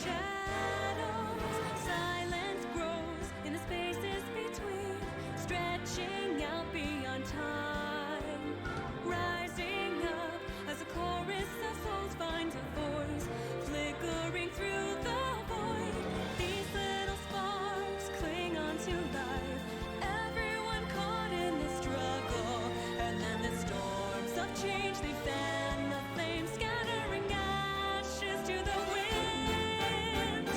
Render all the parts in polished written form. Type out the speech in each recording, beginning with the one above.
shadows, silence grows in the spaces between, stretching out beyond time, rising up as a chorus of souls finds a voice, flickering through the void. These little sparks cling on to life, everyone caught in the struggle, and then the storms of change, they fan the flames, scattering ashes to the wind.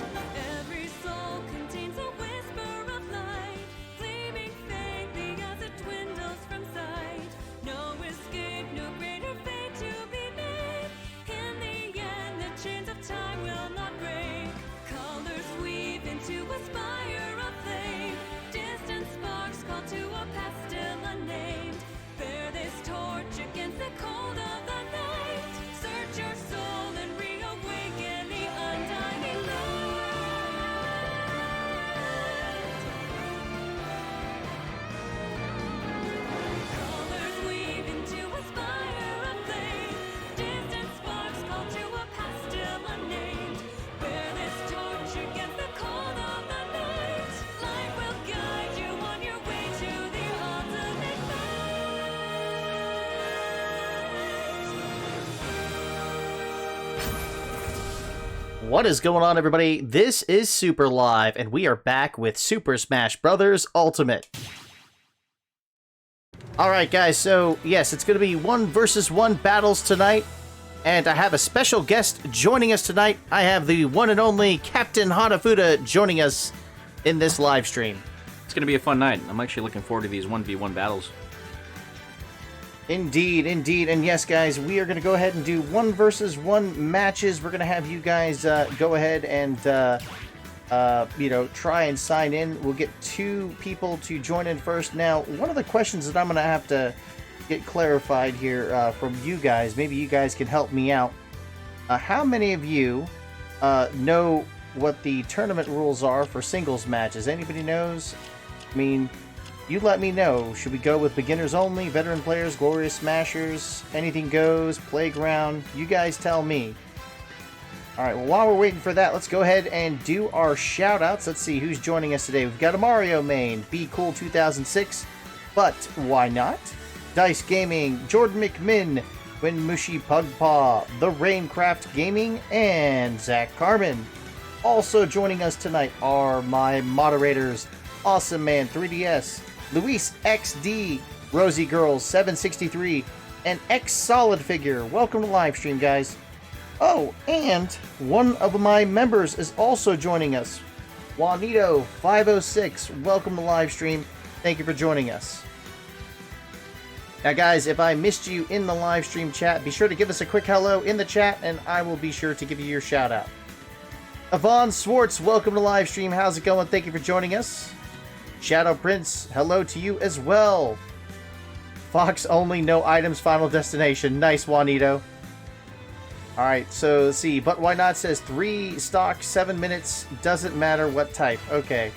Every soul contains a whisper of light, flaming faintly as it dwindles from sight. No escape, no greater fate to be made. In the end, the chains of time will not break. Colors weave into a spire of flame. Distant sparks call to a path still unnamed. Bear this torch against the cold of the night. Search your soul and reawaken the undying light. Colors weave into a spire of flame. Distant sparks call to a path still unnamed. Bear this torch against the cold of the night. Light will guide you on your way to the ultimate fight. What is going on, everybody? This is Super Live, and we are back with Super Smash Bros. Ultimate. Alright, guys, so yes, it's going to be 1 versus 1 battles tonight, and I have a special guest joining us tonight. I have the one and only Captain Hanafuda joining us in this live stream. It's going to be a fun night. I'm actually looking forward to these 1v1 battles. Indeed, indeed, and yes, guys, we are going to go ahead and do 1 versus 1 matches. We're going to have you guys go ahead and, try and sign in. We'll get 2 people to join in first. Now, one of the questions that I'm going to have to get clarified here from you guys, maybe you guys can help me out. How many of you know what the tournament rules are for singles matches? Anybody knows? I mean, you let me know. Should we go with beginners only, veteran players, glorious smashers, anything goes, playground? You guys tell me. Alright, well, while we're waiting for that, let's go ahead and do our shout-outs. Let's see who's joining us today. We've got a Mario main, Be Cool 2006, but why not? Dice Gaming, Jordan McMinn, Winmushi Pugpaw, The Raincraft Gaming, and Zach Carmen. Also joining us tonight are my moderators, Awesome Man 3DS, Luis XD, Rosie Girls 763, and X Solid Figure. Welcome to the live stream, guys. Oh, and one of my members is also joining us, Juanito 506. Welcome to the live stream. Thank you for joining us. Now, guys, if I missed you in the live stream chat, be sure to give us a quick hello in the chat, and I will be sure to give you your shout out. Yvonne Swartz, welcome to the live stream. How's it going? Thank you for joining us. Shadow Prince, hello to you as well. Fox only, no items, final destination. Nice, Juanito. Alright, so let's see. But why not says 3 stock, 7 minutes, doesn't matter what type. Okay.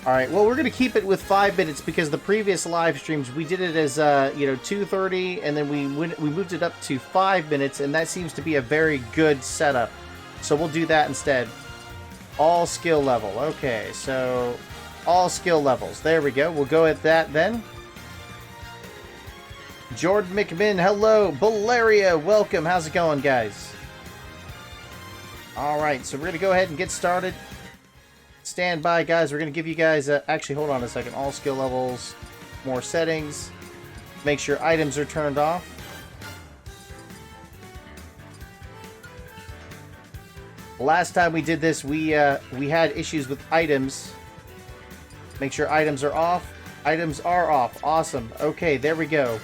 Alright, well, we're going to keep it with 5 minutes because the previous live streams, we did it as, 2:30, and then we moved it up to 5 minutes, and that seems to be a very good setup. So we'll do that instead. All skill level. Okay, so all skill levels. There we go. We'll go at that then. Jordan McMinn, hello. Valeria, welcome. How's it going, guys? Alright, so we're going to go ahead and get started. Stand by, guys. We're going to give you guys... actually, hold on a second. All skill levels. More settings. Make sure items are turned off. Last time we did this, we had issues with items. Make sure items are off. Items are off. Awesome. Okay, there we go.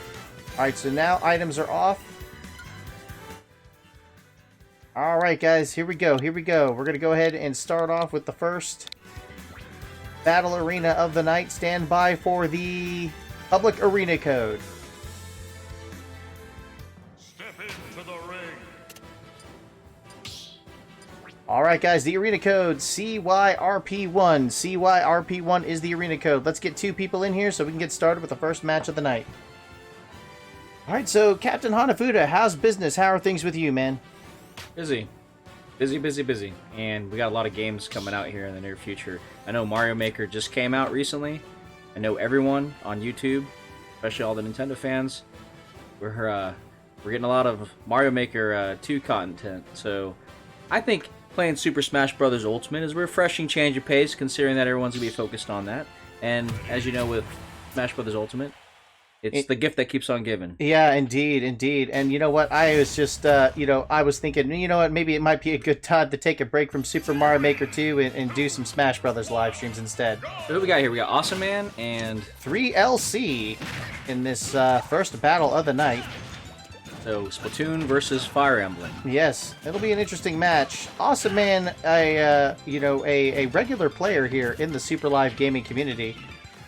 Alright, so now items are off. Alright, guys, here we go. Here we go. We're going to go ahead and start off with the first battle arena of the night. Stand by for the public arena code. Step into the ring. Alright, guys, the arena code CYRP1. CYRP1 is the arena code. Let's get 2 people in here so we can get started with the first match of the night. Alright, so Captain Hanafuda, how's business? How are things with you, man? Busy. Busy, busy, busy. And we got a lot of games coming out here in the near future. I know Mario Maker just came out recently. I know everyone on YouTube, especially all the Nintendo fans, we're getting a lot of Mario Maker 2 content. So I think playing Super Smash Bros. Ultimate is a refreshing change of pace, considering that everyone's going to be focused on that. And as you know, with Smash Bros. Ultimate, it's the gift that keeps on giving. Yeah, indeed, indeed. And you know what? I was just, I was thinking, you know what? Maybe it might be a good time to take a break from Super Mario Maker 2 and do some Smash Brothers live streams instead. So who we got here? We got Awesome Man and 3LC in this first battle of the night. so Splatoon versus Fire Emblem. Yes, it'll be an interesting match. Awesome Man, a regular player here in the Super Live gaming community.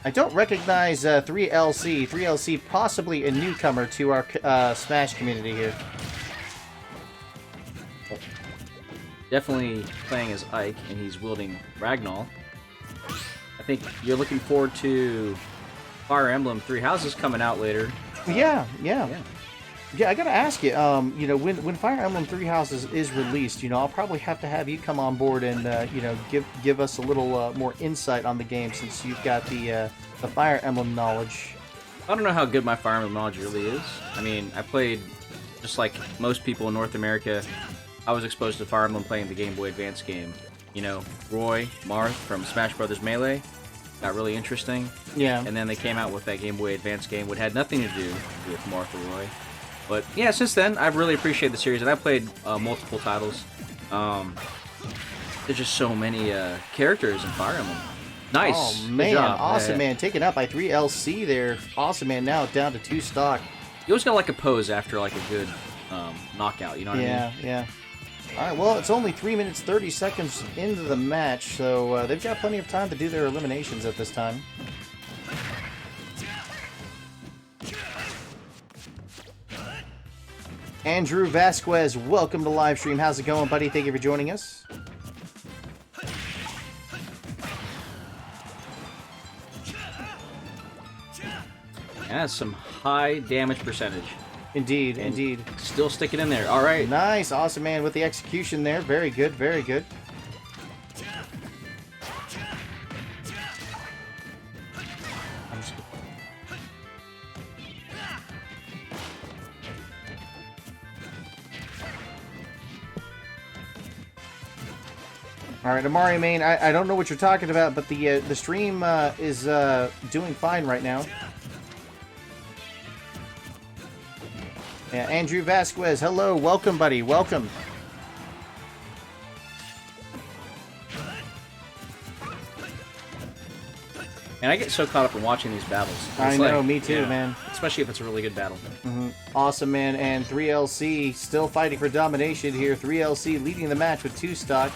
I don't recognize 3LC. 3LC possibly a newcomer to our Smash community here. Definitely playing as Ike, and he's wielding Ragnall. I think you're looking forward to Fire Emblem Three Houses coming out later. Yeah. I gotta ask you, when Fire Emblem Three Houses is released, I'll probably have to have you come on board and, give us a little more insight on the game since you've got the Fire Emblem knowledge. I don't know how good my Fire Emblem knowledge really is. I mean, I played, just like most people in North America, I was exposed to Fire Emblem playing the Game Boy Advance game. Roy, Marth from Smash Bros. Melee got really interesting. Yeah. And then they came out with that Game Boy Advance game, which had nothing to do with Marth or Roy. But yeah, since then, I've really appreciated the series, and I've played multiple titles. There's just so many characters in Fire Emblem. Nice. Oh, Good man. job. Awesome, Yeah. man. Taken up by 3LC there. Awesome, man. Now down to 2 stock. You always gotta like a pose after like a good knockout, you know what I mean? Yeah. All right, well, it's only 3 minutes, 30 seconds into the match, so they've got plenty of time to do their eliminations at this time. Andrew Vasquez, welcome to live stream. How's it going, buddy? Thank you for joining us. Yeah, some high damage percentage. Indeed, And indeed. Still sticking in there. All right. Nice, awesome, man, with the execution there. Very good, very good. All right, Amari Main, I don't know what you're talking about, but the stream is doing fine right now. Yeah, Andrew Vasquez, hello, welcome, buddy, welcome. And I get so caught up in watching these battles. I know, me too, man. Especially if it's a really good battle. Awesome, man, and 3LC still fighting for domination here. 3LC leading the match with 2 stock.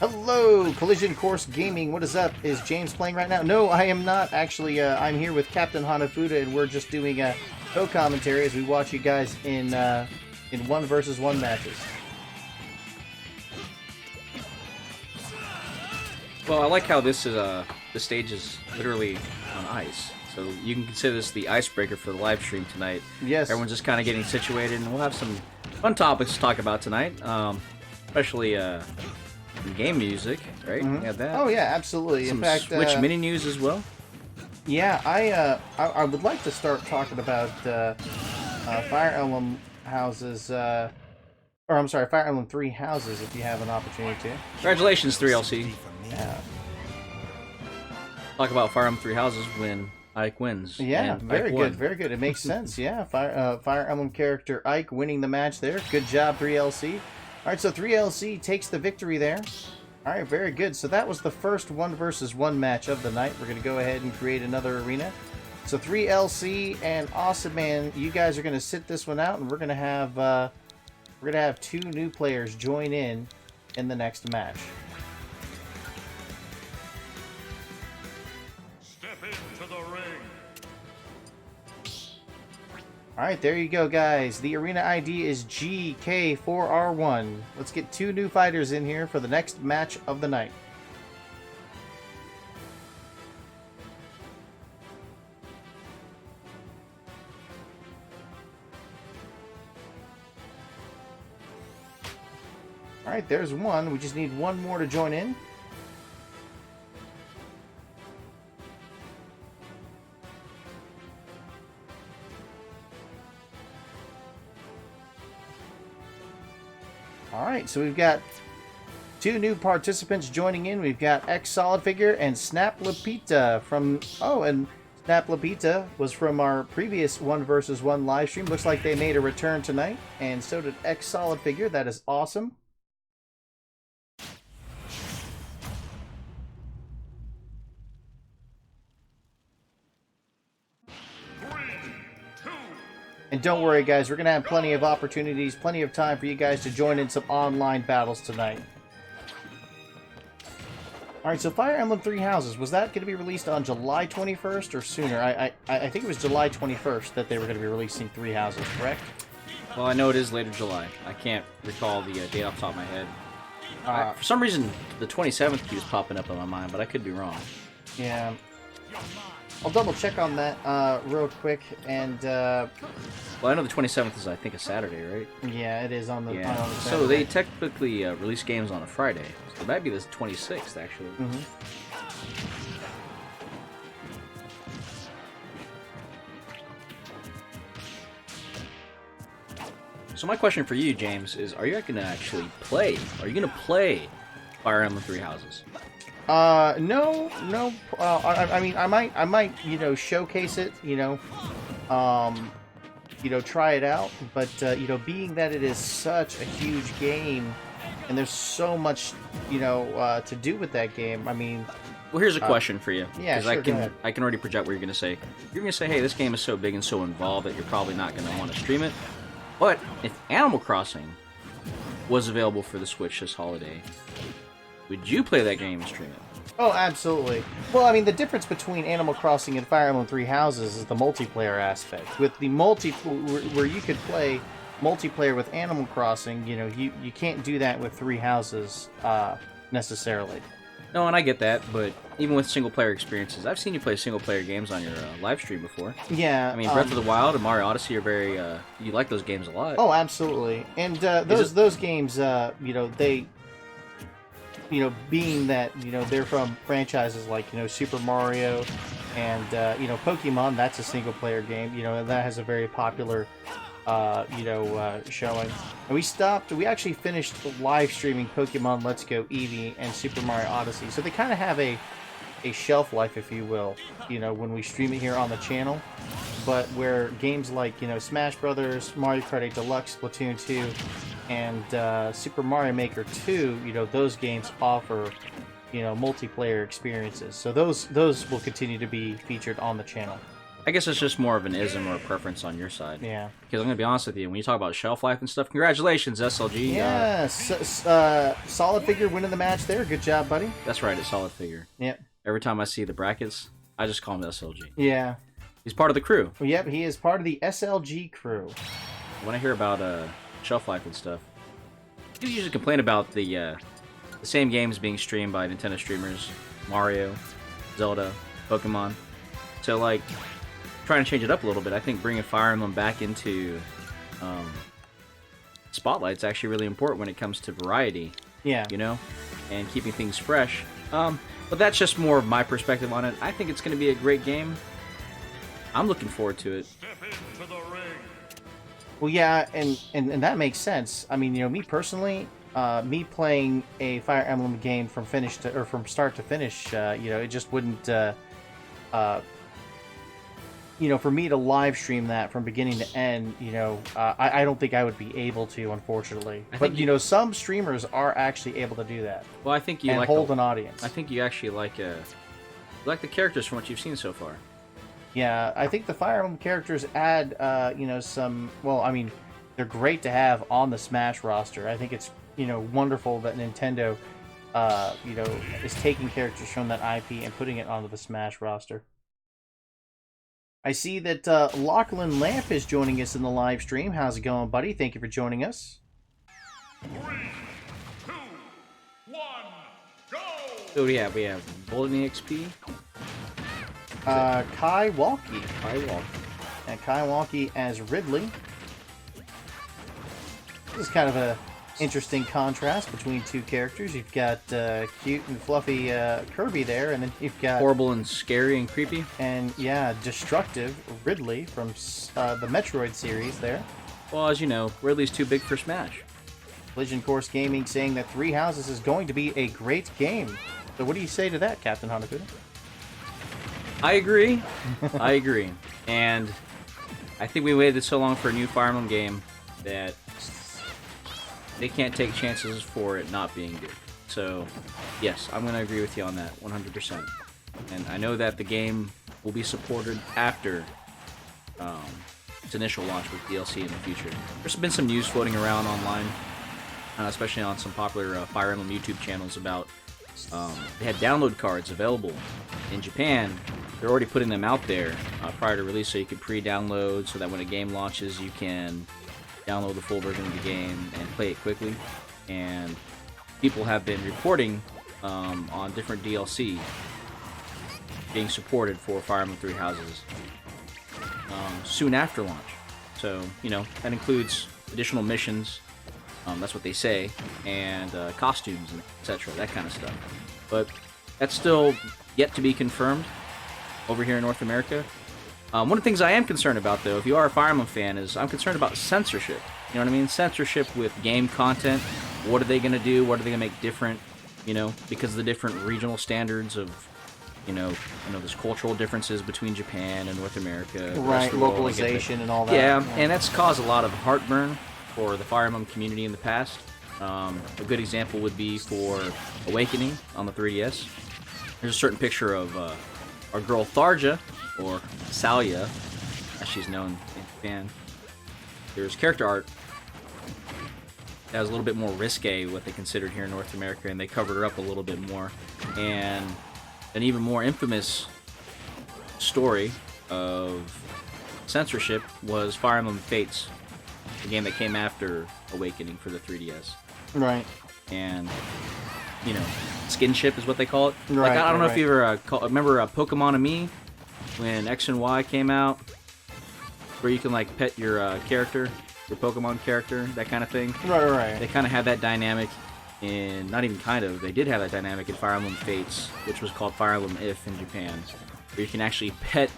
Hello, Collision Course Gaming. What is up? Is James playing right now? No, I am not. Actually, I'm here with Captain Hanafuda, and we're just doing co-commentary as we watch you guys in 1 versus 1 matches. Well, I like how this is the stage is literally on ice. So you can consider this the icebreaker for the live stream tonight. Yes. Everyone's just kind of getting situated, and we'll have some fun topics to talk about tonight. Especially game music, right? We have that. Oh yeah, absolutely. Some In fact, Switch mini news as well. yeah, I would like to start talking about Fire Emblem houses, or I'm sorry, Fire Emblem 3 houses if you have an opportunity to. Congratulations, 3LC. Yeah. Talk about Fire Emblem 3 houses when Ike wins. Yeah, and very Ike good, won. very good. It makes sense. Yeah, Fire Emblem character Ike winning the match there. Good job, 3LC. All right, so 3LC takes the victory there. All right, very good. So that was the first 1 versus 1 match of the night. We're going to go ahead and create another arena. So 3LC and Awesome Man, you guys are going to sit this one out, and we're going to have 2 new players join in the next match. Step into the ring. All right, there you go, guys. The arena ID is GK4R1. Let's get 2 new fighters in here for the next match of the night. All right, there's one. We just need one more to join in. All right, so we've got 2 new participants joining in. We've got X Solid Figure and Snap Lapita from... Oh, and Snap Lapita was from our previous 1 versus 1 live stream. Looks like they made a return tonight, and so did X Solid Figure. That is awesome. And don't worry, guys, we're going to have plenty of opportunities, plenty of time for you guys to join in some online battles tonight. Alright, so Fire Emblem Three Houses, was that going to be released on July 21st or sooner? I think it was July 21st that they were going to be releasing Three Houses, correct? Well, I know it is later July. I can't recall the date off the top of my head. For some reason, the 27th keeps popping up in my mind, but I could be wrong. Yeah. I'll double check on that real quick, and Well, I know the 27th is, I think, a Saturday, right? yeah, it is on the, Yeah. on the So Saturday. they technically release games on a Friday. So it might be the 26th, actually. So my question for you, James, is: are you going to actually play? Are you going to play Fire Emblem Three Houses? No. I mean, I might, you know, showcase it, you know, try it out. But you know, being that it is such a huge game, and there's so much, you know, to do with that game. I mean, Well, here's a question for you. yeah, 'cause sure, go ahead. I can already project what you're going to say. You're going to say, hey, this game is so big and so involved that you're probably not going to want to stream it. But if Animal Crossing was available for the Switch this holiday, would you play that game and stream it? Oh, absolutely. Well, I mean, the difference between Animal Crossing and Fire Emblem Three Houses is the multiplayer aspect. With the where you could play multiplayer with Animal Crossing, you know, you can't do that with Three Houses necessarily. No, and I get that, but even with single-player experiences, I've seen you play single-player games on your live stream before. Yeah. I mean, Breath of the Wild and Mario Odyssey are very... you like those games a lot. Oh, absolutely. And those games, you know, they... You know, being that, you know, they're from franchises like, you know, Super Mario and, you know, Pokemon, that's a single-player game, you know, and that has a very popular, showing. And we actually finished live streaming Pokemon Let's Go Eevee and Super Mario Odyssey, so they kind of have a shelf life, if you will, you know, when we stream it here on the channel. But where games like, you know, Smash Brothers, Mario Kart 8 Deluxe, Splatoon 2, and Super Mario Maker 2, you know, those games offer, you know, multiplayer experiences. So those will continue to be featured on the channel. I guess it's just more of an ism or a preference on your side. Yeah. Because I'm going to be honest with you, when you talk about shelf life and stuff, congratulations, SLG. Yeah, Solid Figure winning the match there. Good job, buddy. That's right, it's Solid Figure. Yep. Every time I see the brackets, I just call him SLG. Yeah. He's part of the crew. Well, yep, he is part of the SLG crew. When I hear about shelf life and stuff, you usually complain about the same games being streamed by Nintendo streamers, Mario, Zelda, Pokemon. So, like, trying to change it up a little bit, I think bringing Fire Emblem back into Spotlight is actually really important when it comes to variety. Yeah. You know, and keeping things fresh. But that's just more of my perspective on it. I think it's going to be a great game. I'm looking forward to it. Step into the ring. Well, yeah, and that makes sense. I mean, you know, me personally, me playing a Fire Emblem game from from start to finish, you know, it just wouldn't, you know, for me to live stream that from beginning to end, you know, I don't think I would be able to, unfortunately. But you know, some streamers are actually able to do that. Well, I think you and like hold an audience. I think you actually like the characters from what you've seen so far. Yeah, I think the Fire Emblem characters add, you know, some... Well, I mean, they're great to have on the Smash roster. I think it's, you know, wonderful that Nintendo, you know, is taking characters from that IP and putting it onto the Smash roster. I see that Lachlan Lamp is joining us in the live stream. How's it going, buddy? Thank you for joining us. 3, 2, 1, go! So we have Golden EXP, Kai Walkie. Kai Walk. And Kai Walkie as Ridley. This is kind of a interesting contrast between two characters. You've got cute and fluffy Kirby there, and then you've got Horrible and scary and creepy. and yeah, destructive Ridley from the Metroid series there. Well, as you know, Ridley's too big for Smash. Collision Course Gaming saying that Three Houses is going to be a great game. So what do you say to that, Captain Hanafuda? I agree. I agree. And I think we waited so long for a new Fire Emblem game that they can't take chances for it not being good. So, yes, I'm going to agree with you on that 100%. And I know that the game will be supported after its initial launch with DLC in the future. There's been some news floating around online, especially on some popular Fire Emblem YouTube channels about they had download cards available in Japan. They're already putting them out there prior to release, so you can pre-download, so that when a game launches, you can download the full version of the game and play it quickly. And people have been reporting on different DLC being supported for Fire Emblem Three Houses soon after launch. So, you know, that includes additional missions, that's what they say, and costumes, and etc., that kind of stuff. But that's still yet to be confirmed over here in North America. One of the things I am concerned about, though, if you are a Fire Emblem fan, is I'm concerned about censorship. You know what I mean? Censorship with game content. What are they going to do? What are they going to make different? You know, because of the different regional standards of, you know, there's cultural differences between Japan and North America. the rest Right, of the world, localization and all that. Yeah, and that's caused a lot of heartburn for the Fire Emblem community in the past. A good example would be for Awakening on the 3DS. There's a certain picture of our girl Tharja, or Salia, as she's known in Japan. There's character art that was a little bit more risque, what they considered here in North America, and they covered her up a little bit more. And an even more infamous story of censorship was Fire Emblem Fates, the game that came after Awakening for the 3DS. Right. And, you know, skinship is what they call it. Right, Like, I don't know if right. you ever remember Pokemon Me when X and Y came out, where you can like pet your character, your Pokemon character, that kind of thing. Right. They kind of had that dynamic in, not even kind of, they did have that dynamic in Fire Emblem Fates, which was called Fire Emblem If in Japan, where you can actually pet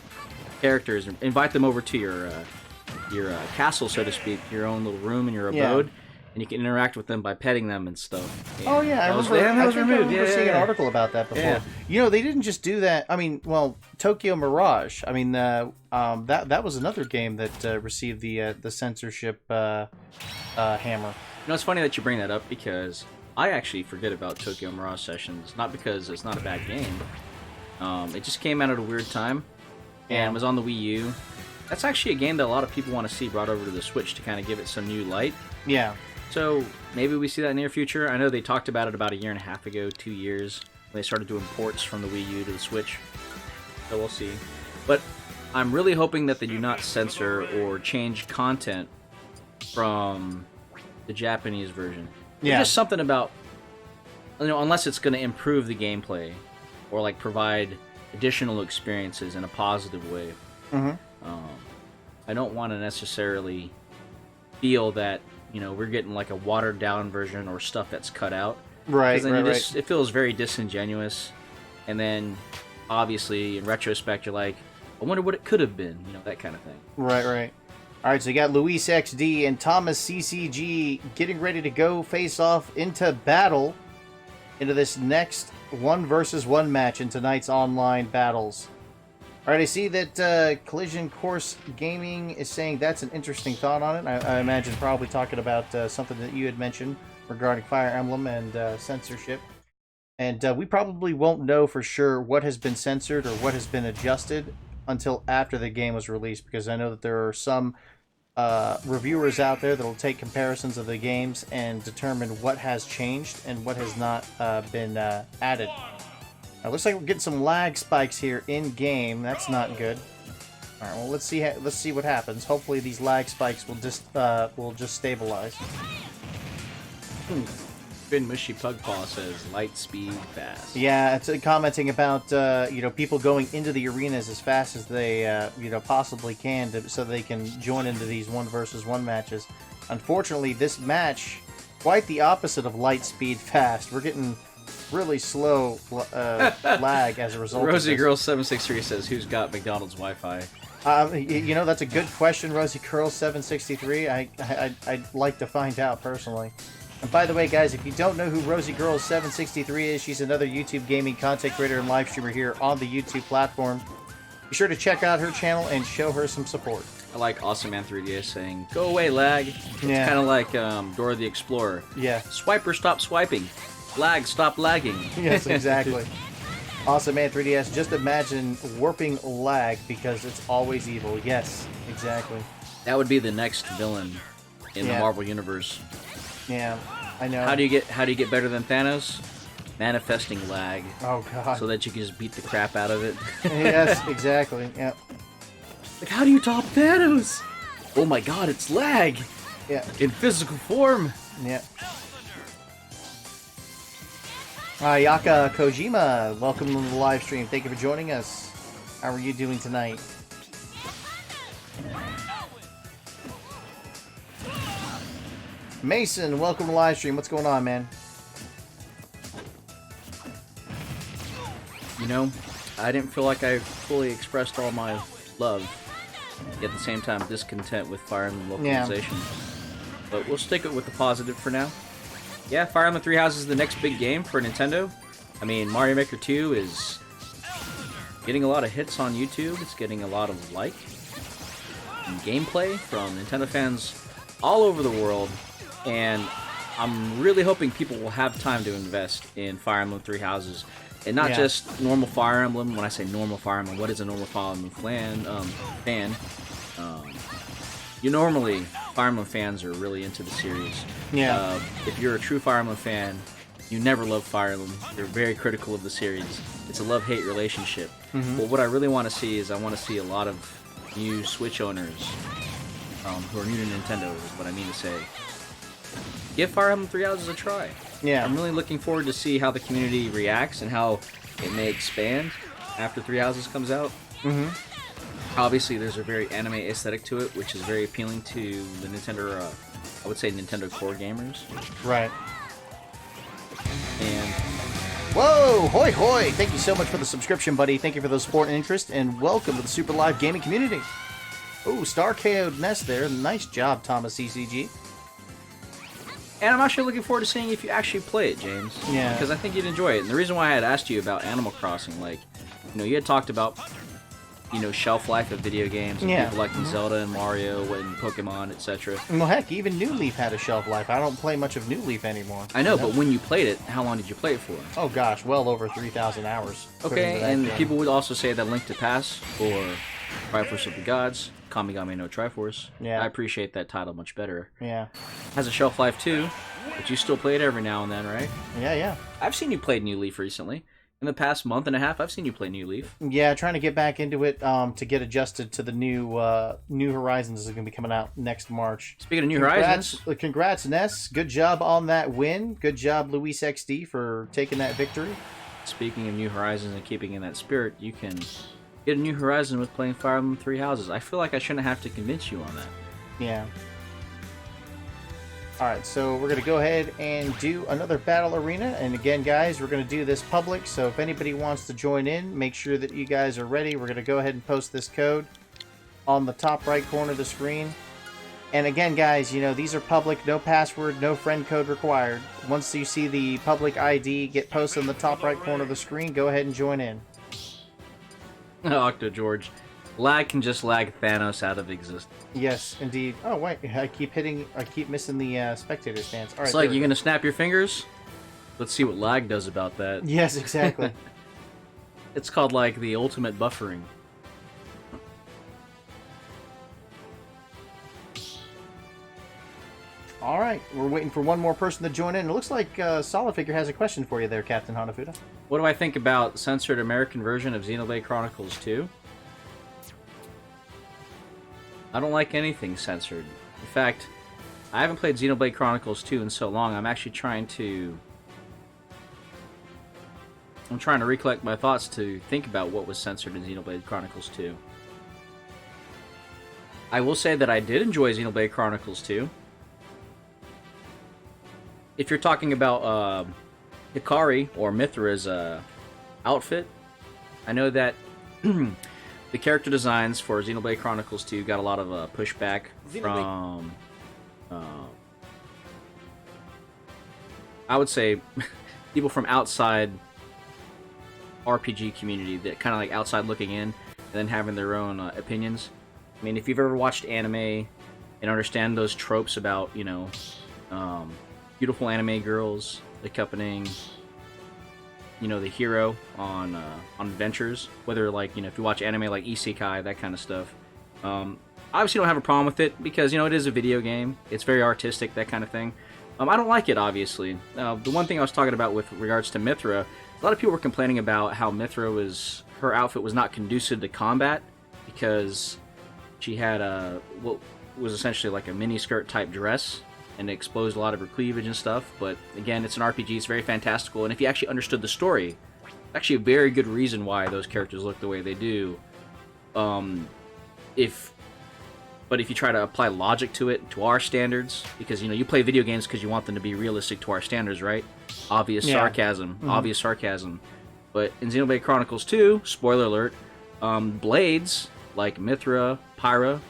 characters and invite them over to your castle, so to speak, your own little room in your abode. And you can interact with them by petting them and stuff. And Oh yeah, I remember. I think I remember seeing an article about that before. Yeah. You know, they didn't just do that. I mean, well, Tokyo Mirage. I mean, that was another game that received the censorship hammer. You know, it's funny that you bring that up, because I actually forget about Tokyo Mirage Sessions, not because it's not a bad game. It just came out at a weird time, and was on the Wii U. That's actually a game that a lot of people want to see brought over to the Switch to kind of give it some new light. Yeah. So maybe we see that in the near future. I know they talked about it about a year and a half ago, 2 years, when they started doing ports from the Wii U to the Switch. So we'll see. But I'm really hoping that they do not censor or change content from the Japanese version. Yeah. There's just something about, you know, unless it's going to improve the gameplay or like provide additional experiences in a positive way. Mm-hmm. I don't want to necessarily feel that, you know, we're getting like a watered down version or stuff that's cut out. Right. Because then Right. it feels very disingenuous. And then, obviously, in retrospect, you're like, I wonder what it could have been. You know, that kind of thing. Right. All right, so you got Luis XD and Thomas CCG getting ready to go face off into battle into this next 1-versus-1 match in tonight's online battles. All right, I see that Collision Course Gaming is saying that's an interesting thought on it. I imagine probably talking about something that you had mentioned regarding Fire Emblem and censorship. And we probably won't know for sure what has been censored or what has been adjusted until after the game was released, because I know that there are some reviewers out there that will take comparisons of the games and determine what has changed and what has not been added. Looks like we're getting some lag spikes here in game. That's not good. All right, well let's see what happens. Hopefully these lag spikes will just stabilize. Finn Mushy Pugpaw says, light speed fast. Yeah, it's commenting about people going into the arenas as fast as they possibly can so they can join into these 1-versus-1 matches. Unfortunately, this match quite the opposite of light speed fast. We're getting really slow lag as a result Rosie of this. Girl 763 says, "Who's got McDonald's Wi-Fi?" You know, that's a good question, Rosie Curl 763. I'd like to find out personally. And by the way, guys, if you don't know who Rosie Girl 763 is, she's another YouTube gaming content creator and live streamer here on the YouTube platform. Be sure to check out her channel and show her some support. I like Awesome Man 3DS saying, "Go away, lag." It's Yeah. kind of like Dora the Explorer. Yeah. Swiper, stop swiping. Lag, stop lagging. Yes, exactly. Awesome Man 3DS. Just imagine warping lag because it's always evil. Yes, exactly. That would be the next villain in the Yeah. Marvel universe. Yeah, I know. How do you get better than Thanos? Manifesting lag, Oh god. so that you can just beat the crap out of it. Yes, exactly. Yeah. Like, how do you top Thanos? Oh my god, it's lag Yeah. in physical form. Yeah. Yaka Kojima, welcome to the live stream. Thank you for joining us. How are you doing tonight? Mason, welcome to the live stream. What's going on, man? You know, I didn't feel like I fully expressed all my love. Yet at the same time, discontent with Fire Emblem localization. But we'll stick it with the positive for now. Yeah, Fire Emblem Three Houses is the next big game for Nintendo. I mean, Mario Maker 2 is getting a lot of hits on YouTube. It's getting a lot of like and gameplay from Nintendo fans all over the world. And I'm really hoping people will have time to invest in Fire Emblem Three Houses. And not Yeah. just normal Fire Emblem. When I say normal Fire Emblem, what is a normal Fire Emblem fan? Normally, Fire Emblem fans are really into the series. Yeah. If you're a true Fire Emblem fan, you never love Fire Emblem. You're very critical of the series. It's a love-hate relationship. But what I really want to see is I want to see a lot of new Switch owners who are new to Nintendo, is what I mean to say. Give Fire Emblem Three Houses a try. Yeah. I'm really looking forward to see how the community reacts and how it may expand after Three Houses comes out. Mm-hmm. Obviously, there's a very anime aesthetic to it, which is very appealing to the Nintendo, I would say Nintendo core gamers. Right. And Whoa! Hoi hoi! Thank you so much for the subscription, buddy. Thank you for the support and interest, and welcome to the Super Live Gaming community. Oh, Star KO'd Nest there. Nice job, Thomas CCG. I'm actually looking forward to seeing if you actually play it, James. Yeah. Because I think you'd enjoy it. And the reason why I had asked you about Animal Crossing, like, you had talked about, shelf life of video games and Yeah. people liking Zelda and Mario and Pokemon, etc. Well, heck, even New Leaf had a shelf life. I don't play much of New Leaf anymore. I know, but when you played it, how long did you play it for? Oh gosh, well over 3,000 hours. put Okay, into that and game. people would also say that Link to Pass or Triforce of the Gods, Kamigami no Triforce. Yeah. I appreciate that title much better. Yeah. Has a shelf life too, but you still play it every now and then, right? Yeah. I've seen you play New Leaf recently. In the past month and a half, I've seen you play New Leaf. Yeah, trying to get back into it to get adjusted to the new New Horizons is going to be coming out next March. Speaking of New Horizons, Congrats, Ness. Good job on that win. Good job, Luis XD, for taking that victory. speaking of New Horizons and keeping in that spirit, you can get a New Horizon with playing Fire Emblem Three Houses. I feel like I shouldn't have to convince you on that. Yeah. Alright, so we're going to go ahead and do another battle arena. And again, guys, we're going to do this public. So if anybody wants to join in, make sure that you guys are ready. We're going to go ahead and post this code on the top right corner of the screen. And again, guys, these are public. No password, no friend code required. Once you see the public ID get posted in the top right corner of the screen, go ahead and join in. Octo George, lag can just lag Thanos out of existence. Yes, indeed. Oh, wait. I keep missing the spectator stance. All right, It's like, there we you're go. going to snap your fingers? Let's see what lag does about that. Yes, exactly. It's called, like, the ultimate buffering. All right, we're waiting for one more person to join in. It looks like Solid Figure has a question for you there, Captain Hanafuda. What do I think about censored American version of Xenoblade Chronicles 2? I don't like anything censored. In fact, I haven't played Xenoblade Chronicles 2 in so long, I'm actually trying to recollect my thoughts to think about what was censored in Xenoblade Chronicles 2. I will say that I did enjoy Xenoblade Chronicles 2. if you're talking about Hikari or Mithra's outfit, I know that the character designs for Xenoblade Chronicles 2 got a lot of pushback from, I would say, people from outside RPG community that kind of like outside looking in and then having their own opinions. I mean, if you've ever watched anime and understand those tropes about, you know, beautiful anime girls accompanying, you know, the hero on adventures, whether like, you know, if you watch anime like Isekai, that kind of stuff. Obviously don't have a problem with it because, you know, it is a video game. It's very artistic, that kind of thing. I don't like it, obviously. The one thing I was talking about with regards to Mithra, a lot of people were complaining about how Mithra her outfit was not conducive to combat because she had what was essentially like a miniskirt type dress and it exposed a lot of her cleavage and stuff. But again, it's an RPG, it's very fantastical, and if you actually understood the story, it's actually a very good reason why those characters look the way they do. But if you try to apply logic to it, to our standards, because, you know, you play video games because you want them to be realistic to our standards, right? Obvious sarcasm. Obvious sarcasm. But in Xenoblade Chronicles 2, spoiler alert, blades, like Mithra, Pyra,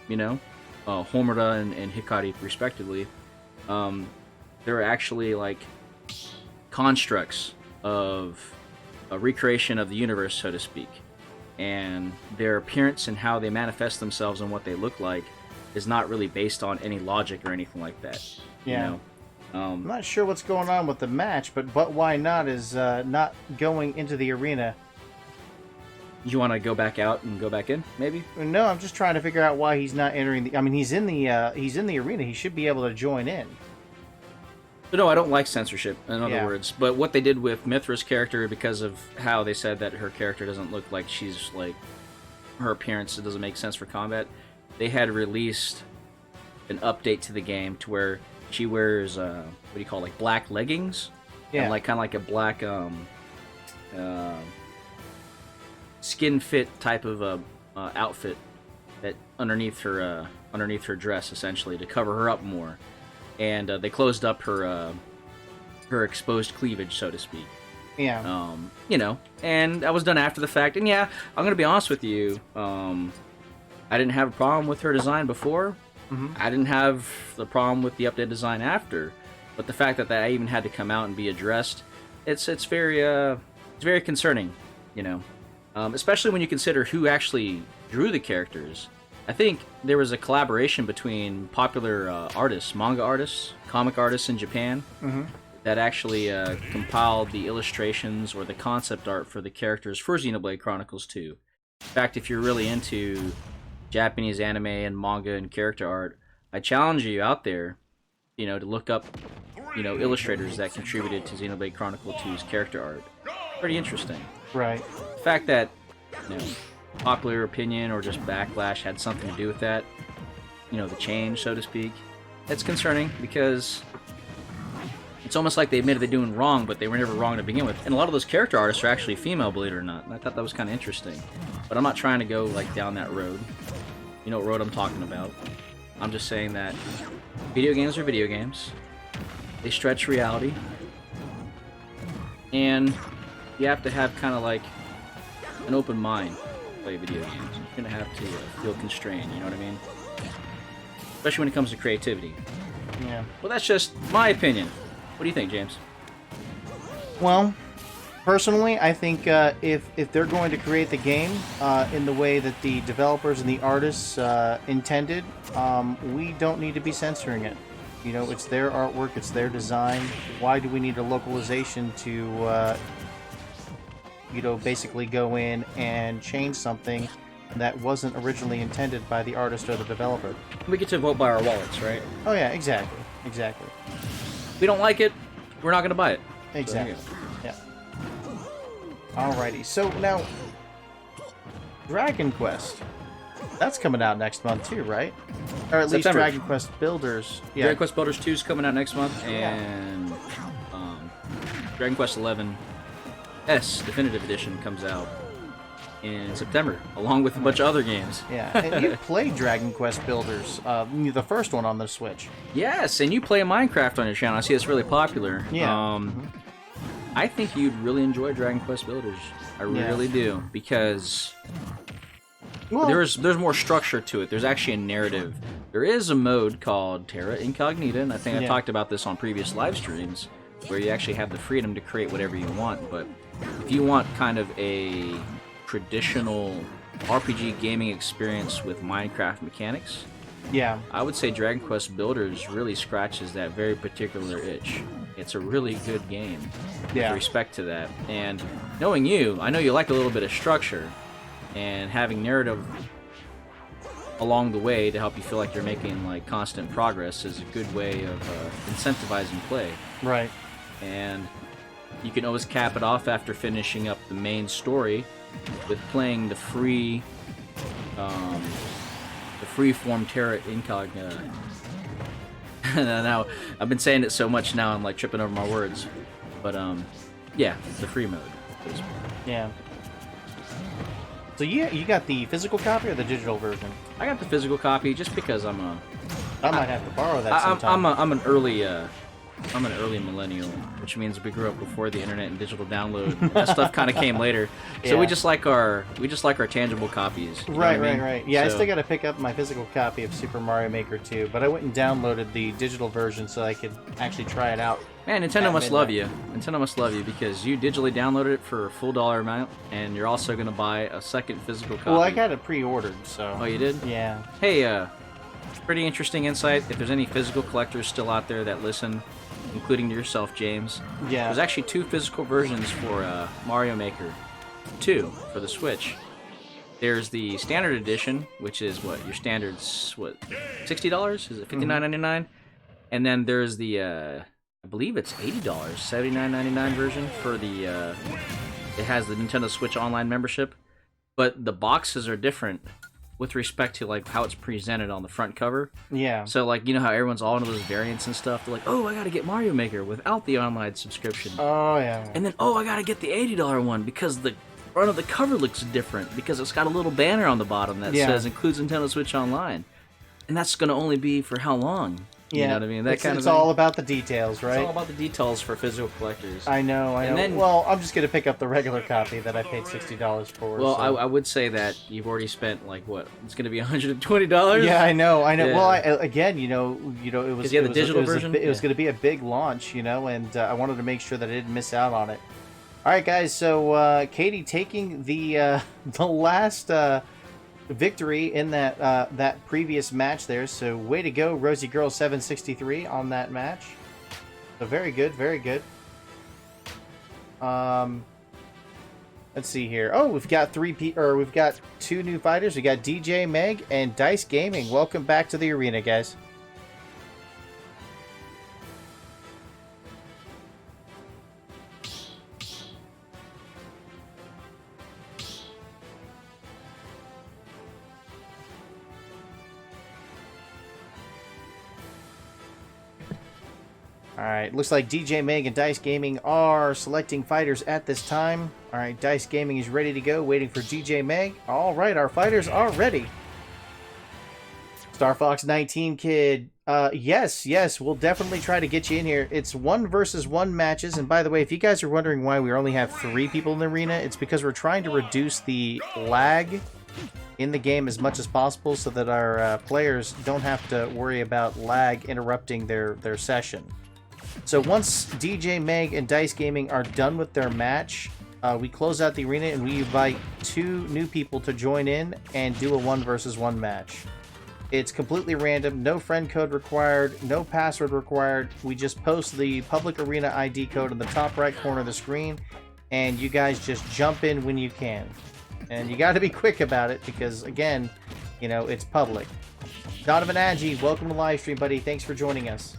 you know, Homura and Hikari, respectively, they're actually, like, constructs of a recreation of the universe, so to speak. And their appearance and how they manifest themselves and what they look like is not really based on any logic or anything like that. Yeah. You know? I'm not sure what's going on with the match, but why not is not going into the arena. You want to go back out and go back in, maybe? No, I'm just trying to figure out why he's not entering the. I mean, he's in the arena. He should be able to join in. But no, I don't like censorship, in other Yeah. words. But what they did with Mithra's character, because of how they said that her character doesn't look like she's, like, her appearance, it doesn't make sense for combat, they had released an update to the game to where she wears, what do you call it, like, black leggings? Yeah. And, like, kind of like a black, skin fit type of outfit that underneath her dress, essentially, to cover her up more. And they closed up her exposed cleavage, so to speak. Yeah. You know, and that was done after the fact. And yeah, I'm gonna be honest with you. I didn't have a problem with her design before. I didn't have the problem with the updated design after. But the fact that that even had to come out and be addressed, it's very concerning. You know, especially when you consider who actually drew the characters. I think there was a collaboration between popular artists, manga artists, comic artists in Japan, that actually compiled the illustrations or the concept art for the characters for Xenoblade Chronicles 2. In fact, if you're really into Japanese anime and manga and character art, I challenge you out there, you know, to look up, you know, illustrators that contributed to Xenoblade Chronicle 2's character art. Pretty interesting. Right. The fact that, you know, popular opinion or just backlash had something to do with that, you know, the change, so to speak, that's concerning because it's almost like they admitted they're doing wrong, but they were never wrong to begin with. And a lot of those character artists are actually female, believe it or not. And I thought that was kind of interesting. But I'm not trying to go, like, down that road. You know what road I'm talking about. I'm just saying that video games are video games. They stretch reality. And you have to have kind of like an open mind to play video games. You're going to have to feel constrained, you know what I mean? Especially when it comes to creativity. Yeah. Well, that's just my opinion. What do you think, James? Well, personally, I think if they're going to create the game in the way that the developers and the artists intended, we don't need to be censoring it. You know, it's their artwork, it's their design. Why do we need a localization to, you know, basically go in and change something that wasn't originally intended by the artist or the developer? We get to vote by our wallets, right? Oh yeah, exactly, exactly, If we don't like it, we're not going to buy it. exactly. Yeah. Alrighty, so now Dragon Quest. That's coming out next month too, right? Or at least September. Dragon Quest Builders. Yeah. Dragon Quest Builders 2 is coming out next month, and Dragon Quest 11 S Definitive Edition comes out in September, along with a bunch of other games. Yeah, and you played Dragon Quest Builders, the first one on the Switch. Yes, and you play Minecraft on your channel. I see it's really popular. Yeah. I think you'd really enjoy Dragon Quest Builders. I really do, because Well, there's more structure to it. There's actually a narrative. There is a mode called Terra Incognita, and I think I talked about this on previous live streams, where you actually have the freedom to create whatever you want. But if you want kind of a traditional RPG gaming experience with Minecraft mechanics, yeah, I would say Dragon Quest Builders really scratches that very particular itch. It's a really good game with respect to that. And knowing you, I know you like a little bit of structure, and having narrative along the way to help you feel like you're making like constant progress is a good way of incentivizing play. right. And you can always cap it off after finishing up the main story with playing the free-form Terra Incognita. Now, I've been saying it so much now I'm like tripping over my words. But yeah, the free mode. Yeah. So you got the physical copy or the digital version? I got the physical copy just because I might have to borrow that sometime. I'm an early millennial, which means we grew up before the internet and digital download. That stuff kind of came later, so we just like our tangible copies. You know what I mean? Right. Yeah, So, I still got to pick up my physical copy of Super Mario Maker 2, but I went and downloaded the digital version so I could actually try it out. Man, Nintendo at must love midnight. you. Nintendo must love you because you digitally downloaded it for a full dollar amount, and you're also gonna buy a second physical copy. Well, I got it pre-ordered, so. Oh, you did? Yeah. Hey, pretty interesting insight. If there's any physical collectors still out there that listen, including yourself, James, Yeah. there's actually 2 physical versions for Mario Maker 2 for the Switch. There's the standard edition, which is what your standard's $60? Is it $59.99? And then there's the I believe it's $80, $79.99 version for the it has the Nintendo Switch Online membership, but the boxes are different with respect to like how it's presented on the front cover. Yeah. So like, you know how everyone's all into those variants and stuff. They're like, oh, I gotta get Mario Maker without the online subscription, Oh, yeah. and then I gotta get the $80 one because the front of the cover looks different because it's got a little banner on the bottom that says includes Nintendo Switch Online, and that's gonna only be for how long? Yeah. You know what I mean? That it's, kind it's of thing. all about the details, right? It's all about the details for physical collectors. I know. And then- Well, I'm just going to pick up the regular copy that I paid $60 for. Well, so. I would say that you've already spent like what? It's going to be $120. Yeah, I know. Yeah. Well, again, it was. you have the it was digital it was version? It was Yeah. going to be a big launch, and I wanted to make sure that I didn't miss out on it. All right, guys. So Katie taking the last victory in that previous match there. So way to go, Rosie Girl 763 on that match. So very good, very good. Let's see here. Oh, we've got we've got 2 new fighters. We got DJ Meg and Dice Gaming. Welcome back to the arena, guys. Alright, looks like DJ Meg and Dice Gaming are selecting fighters at this time. Alright, Dice Gaming is ready to go, waiting for DJ Meg. Alright, our fighters are ready. Star Fox 19 Kid, yes, we'll definitely try to get you in here. It's 1 versus 1 matches, and by the way, if you guys are wondering why we only have 3 people in the arena, it's because we're trying to reduce the lag in the game as much as possible so that our players don't have to worry about lag interrupting their session. So once DJ Meg and Dice Gaming are done with their match, we close out the arena and we invite 2 new people to join in and do a 1 versus 1 match. It's completely random, no friend code required, no password required. We just post the public arena ID code in the top right corner of the screen, and you guys just jump in when you can. And you got to be quick about it because, again, it's public. Donovan Agee, welcome to live stream, buddy. Thanks for joining us.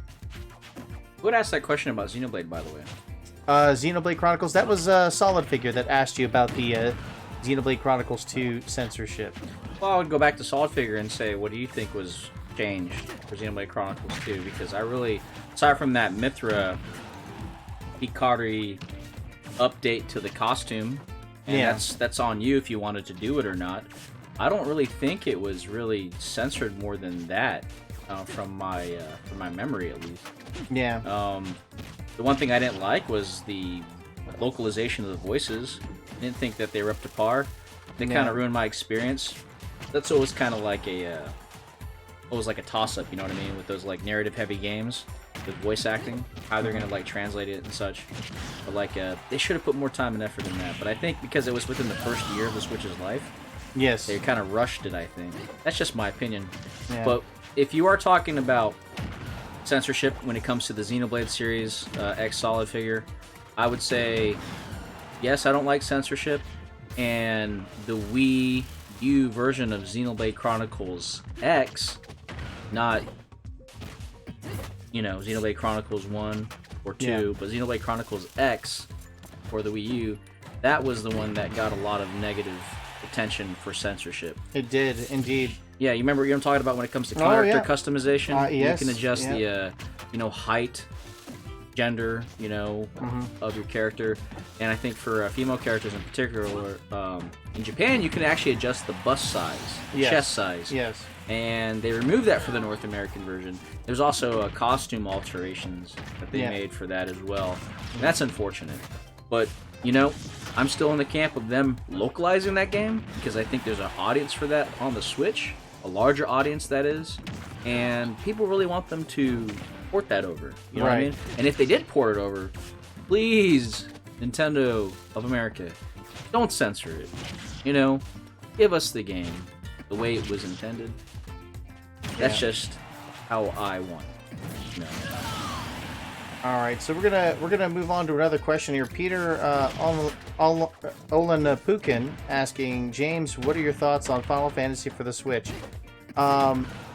Who would ask that question about Xenoblade, by the way? Xenoblade Chronicles, that was a Solid Figure that asked you about the Xenoblade Chronicles 2 censorship. Well, I would go back to Solid Figure and say, what do you think was changed for Xenoblade Chronicles 2? Because I really, aside from that Mithra Hikari update to the costume, and Yeah. that's on you if you wanted to do it or not. I don't really think it was really censored more than that, from my memory at least. Yeah. The one thing I didn't like was the localization of the voices. I didn't think that they were up to par. They Yeah. kind of ruined my experience. That's always kind of like always like a toss-up, you know what I mean, with those like narrative-heavy games with voice acting, how they're gonna like translate it and such. But like, they should have put more time and effort in that. But I think because it was within the first year of the Switch's life, Yes. they kind of rushed it, I think. That's just my opinion. Yeah. But if you are talking about censorship when it comes to the Xenoblade series, X Solid figure, I would say, yes, I don't like censorship. And the Wii U version of Xenoblade Chronicles X, not, Xenoblade Chronicles 1 or 2, Yeah. but Xenoblade Chronicles X for the Wii U, that was the one that got a lot of negative attention for censorship. It did, indeed. Yeah, you remember what I'm talking about when it comes to Oh, character yeah. customization? Yes, You can adjust yeah. the, height, gender, of your character. And I think for female characters in particular, in Japan, you can actually adjust the bust size, the Yes. chest size. Yes. And they removed that for the North American version. There's also costume alterations that they Yeah. made for that as well. And that's unfortunate. But, I'm still in the camp of them localizing that game because I think there's an audience for that on the Switch, a larger audience that is, and people really want them to port that over. You know what I Right. mean? And if they did port it over, please, Nintendo of America, don't censor it. Give us the game the way it was intended. That's Yeah. just how I want it. All right, so we're gonna move on to another question here. Peter Olan Pukin asking James, what are your thoughts on Final Fantasy for the Switch?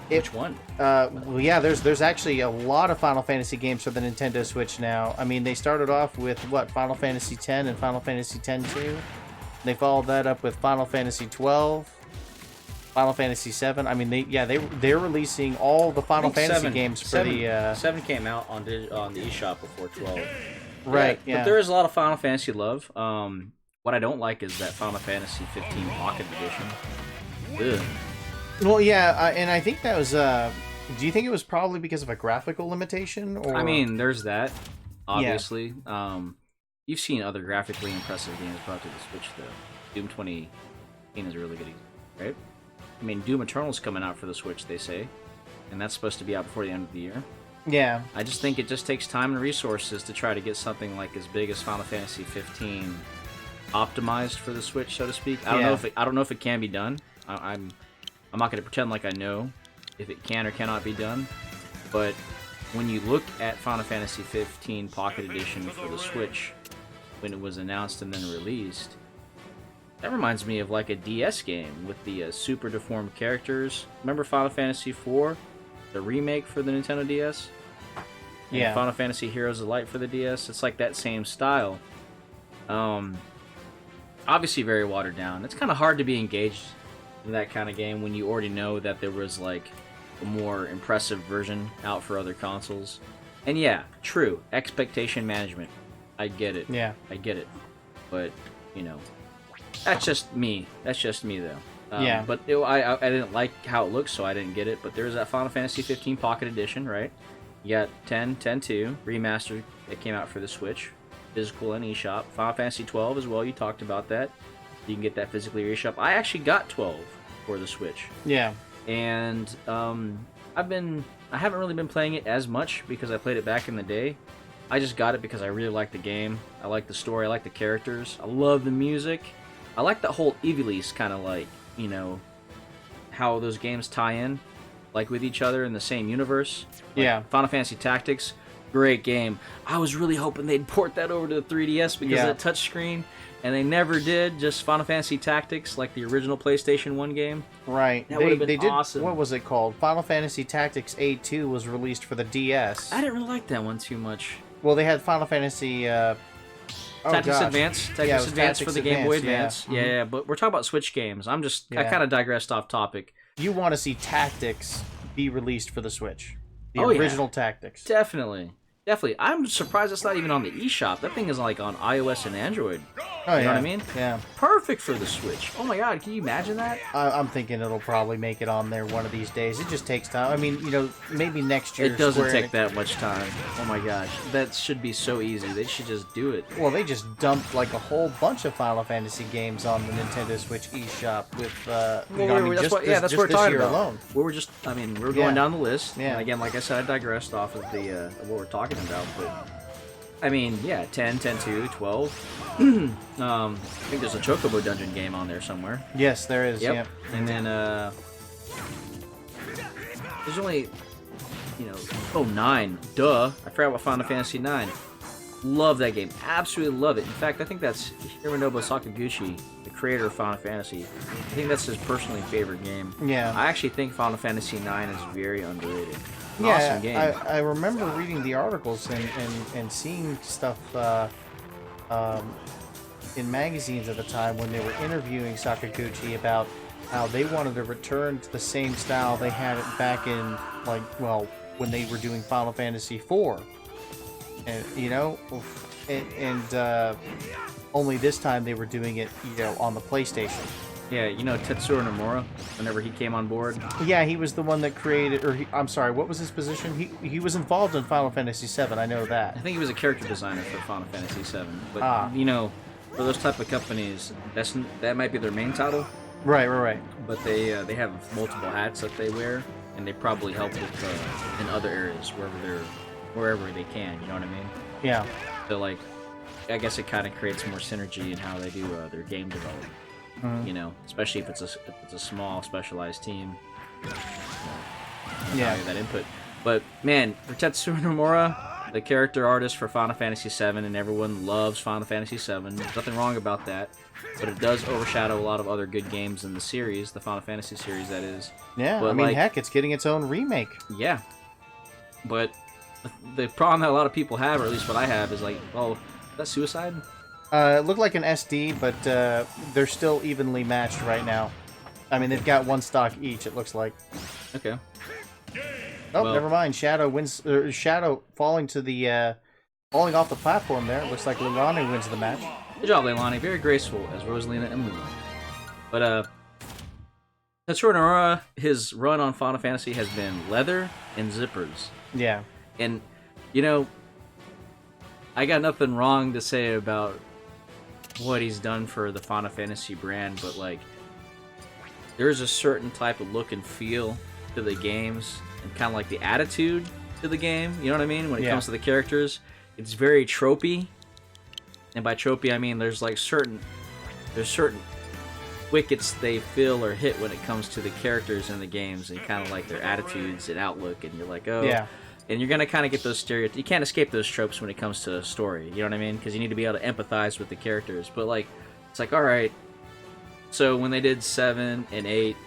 Which one? Well, yeah, there's actually a lot of Final Fantasy games for the Nintendo Switch now. I mean, they started off with what, Final Fantasy X and Final Fantasy X-2. They followed that up with Final Fantasy 12, Final Fantasy 7. I mean, they're releasing all the Final I think Fantasy games for the 7 came out on the eShop before 12. right. Yeah. But there is a lot of Final Fantasy love. What I don't like is that Final Fantasy 15 Pocket Edition. Ugh. Well, yeah, and I think that was. Do you think it was probably because of a graphical limitation? Or I mean, there's that. Obviously, you've seen other graphically impressive games brought to the Switch, though. Doom 2018 is a really good example, right? I mean, Doom Eternal's coming out for the Switch, they say, and that's supposed to be out before the end of the year. yeah, I just think it just takes time and resources to try to get something like as big as Final Fantasy 15 optimized for the Switch, so to speak. I don't know if it can be done. I'm not going to pretend like I know if it can or cannot be done. But when you look at Final Fantasy 15 Pocket Edition for the Switch, when it was announced and then released, that reminds me of like a DS game with the super deformed characters. Remember Final Fantasy 4, the remake for the Nintendo DS? And Yeah. Final Fantasy Heroes of Light for the DS. It's like that same style. Obviously very watered down. It's kind of hard to be engaged in that kind of game when you already know that there was like a more impressive version out for other consoles. And yeah, true, expectation management. I get it. yeah, I get it. But, that's just me. That's just me, though. Yeah. But I didn't like how it looks, so I didn't get it. But there's that Final Fantasy 15 Pocket Edition, right? You got 10, 10-2, remastered that came out for the Switch, physical and eShop. Final Fantasy 12 as well, you talked about that. You can get that physically or eShop. I actually got 12 for the Switch. yeah, And I haven't really been playing it as much because I played it back in the day. I just got it because I really like the game. I like the story. I like the characters. I love the music. I like that whole Ivalice kind of like, how those games tie in, like with each other in the same universe. Like Yeah. Final Fantasy Tactics, great game. I was really hoping they'd port that over to the 3DS because Yeah. of the touchscreen, and they never did. Just Final Fantasy Tactics, like the original PlayStation 1 game. right. That would've been they did. awesome. What was it called? Final Fantasy Tactics A2 was released for the DS. I didn't really like that one too much. Well, they had Final Fantasy. Tactics gosh. Advance, Yeah, it Tactics was Advance for Tactics the Game Boy Advance, Advance. yeah. Yeah, but we're talking about Switch games. I Yeah. kind of digressed off topic. You want to see Tactics be released for the Switch? The Oh, yeah. original Tactics. Definitely. I'm surprised it's not even on the eShop. That thing is like on iOS and Android. Oh, You know what I yeah. mean? Yeah. Perfect for the Switch. Oh my god, can you imagine that? I'm thinking it'll probably make it on there one of these days. It just takes time. I mean, maybe next year. It doesn't Square take that much time. Oh my gosh, that should be so easy. They should just do it. Well, they just dumped like a whole bunch of Final Fantasy games on the Nintendo Switch eShop with, That's what we're this talking year about. alone. We were just, I mean, we're Yeah. going down the list. Yeah. And again, like I said, I digressed off of the of what we're talking about, but I mean, yeah, 10, 10-2, 12. I think there's a Chocobo Dungeon game on there somewhere. Yes, there is. Yep. Yep. And then there's only, 9. Duh. I forgot about Final Fantasy 9. Love that game. Absolutely love it. In fact, I think that's Hironobu Sakaguchi, the creator of Final Fantasy. I think that's his personally favorite game. Yeah. I actually think Final Fantasy 9 is very underrated. Yeah, Awesome game. I remember reading the articles and seeing stuff in magazines at the time when they were interviewing Sakaguchi about how they wanted to return to the same style they had it back in, when they were doing Final Fantasy IV. And, only this time they were doing it, on the PlayStation. Yeah, Tetsuro Nomura, whenever he came on board. Yeah, he was the one that created, I'm sorry, what was his position? He was involved in Final Fantasy VII, I know that. I think he was a character designer for Final Fantasy VII. But, for those type of companies, that might be their main title. Right. But they have multiple hats that they wear, and they probably help with in other areas wherever they can. You know what I mean? Yeah. So I guess it kind of creates more synergy in how they do their game development. Mhm. Especially if it's a small specialized team. Yeah. That input. But man, for Tetsuro Nomura, the character artist for Final Fantasy VII, and everyone loves Final Fantasy VII. There's nothing wrong about that. But it does overshadow a lot of other good games in the series, the Final Fantasy series, that is. Yeah, But, I mean, heck, it's getting its own remake. Yeah. But the problem that a lot of people have, or at least what I have, is is that Suicide? It looked like an SD, but they're still evenly matched right now. I mean, they've got one stock each, it looks like. Okay. Oh, Well- never mind. Shadow wins. Shadow falling to the falling off the platform there. Looks like Leilani wins the match. Good job, Leilani. Very graceful as Rosalina and Luna. But, Tetsuro Nomura, his run on Final Fantasy has been leather and zippers. Yeah. And, I got nothing wrong to say about what he's done for the Final Fantasy brand, but, there's a certain type of look and feel to the games, and kind of like the attitude to the game, you know what I mean? When it comes to the characters, it's very tropey. And by tropey, I mean there's certain wickets they fill or hit when it comes to the characters in the games, and kind of like their attitudes and outlook, and you're like, oh, Yeah. and you're gonna kind of get those stereotypes. You can't escape those tropes when it comes to story. You know what I mean? Because you need to be able to empathize with the characters. But it's all right. So when they did 7 and 8,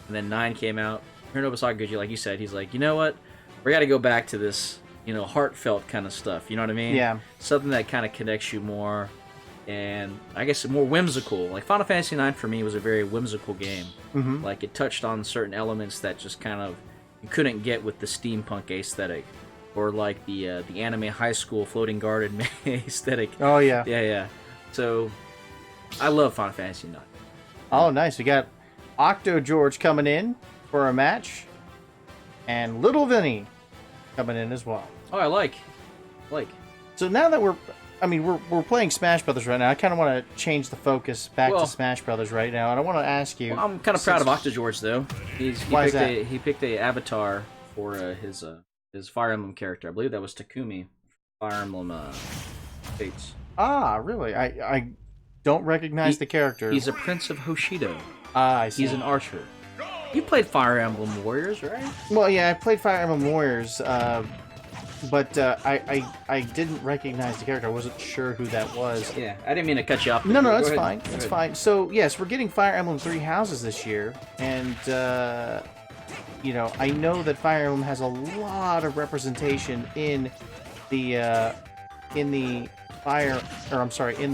and then 9 came out, Hironobu Sakaguchi, like you said, he's like, you know what? We got to go back to this, heartfelt kind of stuff. You know what I mean? Yeah. Something that kind of connects you more, and I guess more whimsical. Like Final Fantasy 9 for me was a very whimsical game. Mm-hmm. Like it touched on certain elements that just kind of you couldn't get with the steampunk aesthetic, or like the anime high school floating garden aesthetic. Oh yeah. Yeah. So I love Final Fantasy 9. Oh, nice. We got Octo George coming in for a match, and Little Vinny coming in as well. Oh, I like. So now that we're playing Smash Brothers right now, I kind of want to change the focus back to Smash Brothers right now, and I want to ask you. Well, I'm kind of proud of Octogeorge though. Why is that? He picked a avatar for his Fire Emblem character. I believe that was Takumi, Fire Emblem Fates. Ah, really? I don't recognize the character. He's a Prince of Hoshido. Ah, I see. He's an archer. You played Fire Emblem Warriors, right? Well, yeah, I played Fire Emblem Warriors, but I didn't recognize the character. I wasn't sure who that was. Yeah, I didn't mean to cut you off. No, Go it's ahead. fine. Go It's ahead. fine. So, yes, we're getting Fire Emblem Three Houses this year, and, I know that Fire Emblem has a lot of representation in the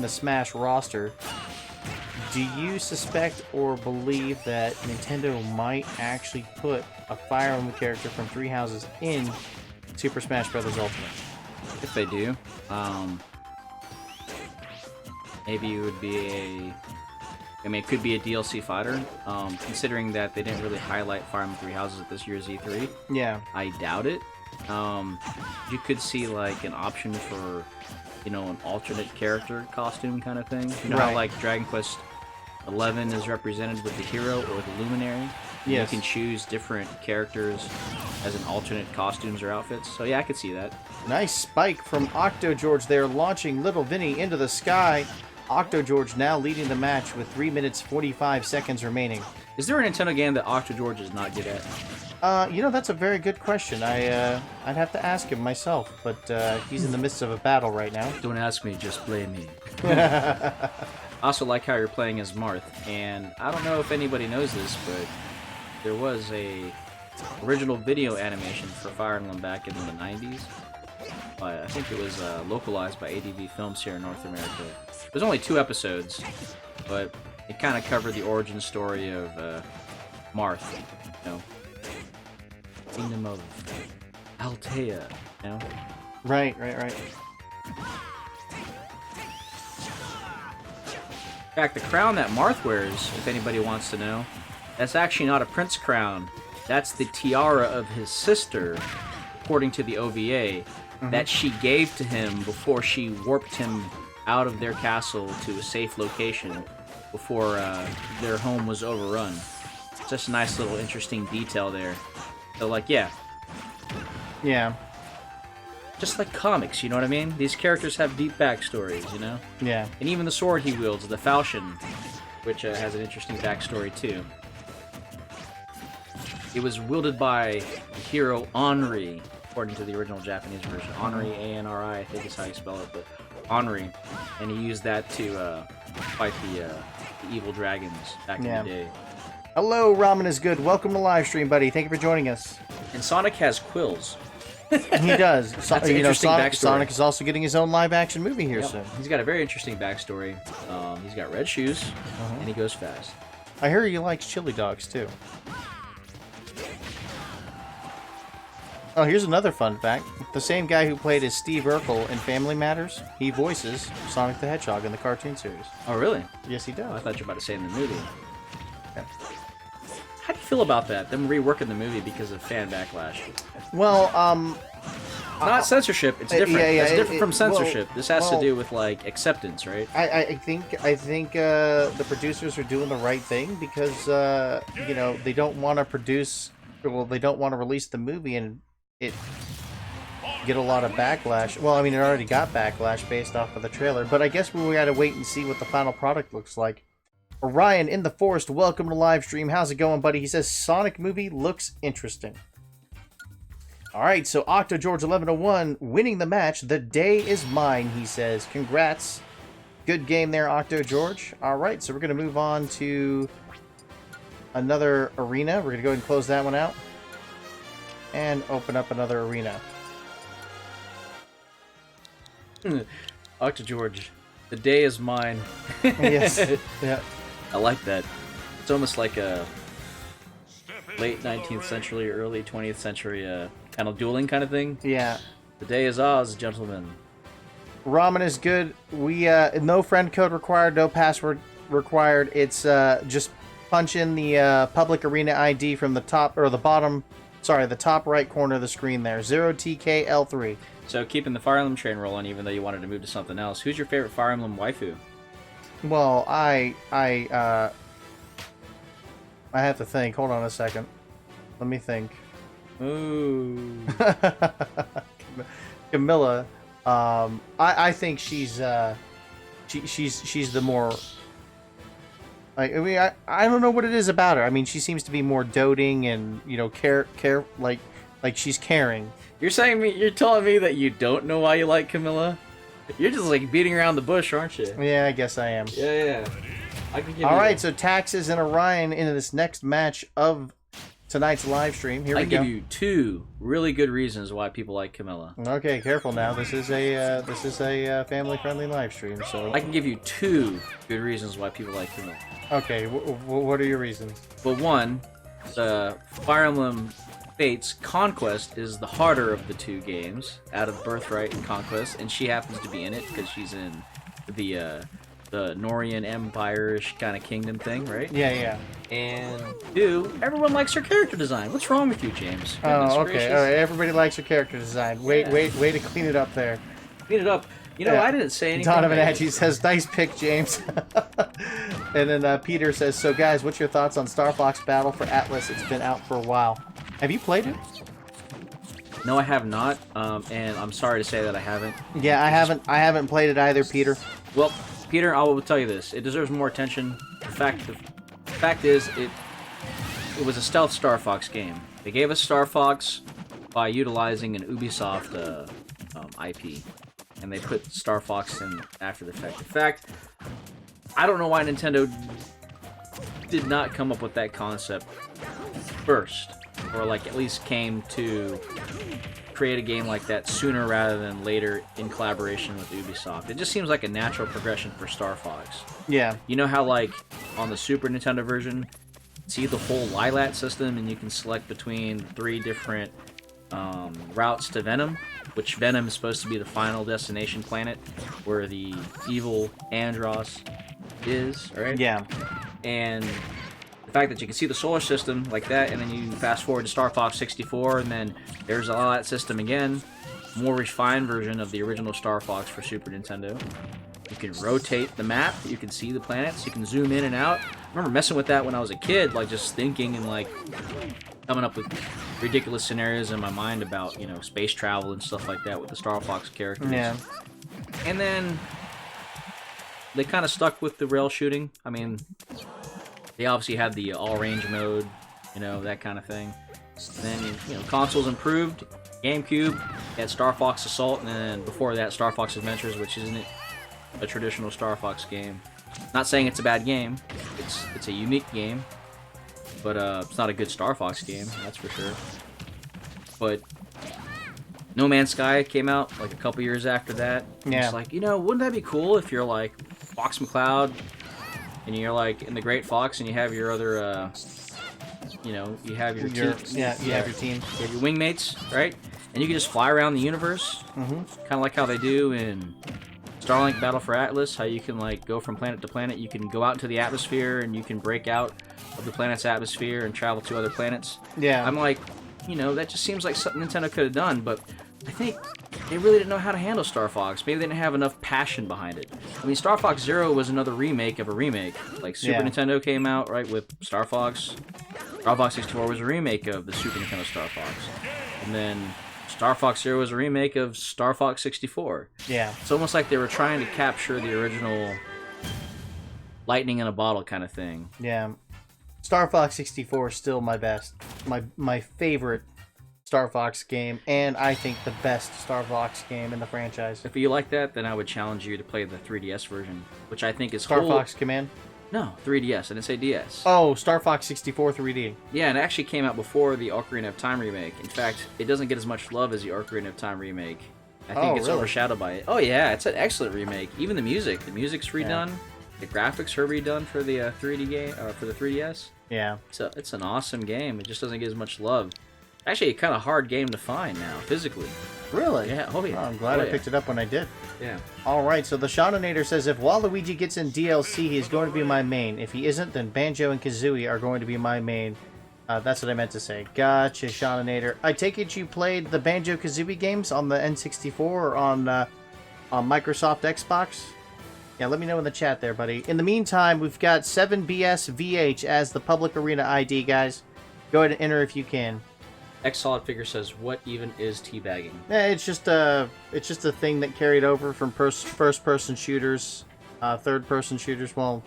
Smash roster. Do you suspect or believe that Nintendo might actually put a Fire Emblem character from Three Houses in Super Smash Bros. Ultimate? If they do, maybe it would be a... I mean, it could be a DLC fighter, considering that they didn't really highlight Fire Emblem Three Houses at this year's E3. Yeah. I doubt it. You could see, like, an option for, you know, an alternate character costume kind of thing. You know how, Right. like, Dragon Quest 11 is represented with the hero or the luminary? Yes. You can choose different characters as an alternate costumes or outfits. So, yeah, I could see that. Nice spike from Octo George there, launching Little Vinny into the sky. Octo George now leading the match with 3 minutes 45 seconds remaining. Is there a Nintendo game that Octo George is not good at? You know, that's a very good question. I'd have to ask him myself, but he's in the midst of a battle right now. Don't ask me, just blame me. I also like how you're playing as Marth, and I don't know if anybody knows this, but there was a original video animation for Fire Emblem back in the 90s. I think it was localized by ADV Films here in North America. There's only 2 episodes, but it kind of covered the origin story of Marth, you know, Kingdom of Altea, you know. Right. In fact, the crown that Marth wears, if anybody wants to know, that's actually not a prince crown. That's the tiara of his sister, according to the OVA, that she gave to him before she warped him out of their castle to a safe location before their home was overrun. Just a nice little interesting detail there. So, like, yeah, Yeah. just like comics, you know what I mean? These characters have deep backstories, you know? Yeah. And even the sword he wields, the falchion, which has an interesting backstory too. It was wielded by the hero Henri, according to the original Japanese version. Henri, A-N-R-I, I think is how you spell it, but Henri. And he used that to fight the evil dragons back in the day. Hello, Ramen is good. Welcome to live stream, buddy. Thank you for joining us. And Sonic has quills. He does. That's an interesting backstory. Sonic is also getting his own live action movie here Yep. soon. He's got a very interesting backstory. He's got red shoes, and he goes fast. I hear he likes chili dogs too. Oh, here's another fun fact. The same guy who played as Steve Urkel in Family Matters, he voices Sonic the Hedgehog in the cartoon series. Oh, really? Yes, he Oh, I does. thought you were about to say in the movie. Yeah. How do you feel about that? Them reworking the movie because of fan backlash? Well, Not censorship. It's different. yeah, It's different from well, censorship. This has well- to do with like acceptance, right? I think the producers are doing the right thing because you know, they don't want to produce, well, they don't want to release the movie and it get a lot of backlash. Well, I mean, it already got backlash based off of the trailer, but I guess we gotta wait and see what the final product looks like. Orion in the Forest, welcome to live stream. How's it going, buddy? He says Sonic movie looks interesting. All right, so Octo George 1101 winning the match. The day is mine, he says. Congrats. Good game there, Octo George. All right, so we're going to move on to another arena. We're going to go ahead and close that one out and open up another arena. Octo George, the day is mine. Yes. Yeah. I like that. It's almost like a late 19th century, early 20th century kind of dueling kind of thing. Yeah. The day is ours, gentlemen. Ramen is good. We no friend code required, no password required. It's just punch in the public arena ID from the top or the bottom, sorry, the top right corner of the screen there. 0TKL3. So keeping the Fire Emblem train rolling, even though you wanted to move to something else. Who's your favorite Fire Emblem waifu? Well, I have to think. Hold on a second. Let me think. Ooh. Camilla. I think she's the more. I mean, I don't know what it is about her. I mean, she seems to be more doting and, you know, care like she's caring. You're telling me that you don't know why you like Camilla? You're just like beating around the bush, aren't you? Yeah, I guess I am. Yeah. I can give All you right, so Taxes and Orion into this next match of tonight's live stream. Here we go. I give you 2 really good reasons why people like Camilla. Okay, careful now. This is a family-friendly live stream, so. I can give you 2 good reasons why people like Camilla. Okay, what are your reasons? Well, one, the Fire Emblem Fates Conquest is the harder of the 2 games, out of Birthright and Conquest, and she happens to be in it because she's in the the Norian Empire-ish kind of kingdom thing, right? Yeah. And 2, everyone likes her character design. What's wrong with you, James? Goodness Oh, okay. gracious. All right. Everybody likes her character design. Way to clean it up there. Clean it up. You know, Yeah. I didn't say anything. Donovan negative. Agee says, "Nice pick, James." And then Peter says, "So guys, what's your thoughts on Star Fox Battle for Atlas? It's been out for a while. Have you played it?" No, I have not, and I'm sorry to say that I haven't. Yeah, I haven't played it either, Peter. Well, Peter, I will tell you this: it deserves more attention. The fact is, it was a stealth Star Fox game. They gave us Star Fox by utilizing an Ubisoft IP, and they put Star Fox in after the fact. In fact, I don't know why Nintendo did not come up with that concept first, or like at least came to create a game like that sooner rather than later in collaboration with Ubisoft. It just seems like a natural progression for Star Fox. Yeah. You know how like on the Super Nintendo version, see the whole Lilat system and you can select between 3 different routes to Venom, which Venom is supposed to be the final destination planet where the evil Andros is, right? Yeah. And the fact that you can see the solar system like that, and then you fast forward to Star Fox 64, and then there's a lot system again, more refined version of the original Star Fox for Super Nintendo. You can rotate the map, you can see the planets, you can zoom in and out. I remember messing with that when I was a kid, like just thinking and like coming up with ridiculous scenarios in my mind about, you know, space travel and stuff like that with the Star Fox characters. Yeah. And then they kind of stuck with the rail shooting. I mean, they obviously had the all-range mode, you know, that kind of thing. And then, you know, consoles improved. GameCube had Star Fox Assault, and then before that, Star Fox Adventures, which isn't a traditional Star Fox game. Not saying it's a bad game. It's a unique game, but it's not a good Star Fox game, that's for sure. But No Man's Sky came out like a couple years after that. Yeah. It's like, you know, wouldn't that be cool if you're like Fox McCloud and you're like in the Great Fox and you have your other, you know, you have your team. Yeah, you have your team. You have your wingmates, right? And you can just fly around the universe, kind of like how they do in Starlink Battle for Atlas, how you can like go from planet to planet. You can go out into the atmosphere and you can break out of the planet's atmosphere and travel to other planets. Yeah. I'm like, you know, that just seems like something Nintendo could have done, but I think they really didn't know how to handle Star Fox. Maybe they didn't have enough passion behind it. I mean, Star Fox Zero was another remake of a remake. Like, Super Nintendo came out, right, with Star Fox. Star Fox 64 was a remake of the Super Nintendo Star Fox. And then Star Fox Zero was a remake of Star Fox 64. Yeah. It's almost like they were trying to capture the original lightning in a bottle kind of thing. Yeah. Star Fox 64 is still my best. My favorite Star Fox game, and I think the best Star Fox game in the franchise. If you like that, then I would challenge you to play the 3DS version, which I think is Star Fox Command? No, 3DS. I didn't say DS. Oh, Star Fox 64 3D. Yeah, and it actually came out before the Ocarina of Time remake. In fact, it doesn't get as much love as the Ocarina of Time remake. I think it's really? overshadowed by it. Oh yeah, it's an excellent remake. Even the music's redone. The graphics are redone for the 3D game, for the 3DS. Yeah. It's an awesome game. It just doesn't get as much love. Actually, a kind of hard game to find now, physically. Really? Yeah. Oh yeah. Oh, I'm glad Oh, I yeah. picked it up when I did. Yeah. All right, so the Shaunator says, if Waluigi gets in DLC, he is going to be my main. If he isn't, then Banjo and Kazooie are going to be my main. That's what I meant to say. Gotcha, Shaunator. I take it you played the Banjo Kazooie games on the N64 or on Microsoft Xbox? Yeah, let me know in the chat there, buddy. In the meantime, we've got 7BSVH as the public arena ID, guys. Go ahead and enter if you can. X Solid Figure says, "What even is teabagging?" It's just a thing that carried over from first-person shooters, third-person shooters. Well,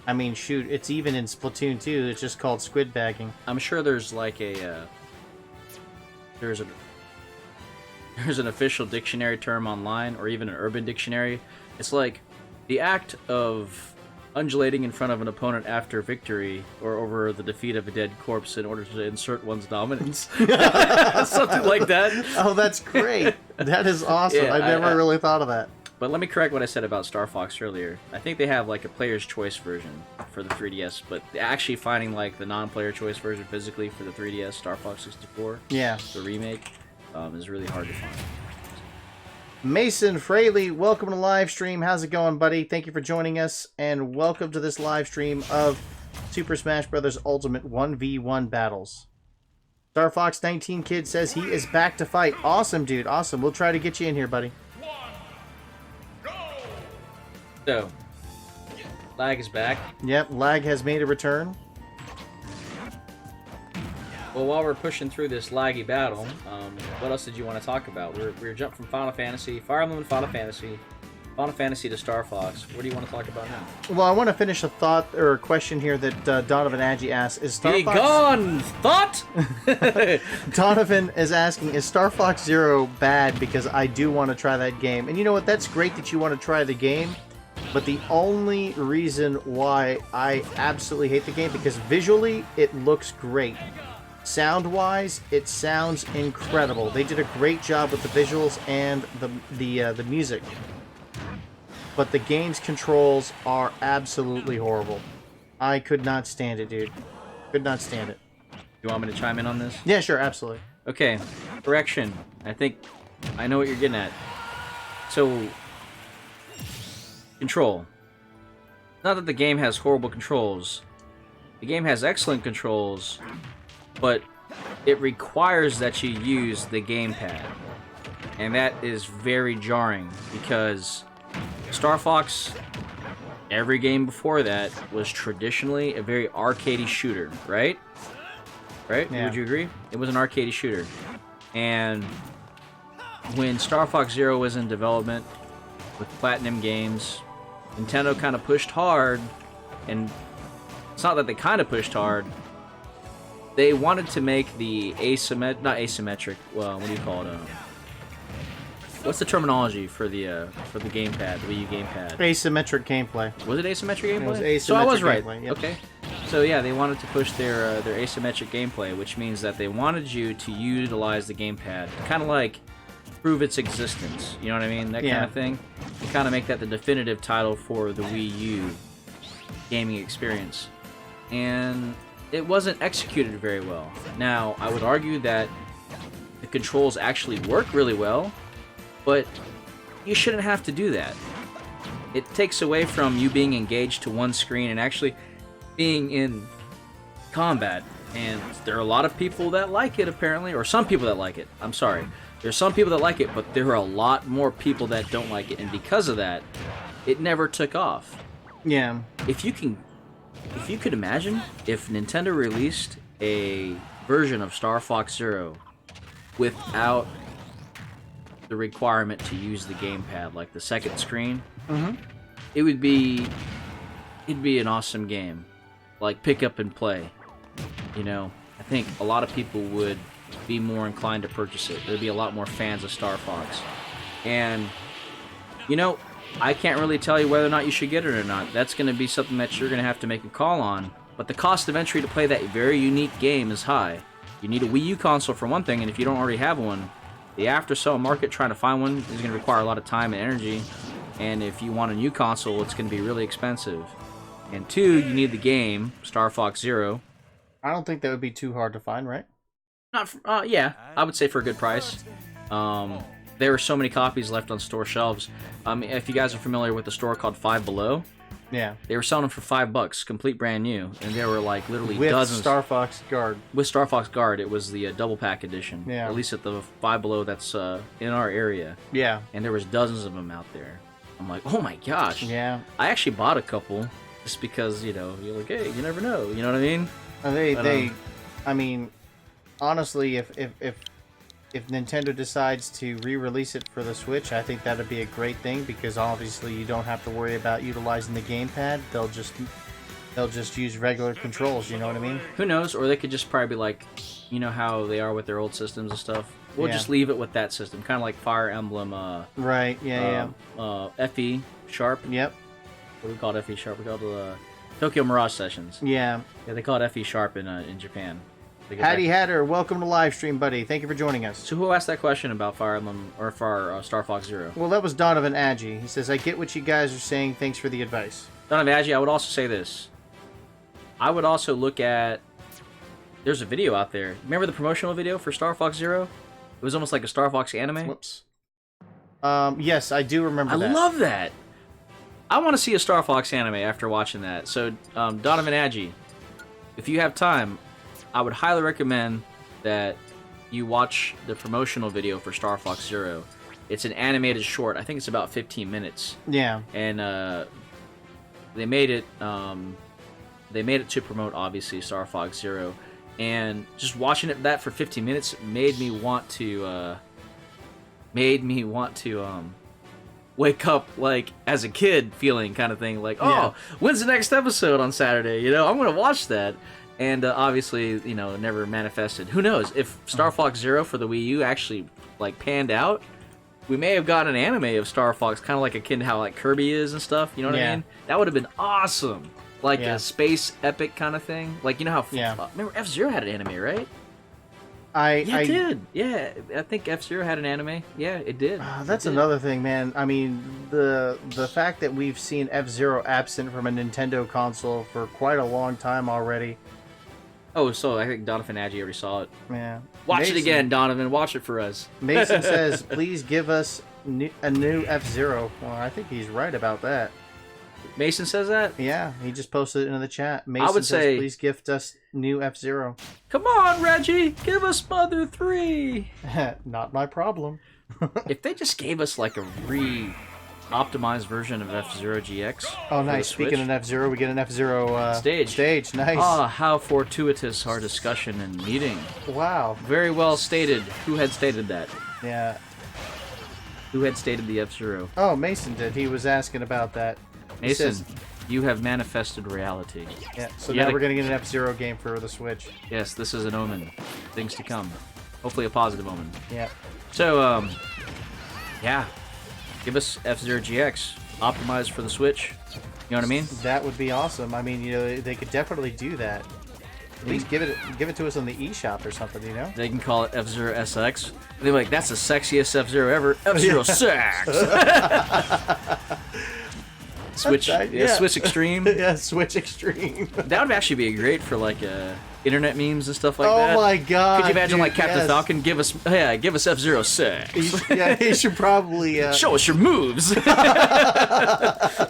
I mean, shoot, it's even in Splatoon 2. It's just called squid bagging. I'm sure there's like there's an official dictionary term online, or even an urban dictionary. It's like the act of undulating in front of an opponent after victory or over the defeat of a dead corpse in order to insert one's dominance. Something like that. Oh, that's great. That is awesome. Yeah, I never really thought of that. But let me correct what I said about Star Fox earlier. I think they have like a player's choice version for the 3DS, but actually finding like the non-player choice version physically for the 3DS Star Fox 64, Yeah. the remake, is really hard to find. Mason Fraley, welcome to live stream. How's it going, buddy? Thank you for joining us, and welcome to this live stream of Super Smash Bros. Ultimate 1v1 battles. Star Fox 19 Kid says he is back to fight. Awesome, dude. Awesome. We'll try to get you in here, buddy. So, lag is back. Yep, lag has made a return. Well, while we're pushing through this laggy battle, what else did you want to talk about? We're jumping from Final Fantasy, Fire Emblem and Final Fantasy to Star Fox. What do you want to talk about now? Well, I want to finish a thought or a question here that Donovan Aggie asked. Is Star Be Fox... gone, thought! Donovan is asking, is Star Fox Zero bad? Because I do want to try that game. And you know what? That's great that you want to try the game. But the only reason why I absolutely hate the game, because visually it looks great. Sound-wise, it sounds incredible. They did a great job with the visuals and the music. But the game's controls are absolutely horrible. I could not stand it, dude. Could not stand it. You want me to chime in on this? Yeah, sure, absolutely. Okay, correction. I think I know what you're getting at. So, control. Not that the game has horrible controls. The game has excellent controls, but it requires that you use the gamepad. And that is very jarring because Star Fox, every game before that, was traditionally a very arcadey shooter, right? Right? Yeah. Would you agree? It was an arcadey shooter. And when Star Fox Zero was in development with Platinum Games, Nintendo kind of pushed hard, and it's not that they kind of pushed hard. They wanted to make the not asymmetric. Well, what do you call it? What's the terminology for the gamepad, the Wii U gamepad? Asymmetric gameplay. Was it asymmetric gameplay? It was asymmetric so I was right. gameplay, yep. Okay. So yeah, they wanted to push their asymmetric gameplay, which means that they wanted you to utilize the gamepad, kind of like prove its existence. You know what I mean? That kind of thing. To kind of make that the definitive title for the Wii U gaming experience, and it wasn't executed very well. Now, I would argue that the controls actually work really well, but you shouldn't have to do that. It takes away from you being engaged to one screen and actually being in combat. And there are a lot of people that like it, apparently, or some people that like it. I'm sorry. There's some people that like it, but there are a lot more people that don't like it, and because of that, it never took off. Yeah. If you could imagine if Nintendo released a version of Star Fox Zero without the requirement to use the gamepad, like the second screen, it'd be an awesome game. Like, pick up and play. You know, I think a lot of people would be more inclined to purchase it. There'd be a lot more fans of Star Fox. And, you know, I can't really tell you whether or not you should get it or not. That's going to be something that you're going to have to make a call on. But the cost of entry to play that very unique game is high. You need a Wii U console for one thing, and if you don't already have one, the after-sale market trying to find one is going to require a lot of time and energy. And if you want a new console, it's going to be really expensive. And two, you need the game, Star Fox Zero. I don't think that would be too hard to find, right? Not, yeah, I would say for a good price. There are so many copies left on store shelves. If you guys are familiar with the store called Five Below, yeah, they were selling them for $5, complete brand new, and there were like literally with dozens. Star Fox Guard. With Star Fox Guard, it was the double pack edition. Yeah. At least at the Five Below that's in our area. Yeah. And there was dozens of them out there. I'm like, oh my gosh. Yeah. I actually bought a couple just because, you know, you're like, hey, you never know. You know what I mean? I mean, honestly, if Nintendo decides to re-release it for the Switch, I think that'd be a great thing because obviously you don't have to worry about utilizing the gamepad. They'll just use regular controls. You know what I mean? Who knows? Or they could just probably be like, you know how they are with their old systems and stuff. We'll just leave it with that system, kind of like Fire Emblem. Right? Yeah. FE Sharp. Yep. What do we call it? FE Sharp. We call it Tokyo Mirage Sessions. Yeah. Yeah, they call it FE Sharp in Japan. Hattie Hatter, welcome to live stream, buddy. Thank you for joining us. So who asked that question about Fire Emblem or for Star Fox Zero? Well, that was Donovan Aggie. He says, "I get what you guys are saying. Thanks for the advice." Donovan Aggie, I would also say this. I would also look at. There's a video out there. Remember the promotional video for Star Fox Zero? It was almost like a Star Fox anime. Whoops. Yes, I do remember I that. love that. I want to see a Star Fox anime after watching that. So, Donovan Agee, if you have time, I would highly recommend that you watch the promotional video for Star Fox Zero. It's an animated short. I think it's about 15 minutes. Yeah. And they made it to promote, obviously, Star Fox Zero. And just watching that for 15 minutes made me want to wake up like as a kid feeling kind of thing, like, oh, when's the next episode on Saturday? I'm gonna watch that. And obviously, never manifested. Who knows if Star Fox Zero for the Wii U actually like panned out? We may have gotten an anime of Star Fox, kind of like akin to how like Kirby is and stuff. You know what I mean? That would have been awesome. Like a space epic kind of thing. Like, how... remember F-Zero had an anime, right? It did. Yeah, I think F-Zero had an anime. Yeah, it did. That's another thing, man. I mean, the fact that we've seen F-Zero absent from a Nintendo console for quite a long time already. Oh, so I think Donovan Agee already saw it. Yeah. Watch it again, Donovan. Watch it for us. Mason says, please give us a new F-Zero. Well, I think he's right about that. Mason says that? Yeah, he just posted it into the chat. Mason says, please gift us new F-Zero. Come on, Reggie! Give us Mother 3! Not my problem. If they just gave us like a optimized version of F-Zero GX. Oh, nice. Speaking of F-Zero, we get an F-Zero stage. Nice. Ah, how fortuitous our discussion and meeting. Wow. Very well stated. Who had stated that? Yeah. Who had stated the F-Zero? Oh, Mason did. He was asking about that. Mason, you have manifested reality. Yeah, so now we're going to get an F-Zero game for the Switch. Yes, this is an omen. Things to come. Hopefully a positive omen. Yeah. So, yeah. Give us F-Zero GX, optimized for the Switch. You know what I mean? That would be awesome. I mean, they could definitely do that. At least give it to us on the eShop or something, They can call it F-Zero SX. They're like, that's the sexiest F-Zero ever. F-Zero Sex! Switch, Switch Extreme. Yeah, Switch Extreme. That would actually be great for like internet memes and stuff like that. Oh my god! Could you imagine like Captain Falcon give us F-Zero 6? He should probably show us your moves.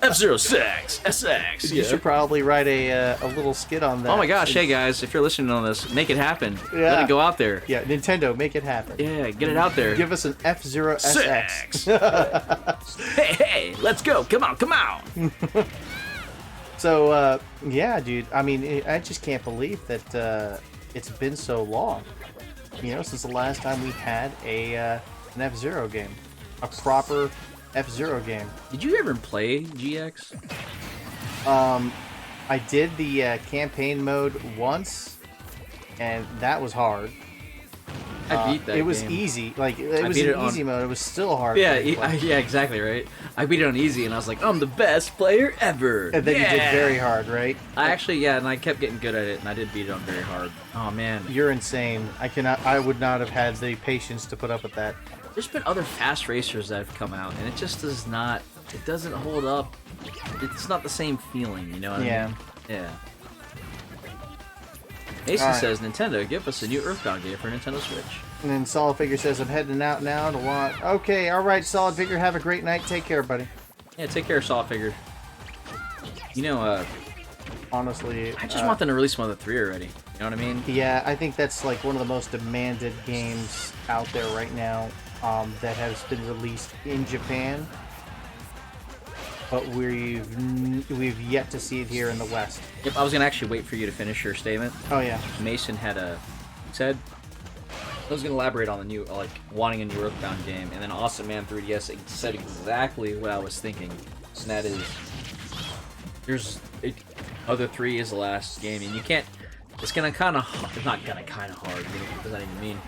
F-Zero 6, SX. You should probably write a little skit on that. Oh my gosh! Hey guys, if you're listening on this, make it happen. Yeah. Let it go out there. Yeah, Nintendo, make it happen. Yeah, get it out there. Give us an F-Zero SX. Hey, let's go! Come on! So, yeah, dude. I mean, I just can't believe that it's been so long. Since the last time we had an F-Zero game, a proper F-Zero game. Did you ever play GX? I did the campaign mode once, and that was hard. I beat that. It was game. easy. Like it was an easy mode. It was still hard. Yeah, yeah, exactly right. I beat it on easy, and I was like, I'm the best player ever. And then you did very hard, right? And I kept getting good at it, and I did beat it on very hard. Oh man, you're insane. I would not have had the patience to put up with that. There's been other fast racers that have come out, and it just does not. It doesn't hold up. It's not the same feeling, you know what I mean? Yeah. Mason says, Nintendo, give us a new Earthbound game for Nintendo Switch. And then Solid Figure says, I'm heading out now to want... Okay, alright, Solid Figure, have a great night. Take care, buddy. Yeah, take care, Solid Figure. Honestly... I just want them to release Mother 3 already. You know what I mean? Yeah, I think that's like one of the most demanded games out there right now that has been released in Japan. But we've yet to see it here in the West. Yep, I was gonna actually wait for you to finish your statement. Oh yeah. Mason said I was gonna elaborate on the new, wanting a new Earthbound game, and then Awesome Man 3DS said exactly what I was thinking, and that is, Mother 3 is the last game, and you can't. It's not kind of hard. What does that even mean?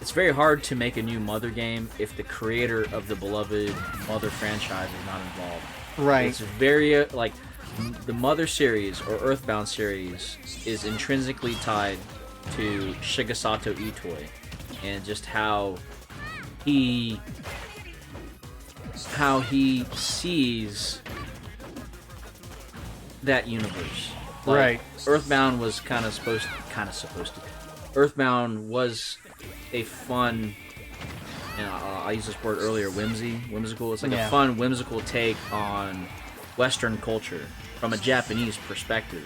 It's very hard to make a new Mother game if the creator of the beloved Mother franchise is not involved. Right. It's very, the Mother series, or Earthbound series, is intrinsically tied to Shigesato Itoi, and just how he sees that universe. Right. Earthbound was kind of supposed to. Earthbound was a fun you know, I used this word earlier, whimsical. It's like Yeah. a fun, whimsical take on Western culture from a Japanese perspective,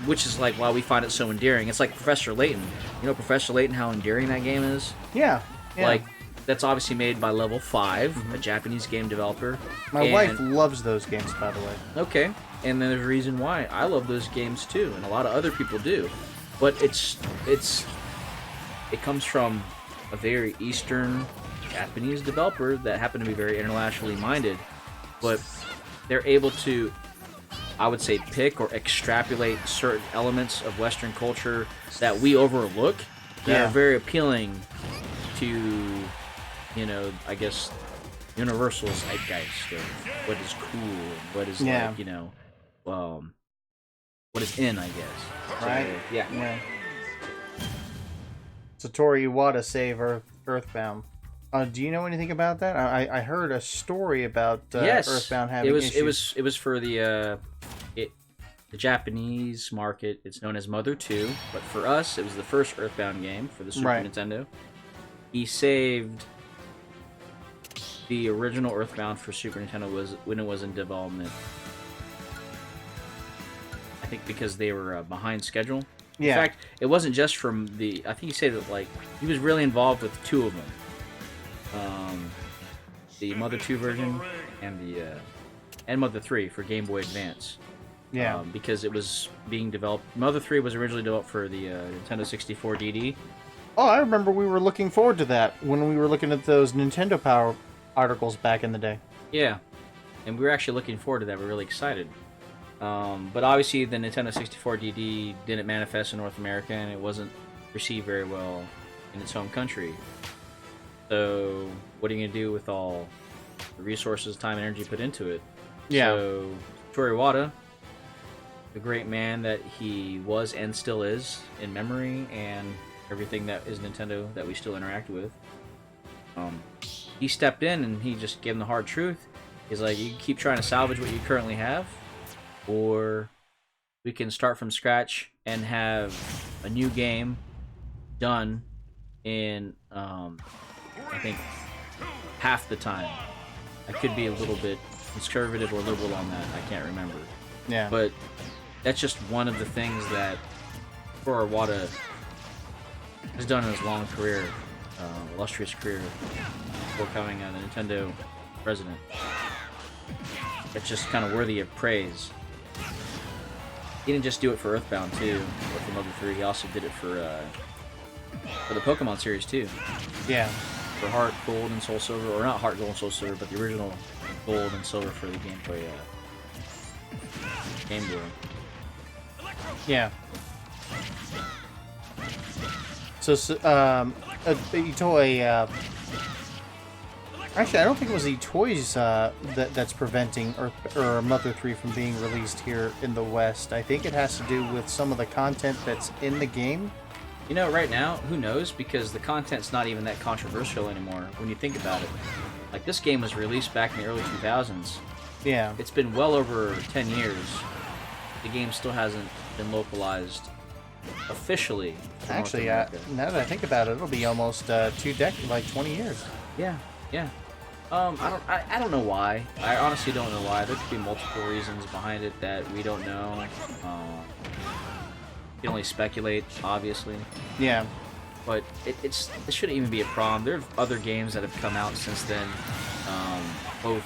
which is like why we find it so endearing. It's like Professor Layton. You know Professor Layton, how endearing that game is? Yeah. Yeah. Like, that's obviously made by Level 5, a Japanese game developer. My wife loves those games, by the way. Okay, and then there's a reason why I love those games too, and a lot of other people do. But it comes from a very Eastern Japanese developer that happen to be very internationally minded, but they're able to, I would say, pick or extrapolate certain elements of Western culture that we overlook that are very appealing to, you know, I guess, universal zeitgeist of what is cool and what is like, you know, what is in, I guess. Right? So, yeah. Yeah. Satoru Iwata save Earthbound. Do you know anything about that? I heard a story about Yes, Earthbound having issues. it was for the Japanese market. It's known as Mother 2, but for us, it was the first Earthbound game for the Super Nintendo. He saved the original Earthbound for Super Nintendo when it was in development. I think because they were behind schedule. Yeah. In fact, it wasn't just from the. I think he said that like he was really involved with two of them. The Mother 2 version and the and Mother 3 for Game Boy Advance. Yeah. Because it was being developed. Mother 3 was originally developed for the Nintendo 64 DD. Oh, I remember we were looking forward to that when we were looking at those Nintendo Power articles back in the day. Yeah, and we were actually looking forward to that. We're really excited. But obviously, the Nintendo 64 DD didn't manifest in North America, and it wasn't received very well in its home country. So, what are you going to do with all the resources, time, and energy put into it? Yeah. So, Satoru Iwata, the great man that he was and still is in memory and everything that is Nintendo that we still interact with, he stepped in and he just gave him the hard truth. He's like, you can keep trying to salvage what you currently have, or we can start from scratch and have a new game done in, I think, half the time. I could be a little bit conservative or liberal on that. I can't remember. Yeah. But that's just one of the things that Satoru Iwata has done in his long career, illustrious career, before becoming the Nintendo president. It's just kind of worthy of praise. He didn't just do it for Earthbound 2 or for Mother 3. He also did it for the Pokemon series too. Yeah. For Heart Gold and Soul Silver, or not Heart Gold and Soul Silver, but the original Gold and Silver for the Game Boy. Game Boy. Yeah. So, Itoi, actually, I don't think it was Itoi's that's preventing or Mother 3 from being released here in the West. I think it has to do with some of the content that's in the game. You know, right now, who knows? Because the content's not even that controversial anymore when you think about it. Like, this game was released back in the early 2000s. Yeah. It's been well over 10 years. The game still hasn't been localized officially. for North Actually, America. now that I think about it, it'll be almost 2 decades, like 20 years. Yeah, yeah. I don't know why. I honestly don't know why. There could be multiple reasons behind it that we don't know. You can only speculate, obviously. Yeah. But it shouldn't even be a problem. There are other games that have come out since then, both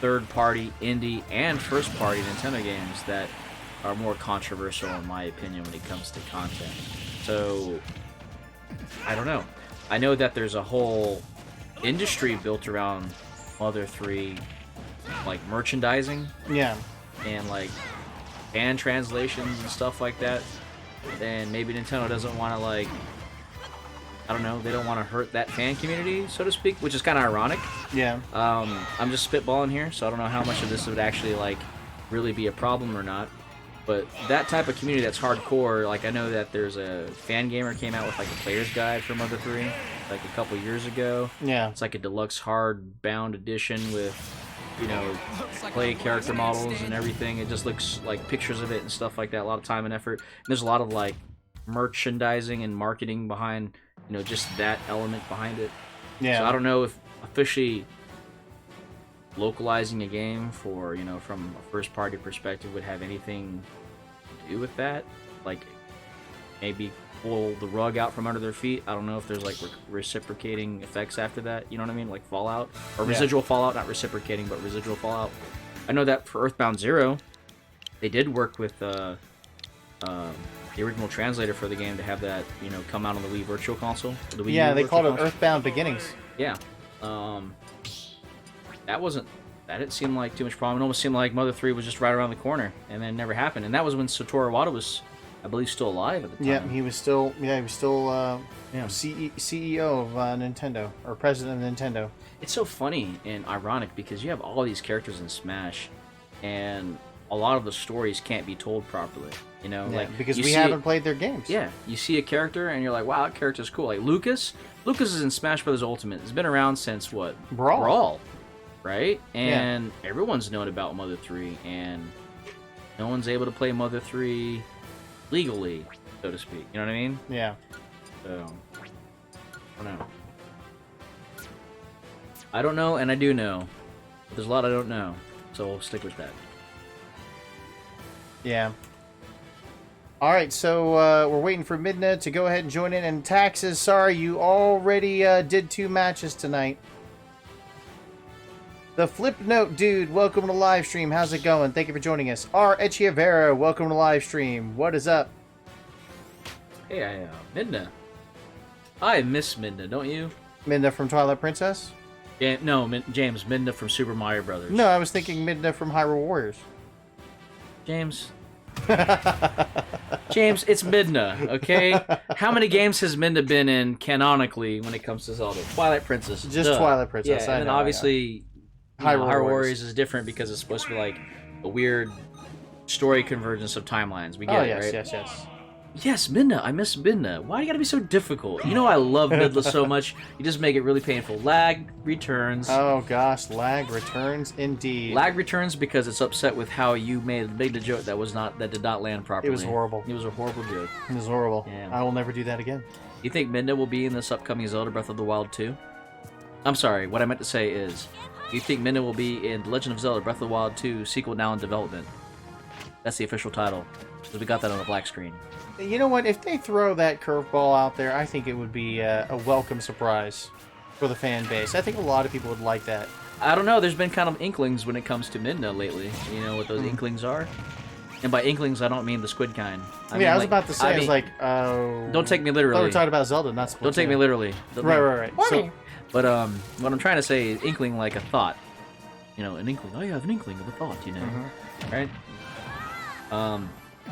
third-party, indie, and first-party Nintendo games that are more controversial, in my opinion, when it comes to content. So, I don't know. I know that there's a whole industry built around Mother 3, like merchandising Yeah. and like fan translations and stuff like that. And maybe Nintendo doesn't want to, like, I don't know, they don't want to hurt that fan community, so to speak, which is kind of ironic. Yeah. I'm just spitballing here, so I don't know how much of this would actually, like, really be a problem or not. But that type of community that's hardcore, like, I know that there's a fan gamer came out with, like, a player's guide for Mother 3, like, a couple years ago. Yeah. It's like a deluxe hardbound edition with, you know, play character models and everything. It just looks like pictures of it and stuff like that. A lot of time and effort. And there's a lot of, like, merchandising and marketing behind, you know, just that element behind it. Yeah. So I don't know if officially localizing a game for, you know, from a first party perspective would have anything to do with that. Like, maybe pull the rug out from under their feet. I don't know if there's like reciprocating effects after that. You know what I mean? Like Fallout or residual Fallout, not reciprocating, but residual Fallout. I know that for Earthbound Zero, they did work with the original translator for the game to have that, you know, come out on the Wii Virtual Console. The Wii U they Virtual called it Console. Earthbound Beginnings. Yeah. That didn't seem like too much problem. It almost seemed like Mother 3 was just right around the corner, and then it never happened. And that was when Satoru Iwata was, I believe, still alive at the time. Yeah, he was still CEO of Nintendo, or president of Nintendo. It's so funny and ironic because you have all these characters in Smash, and a lot of the stories can't be told properly. You know, Yeah, like because you we see haven't played their games. Yeah, you see a character and you're like, wow, that character's cool. Like Lucas is in Smash Bros. Ultimate. It's been around since what? Brawl. Right? And everyone's known about Mother 3, and no one's able to play Mother 3 legally, so to speak. You know what I mean? Yeah. So, I don't know. I don't know, and I do know. But there's a lot I don't know, so we'll stick with that. Yeah. All right, so we're waiting for Midna to go ahead and join in. And Taxes, sorry, you already did 2 matches tonight. The Flip Note Dude, welcome to the live stream. How's it going? Thank you for joining us. R. Echeverra, welcome to the live stream. What is up? Hey, Midna. I miss Midna, don't you? Midna from Twilight Princess? Yeah, no, James, Midna from Super Mario Brothers. No, I was thinking Midna from Hyrule Warriors. James. James, it's Midna, okay? How many games has Midna been in canonically when it comes to Zelda? Twilight Princess. Just duh. Twilight Princess, Yeah, I and then know, obviously Hyrule Hyrule Warriors. Warriors is different because it's supposed to be like a weird story convergence of timelines. We get it, right? Yes. Yes, Midna. I miss Midna. Why do you gotta be so difficult? You know I love Midna so much. You just make it really painful. Lag returns. Oh gosh, lag returns indeed. Lag returns because it's upset with how you made the joke that did not land properly. It was horrible. It was a horrible joke. It was horrible. Yeah. I will never do that again. You think Midna will be in this upcoming Zelda Breath of the Wild 2? I'm sorry, what I meant to say is, do you think Midna will be in The Legend of Zelda Breath of the Wild 2 sequel now in development? That's the official title, because we got that on the black screen. You know what? If they throw that curveball out there, I think it would be a welcome surprise for the fan base. I think a lot of people would like that. I don't know, there's been kind of inklings when it comes to Midna lately. You know what those inklings are? And by inklings, I don't mean the squid kind. I was about to say, I was like, oh... Don't take me I thought literally. we were talking about Zelda, not Splatoon. Don't take me literally. Right. So, But what I'm trying to say is inkling like a thought. You know, an inkling. Oh, you have an inkling of a thought, you know. Right?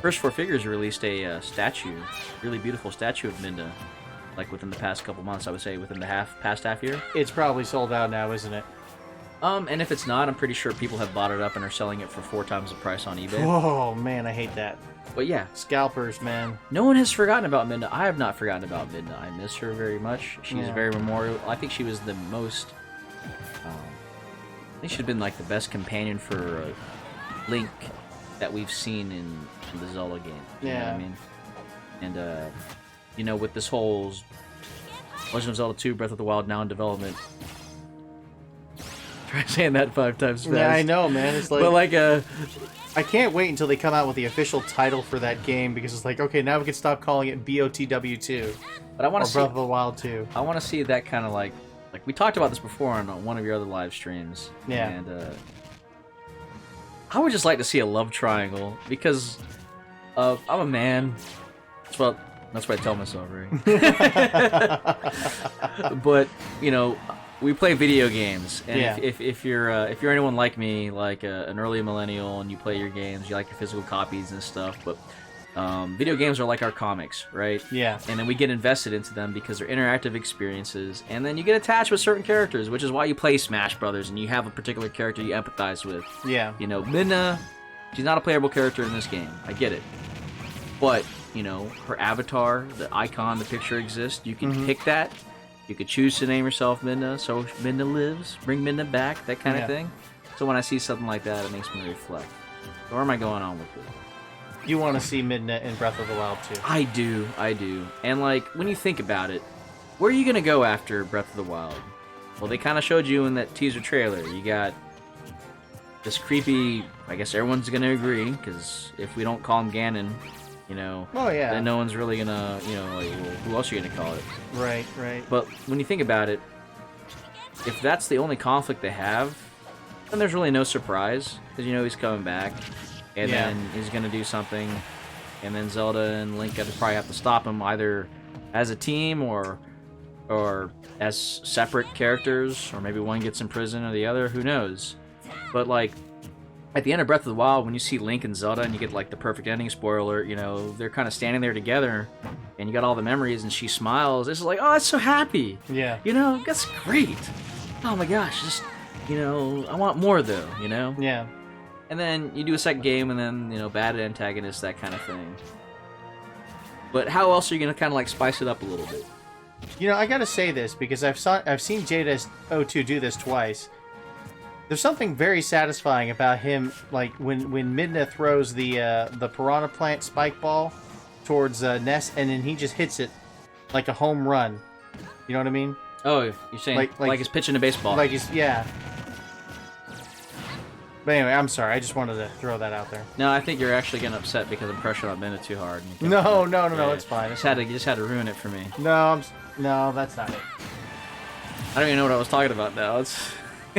First Four Figures released a statue, really beautiful statue of Midna, like within the past couple months, I would say within the past half year. it's probably sold out now, isn't it? And if it's not, I'm pretty sure people have bought it up and are selling it for 4 times the price on eBay. Oh, man, I hate that. But yeah, Scalpers, man. no one has forgotten about Midna. I have not forgotten about Midna. I miss her very much. She's Yeah. very memorial. I think she was the most. I think she'd been like the best companion for Link that we've seen in the Zelda game. You know what Yeah. I mean? And you know, with this whole Legend of Zelda 2: Breath of the Wild now in development. Try saying that 5 times fast. Yeah, I know, man. It's like, But like I can't wait until they come out with the official title for that game, because it's like, okay, now we can stop calling it BOTW2 but I or want to see. Breath of the Wild 2. I want to see that kind of like we talked about this before on one of your other live streams. Yeah. And I would just like to see a love triangle because I'm a man. That's what I tell myself, right? But you know, we play video games, and Yeah. if you're anyone like me, like an early millennial, and you play your games, you like your physical copies and stuff, but video games are like our comics, right? Yeah. And then we get invested into them because they're interactive experiences, and then you get attached with certain characters, which is why you play Smash Brothers and you have a particular character you empathize with. Yeah. You know, Midna, she's not a playable character in this game. I get it. But, you know, her avatar, the icon, the picture exists. You can pick that. You could choose to name yourself Midna, so Midna lives, bring Midna back, that kind Yeah. of thing. So when I see something like that, it makes me reflect. So where am I going on with this? You want to see Midna in Breath of the Wild 2. I do. And like, when you think about it, where are you gonna go after Breath of the Wild? Well, they kind of showed you in that teaser trailer. You got this creepy. I guess everyone's gonna agree, because if we don't call him Ganon, Oh yeah. then no one's really gonna, like, well, who else are you gonna call it? Right, right. But when you think about it, if that's the only conflict they have, then there's really no surprise, because he's coming back, and Yeah. then he's gonna do something, and then Zelda and Link probably have to stop him, either as a team or as separate characters, or maybe one gets in prison or the other, who knows. But like at the end of Breath of the Wild, when you see Link and Zelda and you get like the perfect ending, spoiler, they're kind of standing there together and you got all the memories and she smiles. It's like, oh, that's so happy. Yeah. That's great. Oh my gosh, just I want more though, Yeah. And then you do a second game and then, bad antagonist, that kind of thing. But how else are you gonna kind of like spice it up a little bit? I gotta say this because I've seen Jada02 do this twice. There's something very satisfying about him, like when Midna throws the piranha plant spike ball towards Ness, and then he just hits it like a home run. You know what I mean? Oh, you're saying like he's pitching a baseball. Like yeah. But anyway, I'm sorry. I just wanted to throw that out there. No, I think you're actually getting upset because I'm pressuring on Midna too hard. No, it's fine. You just had to ruin it for me. No, that's not it. I don't even know what I was talking about now. It's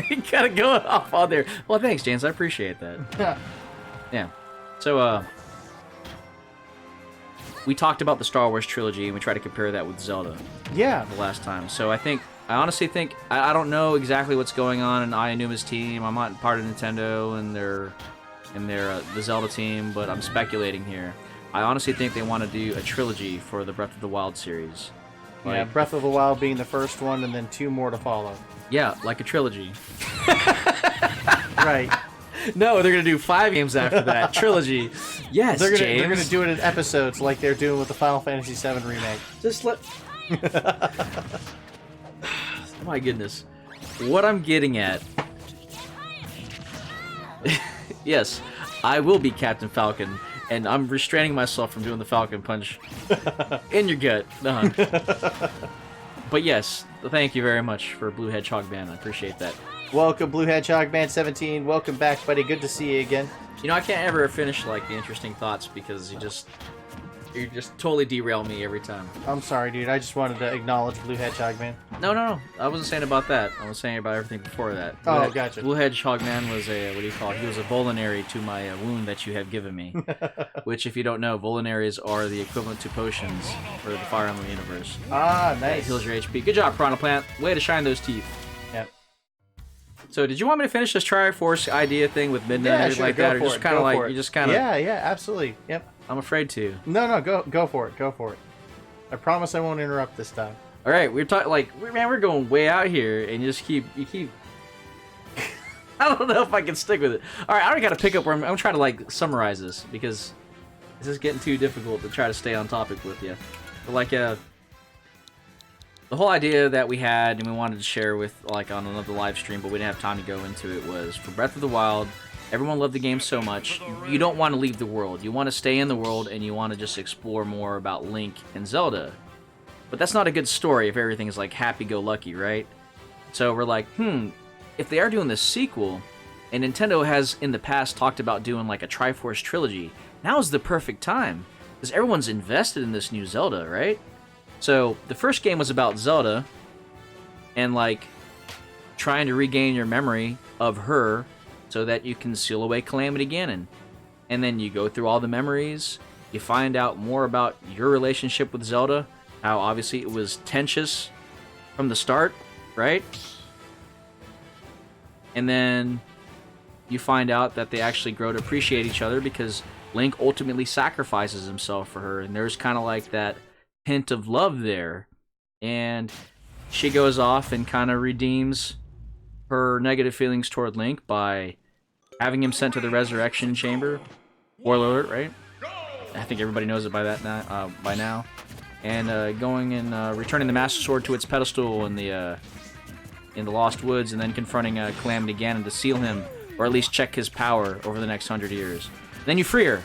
you gotta go off on there. Well, thanks, James. I appreciate that. Yeah. So, we talked about the Star Wars trilogy, and we tried to compare that with Zelda. Yeah. The last time. So I honestly think I don't know exactly what's going on in Ianuma's team. I'm not part of Nintendo and their the Zelda team, but I'm speculating here. I honestly think they want to do a trilogy for the Breath of the Wild series. Yeah, Breath of the Wild being the first one, and then 2 more to follow. Yeah, like a trilogy. Right. No, they're gonna do 5 games after that trilogy. Yes, They're James. gonna do it in episodes like they're doing with the Final Fantasy VII remake. Just let. My goodness, what I'm getting at. Yes, I will be Captain Falcon, and I'm restraining myself from doing the Falcon Punch in your gut. But yes, thank you very much for Blue Hedgehog Band. I appreciate that. Welcome, Blue Hedgehog Man 17. Welcome back, buddy. Good to see you again. I can't ever finish like the interesting thoughts because you just totally derail me every time. I'm sorry, dude. I just wanted to acknowledge Blue Hedgehog Man. No. I wasn't saying about that. I was saying about everything before that. Gotcha. Blue Hedgehog Man was a, what do you call it? He was a Volinary to my wound that you have given me. Which, if you don't know, Volinaries are the equivalent to potions for the Fire Emblem universe. Ah, That nice. heals your HP. Good job, Piranha Plant. Way to shine those teeth. Yep. So, did you want me to finish this Triforce idea thing with Midnight Yeah, or sure. like Go that, or for just it. kind of Go like for it. you just kind of? Yeah, absolutely. Yep. I'm afraid to. No, go for it. Go for it. I promise I won't interrupt this time. All right, we're talking we're going way out here, and you keep. I don't know if I can stick with it. All right, I already got to pick up where I'm trying to like summarize this because this is getting too difficult to try to stay on topic with you. But the whole idea that we had and we wanted to share with like on another live stream, but we didn't have time to go into it, was for Breath of the Wild. Everyone loved the game so much, you don't want to leave the world. You want to stay in the world and you want to just explore more about Link and Zelda. But that's not a good story if everything is like happy-go-lucky, right? So we're like, if they are doing this sequel, and Nintendo has in the past talked about doing like a Triforce trilogy, now's the perfect time. Because everyone's invested in this new Zelda, right? So the first game was about Zelda and like trying to regain your memory of her so that you can seal away Calamity Ganon. And then you go through all the memories, you find out more about your relationship with Zelda, how obviously it was tenuous from the start, right? And then you find out that they actually grow to appreciate each other because Link ultimately sacrifices himself for her, and there's kind of like that hint of love there. And she goes off and kind of redeems her negative feelings toward Link by having him sent to the Resurrection Chamber. Spoiler alert, right? I think everybody knows it by now. And going and returning the Master Sword to its pedestal in the Lost Woods, and then confronting Calamity Ganon to seal him, or at least check his power over the next 100 years. Then you free her,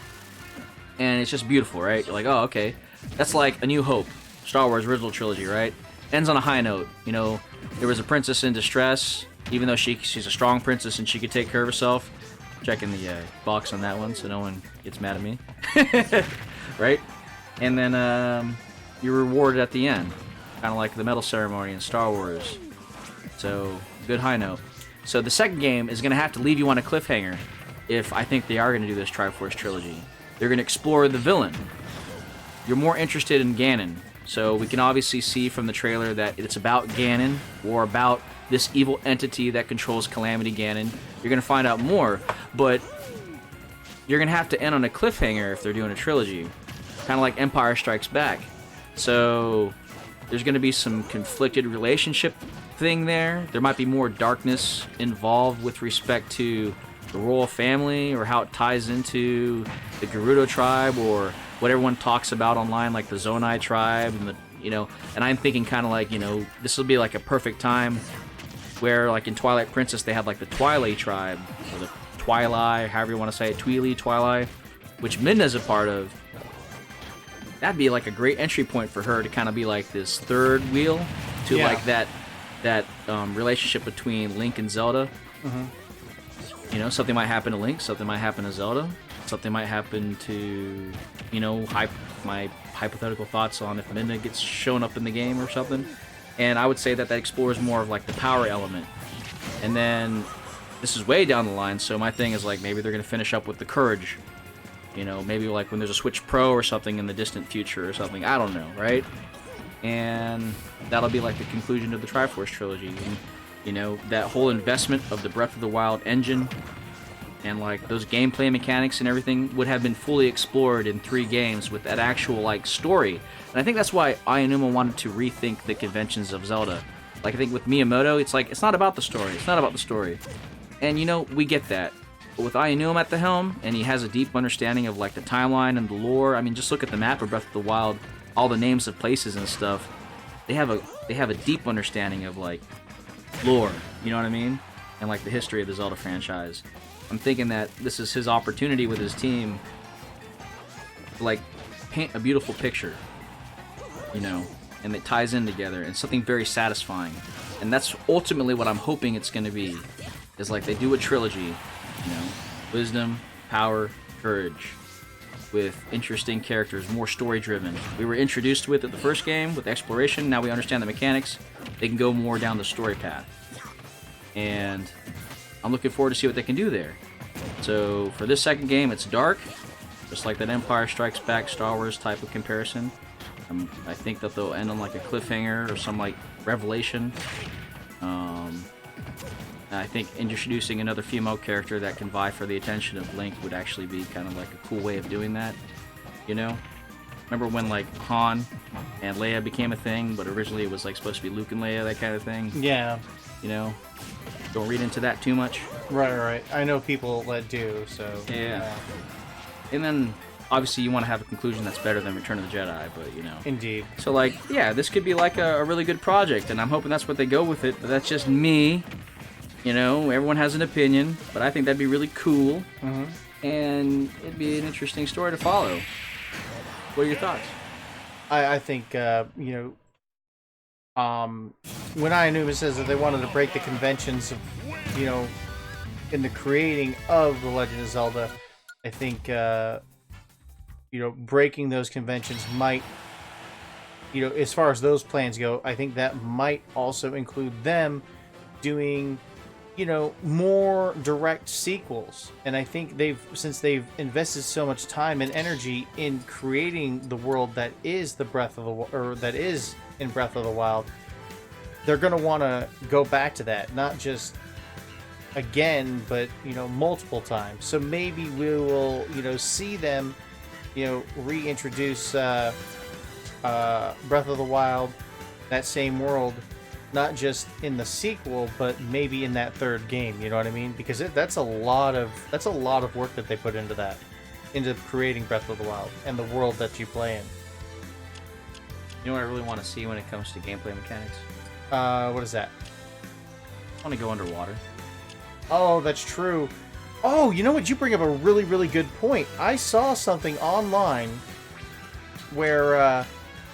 and it's just beautiful, right? You're like, oh, okay. That's like A New Hope, Star Wars original trilogy, right? Ends on a high note, there was a princess in distress, even though she's a strong princess and she could take care of herself. Checking the box on that one so no one gets mad at me. Right? And then you're rewarded at the end. Kind of like the medal ceremony in Star Wars. So, good high note. So the second game is going to have to leave you on a cliffhanger if I think they are going to do this Triforce trilogy. They're going to explore the villain. You're more interested in Ganon. So we can obviously see from the trailer that it's about Ganon, or about this evil entity that controls Calamity Ganon. You're going to find out more, but you're going to have to end on a cliffhanger if they're doing a trilogy. Kind of like Empire Strikes Back. So there's going to be some conflicted relationship thing there. There might be more darkness involved with respect to the royal family, or how it ties into the Gerudo tribe, or what everyone talks about online, like the Zonai tribe, and and I'm thinking kind of like, this will be like a perfect time where, like in Twilight Princess, they had like the Twilight tribe, or the Twilight, however you want to say it, Twilight, which Midna's a part of. That'd be like a great entry point for her to kind of be like this third wheel to like that relationship between Link and Zelda. Something might happen to Link, something might happen to Zelda, something might happen to, my hypothetical thoughts on if Midna gets shown up in the game or something. And I would say that explores more of like the power element. And then this is way down the line, so my thing is like maybe they're going to finish up with the courage. Maybe like when there's a Switch Pro or something in the distant future or something. I don't know, right? And that'll be like the conclusion of the Triforce trilogy. And, that whole investment of the Breath of the Wild engine and like those gameplay mechanics and everything would have been fully explored in 3 games with that actual like story. And I think that's why Aonuma wanted to rethink the conventions of Zelda. Like I think with Miyamoto, it's like it's not about the story. It's not about the story. And we get that. But with Aonuma at the helm, and he has a deep understanding of like the timeline and the lore. I mean, just look at the map of Breath of the Wild, all the names of places and stuff. They have a deep understanding of like lore, you know what I mean? And like the history of the Zelda franchise. I'm thinking that this is his opportunity with his team to like paint a beautiful picture, and it ties in together, and something very satisfying. And that's ultimately what I'm hoping it's going to be, is like they do a trilogy, wisdom, power, courage, with interesting characters, more story driven. We were introduced with it the first game with exploration. Now we understand the mechanics. They can go more down the story path, and I'm looking forward to see what they can do there. So for this second game, it's dark, just like that Empire Strikes Back Star Wars type of comparison. I think that they'll end on like a cliffhanger or some like revelation. I think introducing another female character that can vie for the attention of Link would actually be kind of like a cool way of doing that. Remember when like Han and Leia became a thing, but originally it was like supposed to be Luke and Leia, that kind of thing? Yeah. Don't read into that too much. Right. I know people that do, so... Yeah. And then, obviously, you want to have a conclusion that's better than Return of the Jedi, but, Indeed. So, like, yeah, this could be like a really good project, and I'm hoping that's what they go with it, but that's just me. Everyone has an opinion, but I think that'd be really cool. And it'd be an interesting story to follow. What are your thoughts? I think, when Aonuma says that they wanted to break the conventions of, in the creating of The Legend of Zelda, I think, breaking those conventions might, as far as those plans go, I think that might also include them doing, more direct sequels. And I think since they've invested so much time and energy in creating the world that is that is in Breath of the Wild, they're going to want to go back to that, not just again, but multiple times. So maybe we will see them reintroduce Breath of the Wild, that same world, not just in the sequel, but maybe in that third game. You know what I mean? Because that's a lot of work that they put into creating Breath of the Wild and the world that you play in. You know what I really want to see when it comes to gameplay mechanics? What is that? I want to go underwater. Oh, that's true. Oh, you know what? You bring up a really, really good point. I saw something online where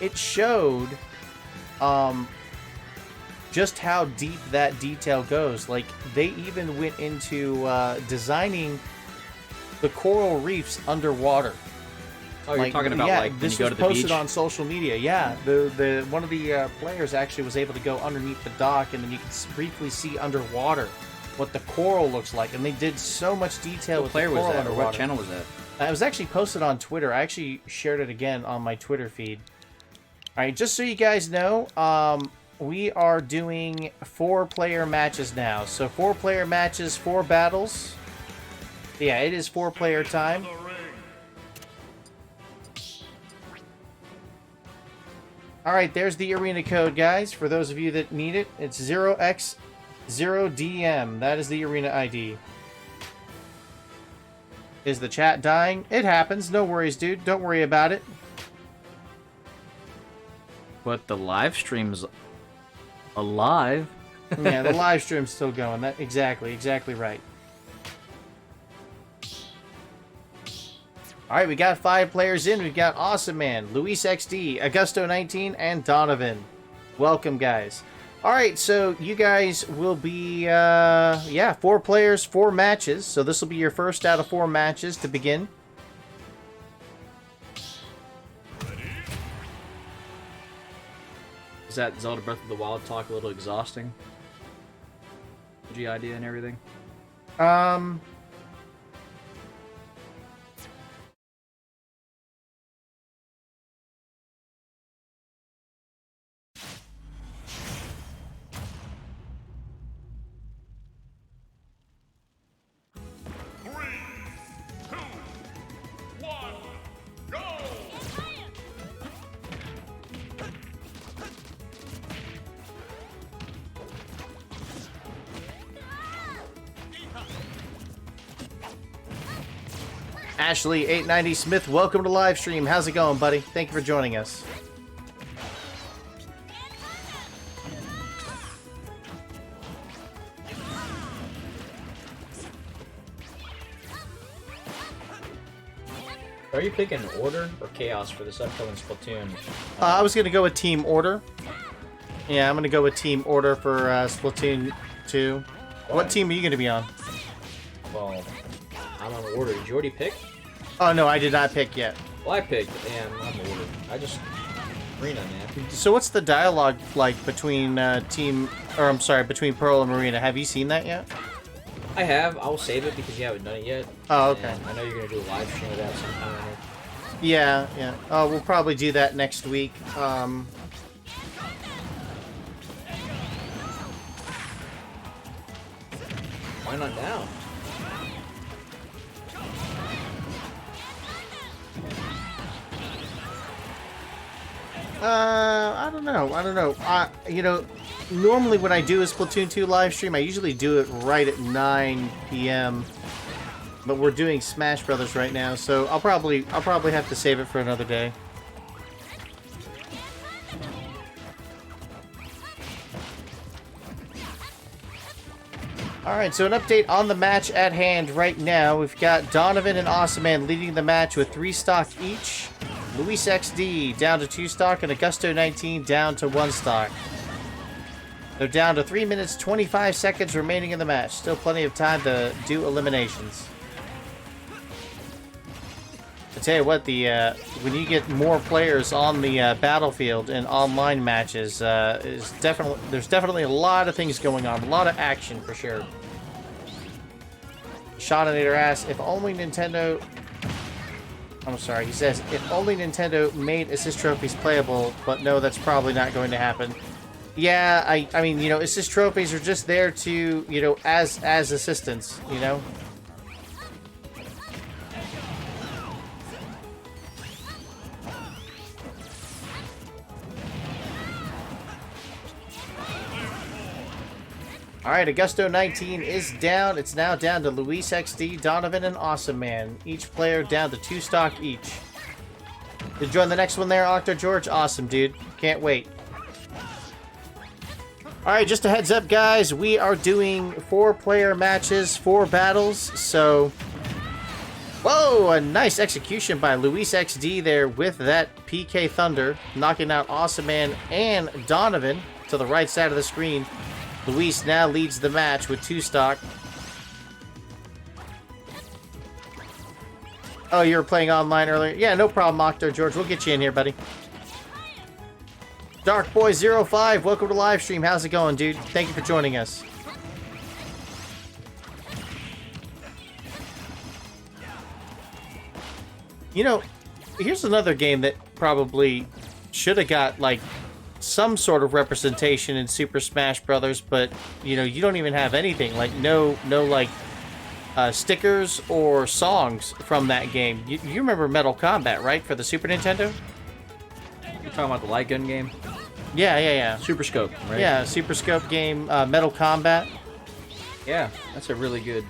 it showed just how deep that detail goes. Like, they even went into designing the coral reefs underwater. Oh, you're talking about like when this you go was to the posted beach? on social media. Yeah, the one of the players actually was able to go underneath the dock, and then you can briefly see underwater what the coral looks like. And they did so much detail What with player the was coral that? Or underwater. what channel was that? It was actually posted on Twitter. I actually shared it again on my Twitter feed. All right, just so you guys know, we are doing 4-player matches now. So 4-player matches, 4 battles. Yeah, it is 4-player time. The ring. All right, there's the arena code, guys. For those of you that need it, it's 0x0DM. That is the arena ID. Is the chat dying? It happens. No worries, dude. Don't worry about it. But the live stream's alive. Yeah, the live stream's still going. That exactly right. All right, we got 5 players in. We've got Awesome Man, Luis XD, Augusto 19, and Donovan. Welcome, guys. All right, so you guys will be 4 players, 4 matches. So this will be your first out of 4 matches to begin. Is that Zelda Breath of the Wild talk a little exhausting? G idea and everything? Three, two, one, go! Ashley 890 Smith, welcome to live stream. How's it going, buddy? Thank you for joining us. Are you picking order or chaos for this upcoming Splatoon? I was gonna go with Team Order. Yeah, I'm gonna go with Team Order for Splatoon 2. What team are you gonna be on? Well, I'm on order. Did you already pick? Oh no, I did not pick yet. Well, I picked, and I'm ordered. I just Marina, man. So what's the dialogue like between between Pearl and Marina? Have you seen that yet? I have. I'll save it because you haven't done it yet. Oh, okay. And I know you're gonna do a live stream of that sometime. Yeah, yeah. Oh, we'll probably do that next week. Why not now? I don't know. You know, normally when I do a Splatoon 2 live stream, I usually do it right at 9 p.m. But we're doing Smash Brothers right now, so I'll probably have to save it for another day. Alright, so an update on the match at hand right now. We've got Donovan and Awesome Man leading the match with 3 stock each. Luis XD down to 2 stock, and Augusto 19 down to 1 stock. They're down to 3 minutes 25 seconds remaining in the match. Still plenty of time to do eliminations. I tell you what, when you get more players on the battlefield in online matches, there's definitely a lot of things going on, a lot of action for sure. Shotinator asks, if only Nintendo... I'm sorry, he says, if only Nintendo made assist trophies playable, but no, that's probably not going to happen. Yeah, I mean, you know, assist trophies are just there to, you know, as assistants, you know? Alright, Augusto 19 is down. It's now down to Luis XD, Donovan, and Awesome Man. Each player down to 2 stock each. Did you join the next one there, Octo George? Awesome, dude. Can't wait. Alright, just a heads up, guys. We are doing 4-player matches, 4 battles, so... Whoa! A nice execution by Luis XD there with that PK Thunder, knocking out Awesome Man and Donovan to the right side of the screen. Luis now leads the match with 2 stock. Oh, you were playing online earlier? Yeah, no problem, Octo George. We'll get you in here, buddy. Darkboy05, welcome to live stream. How's it going, dude? Thank you for joining us. You know, here's another game that probably should have got, like, some sort of representation in Super Smash Brothers, but, you know, you don't even have anything. Like, no, like, stickers or songs from that game. You remember Metal Combat, right? For the Super Nintendo? You're talking about the light gun game? Yeah. Super Scope, right? Yeah, Super Scope game, Metal Combat. Yeah, that's a really good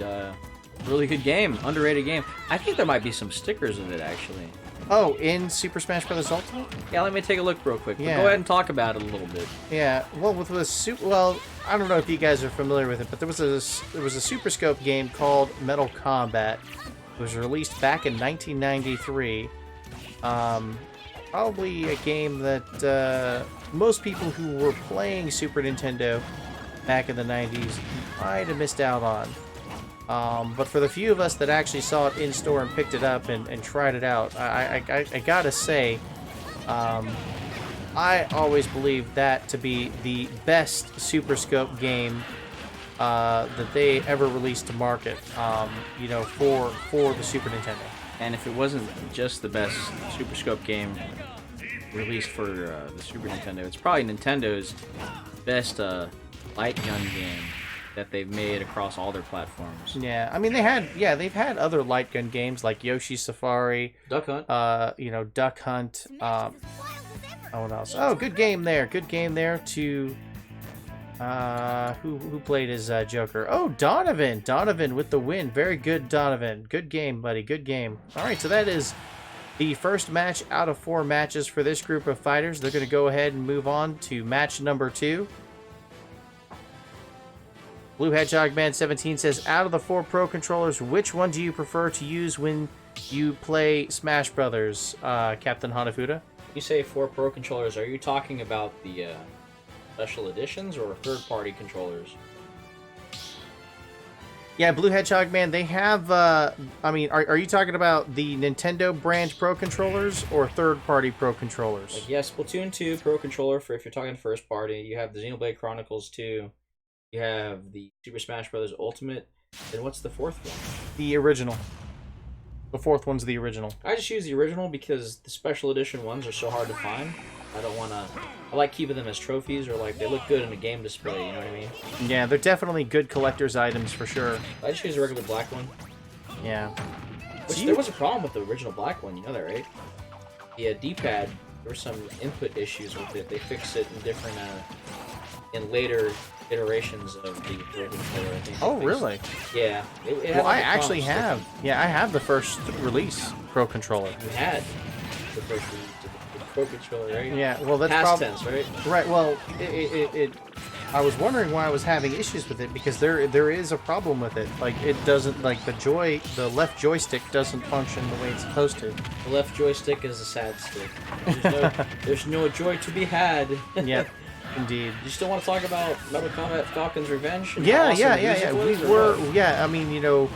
game. Underrated game. I think there might be some stickers of it, actually. Oh, in Super Smash Bros. Ultimate? Yeah, let me take a look real quick. Yeah. Go ahead and talk about it a little bit. Yeah, well, well, I don't know if you guys are familiar with it, but there was a Super Scope game called Metal Combat. It was released back in 1993. Probably a game that most people who were playing Super Nintendo back in the 90s might have missed out on. But for the few of us that actually saw it in store and picked it up and tried it out, I gotta say, I always believed that to be the best Super Scope game that they ever released to market, you know, for the Super Nintendo. And if it wasn't just the best Super Scope game released for the Super Nintendo, it's probably Nintendo's best light gun game that they've made across all their platforms. Yeah, I mean they've had other light gun games like Yoshi's Safari, Duck Hunt. you know, Duck Hunt. Oh, what else? Oh, good game there. Good game there to who played as Joker? Oh, Donovan. Donovan with the win. Very good, Donovan. Good game, buddy. Good game. All right, so that is the first match out of 4 matches for this group of fighters. They're going to go ahead and move on to match number 2. Blue Hedgehog Man 17 says, out of the 4 Pro controllers, which one do you prefer to use when you play Smash Brothers, Captain Hanafuda? You say 4 Pro controllers. Are you talking about the special editions or third-party controllers? Yeah, Blue Hedgehog Man, they have, I mean, are you talking about the Nintendo brand Pro controllers or third-party Pro controllers? Like, yes, Splatoon 2 Pro controller for if you're talking first party. You have the Xenoblade Chronicles 2. You have the Super Smash Bros. Ultimate. And what's the 4th one? The original. The 4th one's the original. I just use the original because the special edition ones are so hard to find. I don't want to... I like keeping them as trophies, or like they look good in a game display, you know what I mean? Yeah, they're definitely good collector's items for sure. I just use a regular black one. Yeah. Which, there was a problem with the original black one, you know that, right? The D-pad, there were some input issues with it. They fixed it in different... in later iterations of the Pro controller, I think. Oh, really? Yeah. It Well, I actually have. Yeah, I have the first release Pro controller. You had the first release of the Pro controller, right? Yeah, well, that's Past tense, right? Right. Well, I was wondering why I was having issues with it because there is a problem with it. Like it doesn't like the left joystick doesn't function the way it's supposed to. The left joystick is a sad stick. There's no joy to be had. Yep. Indeed. You still want to talk about Mortal Kombat Falcon's Revenge? And Yeah. We were. Yeah. I mean, you know,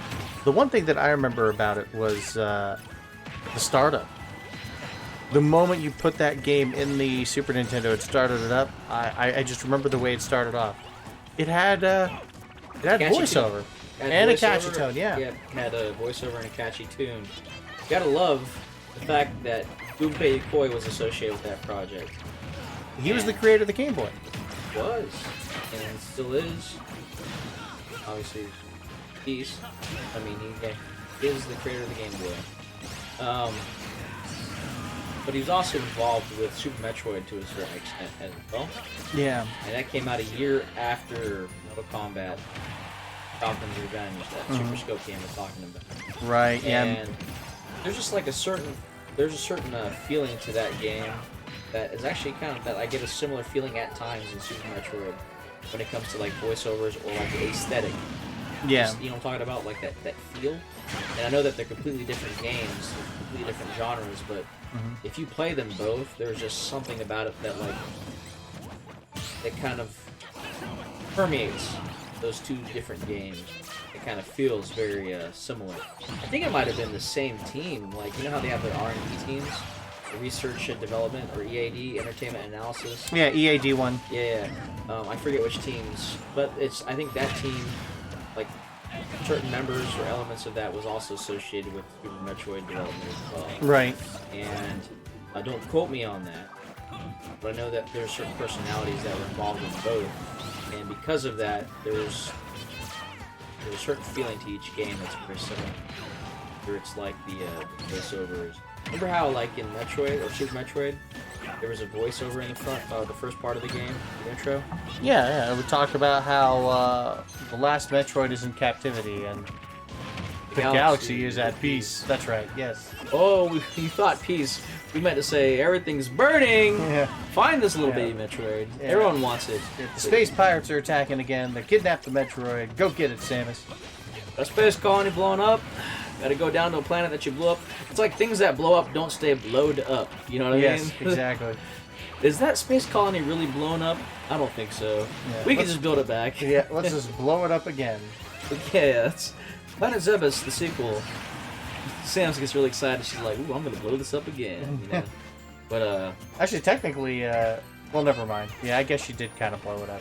the one thing that I remember about it was the startup. The moment you put that game in the Super Nintendo, it started it up. I just remember the way it started off. It had voiceover and a catchy tone. Yeah. Yeah, it had a voiceover and a catchy tune. You gotta love the fact that Gunpei Yokoi was associated with that project. He was the creator of the Game Boy. Was and still is. Obviously, he's. I mean, he is the creator of the Game Boy. But he was also involved with Super Metroid to a certain extent as well. Yeah. And that came out a year after Mortal Kombat Falcon's Revenge, that Super Scope game we're talking about. Right. Yeah. And there's just like a certain feeling to that game that is actually kind of that I get a similar feeling at times in Super Metroid when it comes to like voiceovers or like the aesthetic. Yeah. Just, you know what I'm talking about? Like that feel. And I know that they're completely different games, completely different genres, but if you play them both, there's just something about it that like that kind of permeates those two different games. It kind of feels very similar. I think it might have been the same team. Like, you know how they have their R&D teams? Research and Development, or EAD, Entertainment Analysis. Yeah, EAD one. Yeah, I forget which teams, but I think that team, like, certain members or elements of that was also associated with Super Metroid development as well. Right. And don't quote me on that, but I know that there's certain personalities that were involved in both, and because of that, there's a certain feeling to each game that's very similar. Where it's like the voiceovers. Remember how, like, in Metroid or Super Metroid, there was a voiceover in the front, the first part of the game, the intro? Yeah. We talked about how the last Metroid is in captivity and the galaxy is at peace. That's right. Yes. Oh, you thought peace. We meant to say everything's burning. Yeah. Find this little baby Metroid. Yeah. Everyone wants it. The space pirates are attacking again. They kidnapped the Metroid. Go get it, Samus. A space colony blowing up. Gotta go down to a planet that you blew up. It's like things that blow up don't stay blowed up. You know what I mean? Yes, exactly. Is that space colony really blown up? I don't think so. Yeah, We can just build it back. Yeah, let's just blow it up again. Yeah, it's Planet Zebus, the sequel. Sam gets really excited. She's like, "Ooh, I'm gonna blow this up again." You know? But Actually, technically, well, never mind. Yeah, I guess she did kind of blow it up.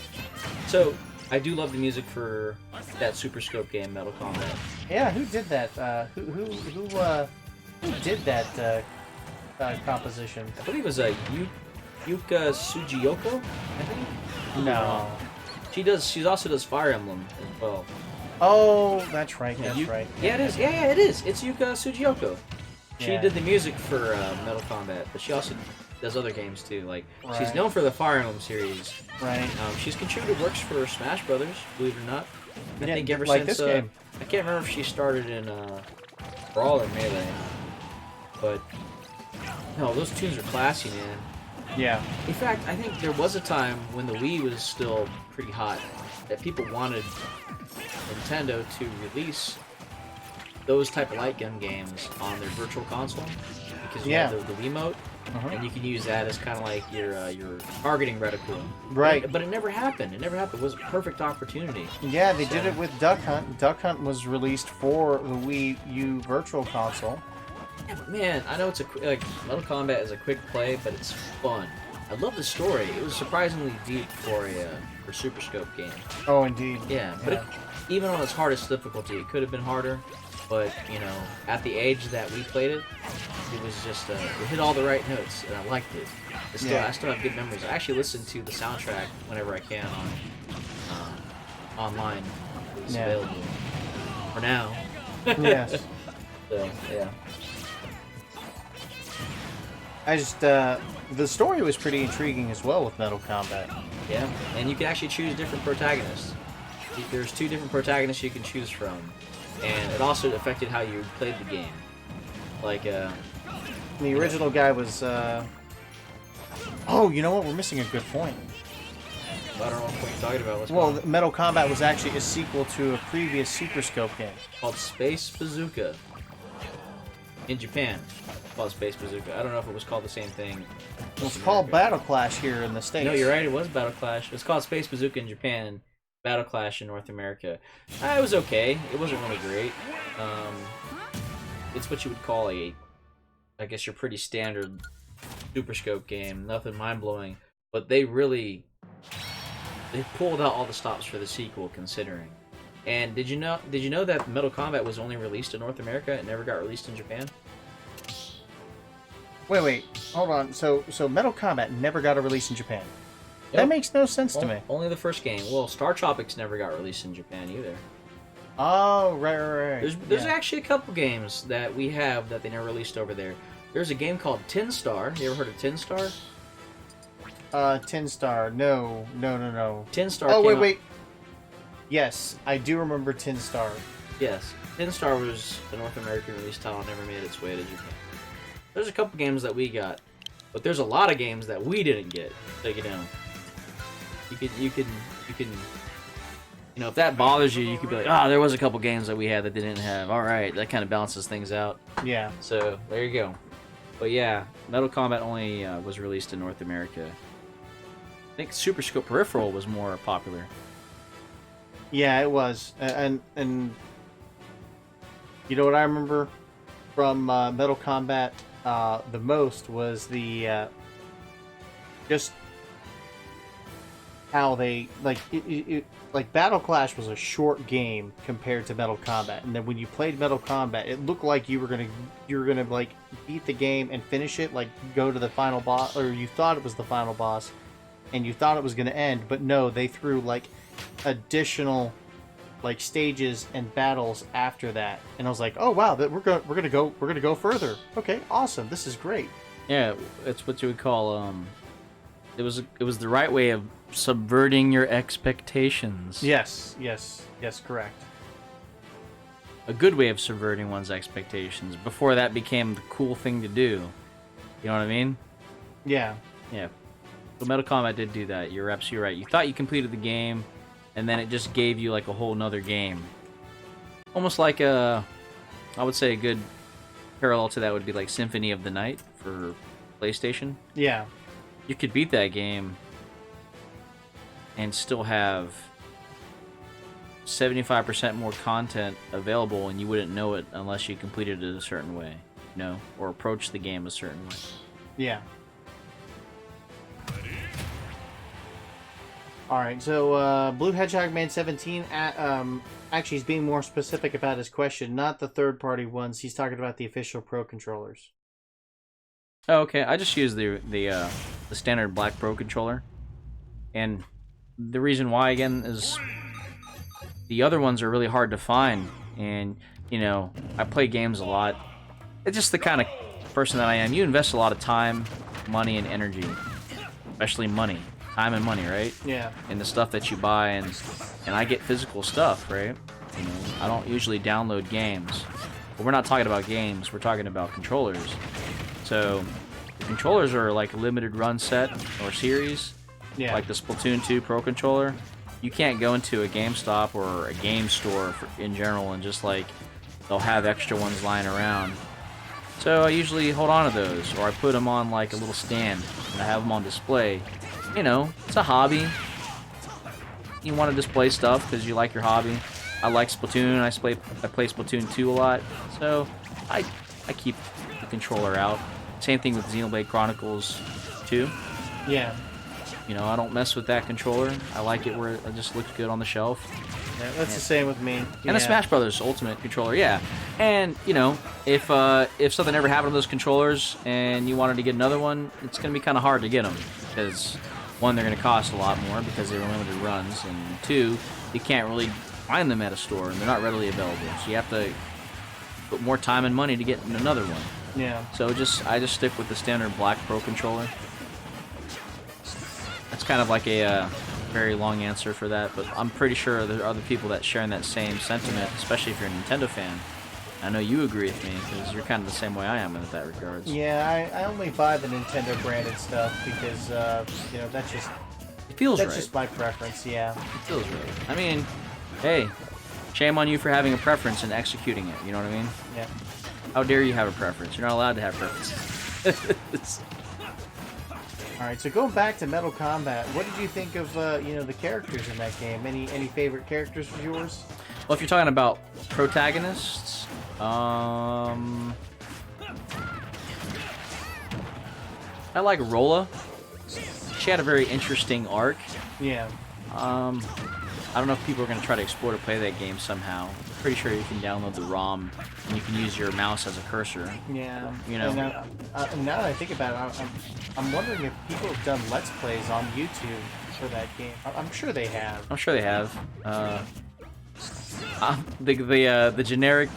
so I do love the music for that Super Scope game, Metal Combat. Yeah, who did that? Who did that composition? I believe it was Yuka Sugiyoko. I think. No. She also does Fire Emblem as well. Oh, that's right. That's You- right. Yeah, it is. Yeah, it is. It's Yuka Sugiyoko. She Yeah. did the music for Metal Combat, but she also does other games too. Like, she's Right. known for the Fire Emblem series. Right. She's contributed works for Smash Brothers, believe it or not. I Yeah, think ever like since this game. I can't remember if she started in Brawl or Melee, but no, those tunes are classy, man. Yeah. In fact, I think there was a time when the Wii was still pretty hot that people wanted Nintendo to release those type of light gun games on their virtual console because you Yeah. have the Wiimote, and you can use that as kind of like your targeting reticle. Right. But it never happened. It never happened. It was a perfect opportunity. Yeah, they did it with Duck Hunt. Duck Hunt was released for the Wii U Virtual Console. Yeah, but man, I know it's like Metal Combat is a quick play, but it's fun. I love the story. It was surprisingly deep for a Super Scope game. Oh, indeed. Yeah, but even on its hardest difficulty, it could have been harder. But you know, at the age that we played it, it was just it hit all the right notes, and I liked it. I still have good memories. I actually listen to the soundtrack whenever I can on online. It's available for now. Yes. So yeah. I just the story was pretty intriguing as well with Metal Combat. Yeah, and you can actually choose different protagonists. There's 2 different protagonists you can choose from, and it also affected how you played the game. Like, The original guy was. Oh, you know what? We're missing a good point. I don't know what you're talking about. What's Well, going on? Metal Combat was actually a sequel to a previous Super Scope game. Called Space Bazooka. In Japan, called Space Bazooka. I don't know if it was called the same thing. It was called Battle Clash here in the States. No, you're right. It was Battle Clash. It's called Space Bazooka in Japan. Battle Clash in North America. It was okay. It wasn't really great. It's what you would call I guess your pretty standard Super Scope game. Nothing mind blowing, but they pulled out all the stops for the sequel, considering. And did you know that Metal Combat was only released in North America? It never got released in Japan. Wait, hold on. So Metal Combat never got a release in Japan. Yep. That makes no sense to me. Only the first game. Well, Star Tropics never got released in Japan either. Oh, right. There's actually a couple games that we have that they never released over there. There's a game called Tin Star. You ever heard of Tin Star? Tin Star. No. Tin Star. Oh, came out- wait. Yes, I do remember Tin Star. Yes, Tin Star was a North American release title, never made its way to Japan. There's a couple games that we got, but there's a lot of games that we didn't get. So you can, if that bothers you, you could be like, there was a couple games that we had that they didn't have. All right, that kind of balances things out. Yeah. So there you go. But yeah, Metal Combat only was released in North America. think Super Scope Peripheral was more popular. Yeah, it was, and you know what I remember from Metal Combat the most was the just how they like Battle Clash was a short game compared to Metal Combat, and then when you played Metal Combat, it looked like you were gonna like beat the game and finish it, like go to the final boss, or you thought it was the final boss, and you thought it was gonna end, but no, they threw like additional like stages and battles after that, and I was like, oh wow, that we're gonna go further. Okay, awesome, this is great. Yeah, it's what you would call it was the right way of subverting your expectations. Yes, correct. A good way of subverting one's expectations before that became the cool thing to do. You know what I mean? Yeah. Yeah. So Metal Combat did do that. You're absolutely right. You thought you completed the game, and then it just gave you like a whole nother game. Almost like I would say a good parallel to that would be like Symphony of the Night for PlayStation. Yeah. You could beat that game and still have 75% more content available, and you wouldn't know it unless you completed it a certain way, you know, or approached the game a certain way. Yeah. All right, so Blue Hedgehog Man 17 actually he's being more specific about his question, not the third-party ones. He's talking about the official Pro controllers. Oh, okay. I just use the standard Black Pro controller, and the reason why again is the other ones are really hard to find, and you know I play games a lot. It's just the kind of person that I am. You invest a lot of time, money, and energy, especially money, time and money, right? Yeah. In the stuff that you buy, and I get physical stuff, right? You know, I don't usually download games. But we're not talking about games. We're talking about controllers. So, the controllers are like a limited run set or series, like the Splatoon 2 Pro controller. You can't go into a GameStop or a game store in general and just like they'll have extra ones lying around. So I usually hold on to those, or I put them on like a little stand and I have them on display. You know, it's a hobby. You want to display stuff because you like your hobby. I like Splatoon. I play Splatoon 2 a lot, so I keep the controller out. Same thing with Xenoblade Chronicles 2. Yeah. You know, I don't mess with that controller. I like it where it just looks good on the shelf. Yeah, that's the same with me. And the Smash Brothers Ultimate controller, yeah. And you know, if something ever happened to those controllers and you wanted to get another one, it's gonna be kind of hard to get them because one, they're gonna cost a lot more because they were limited runs, and two, you can't really find them at a store and they're not readily available. So you have to put more time and money to get another one. Yeah. So I just stick with the standard Black Pro controller. That's kind of like a very long answer for that, but I'm pretty sure there are other people that share in that same sentiment, especially if you're a Nintendo fan. I know you agree with me because you're kind of the same way I am in that regards. Yeah, I only buy the Nintendo branded stuff because you know that's just It feels right. that's just my preference. Yeah. It feels right. I mean, hey, shame on you for having a preference and executing it. You know what I mean? Yeah. How dare you have a preference? You're not allowed to have preferences. All right, so going back to Metal Combat, what did you think of you know the characters in that game? Any favorite characters of yours? Well, if you're talking about protagonists, I like Rolla. She had a very interesting arc. Yeah. I don't know if people are going to try to explore to play that game somehow. Pretty sure you can download the ROM and you can use your mouse as a cursor. Yeah. You know. And now that I think about it, I'm wondering if people have done Let's Plays on YouTube for that game. I'm sure they have. I'm sure they have. The generic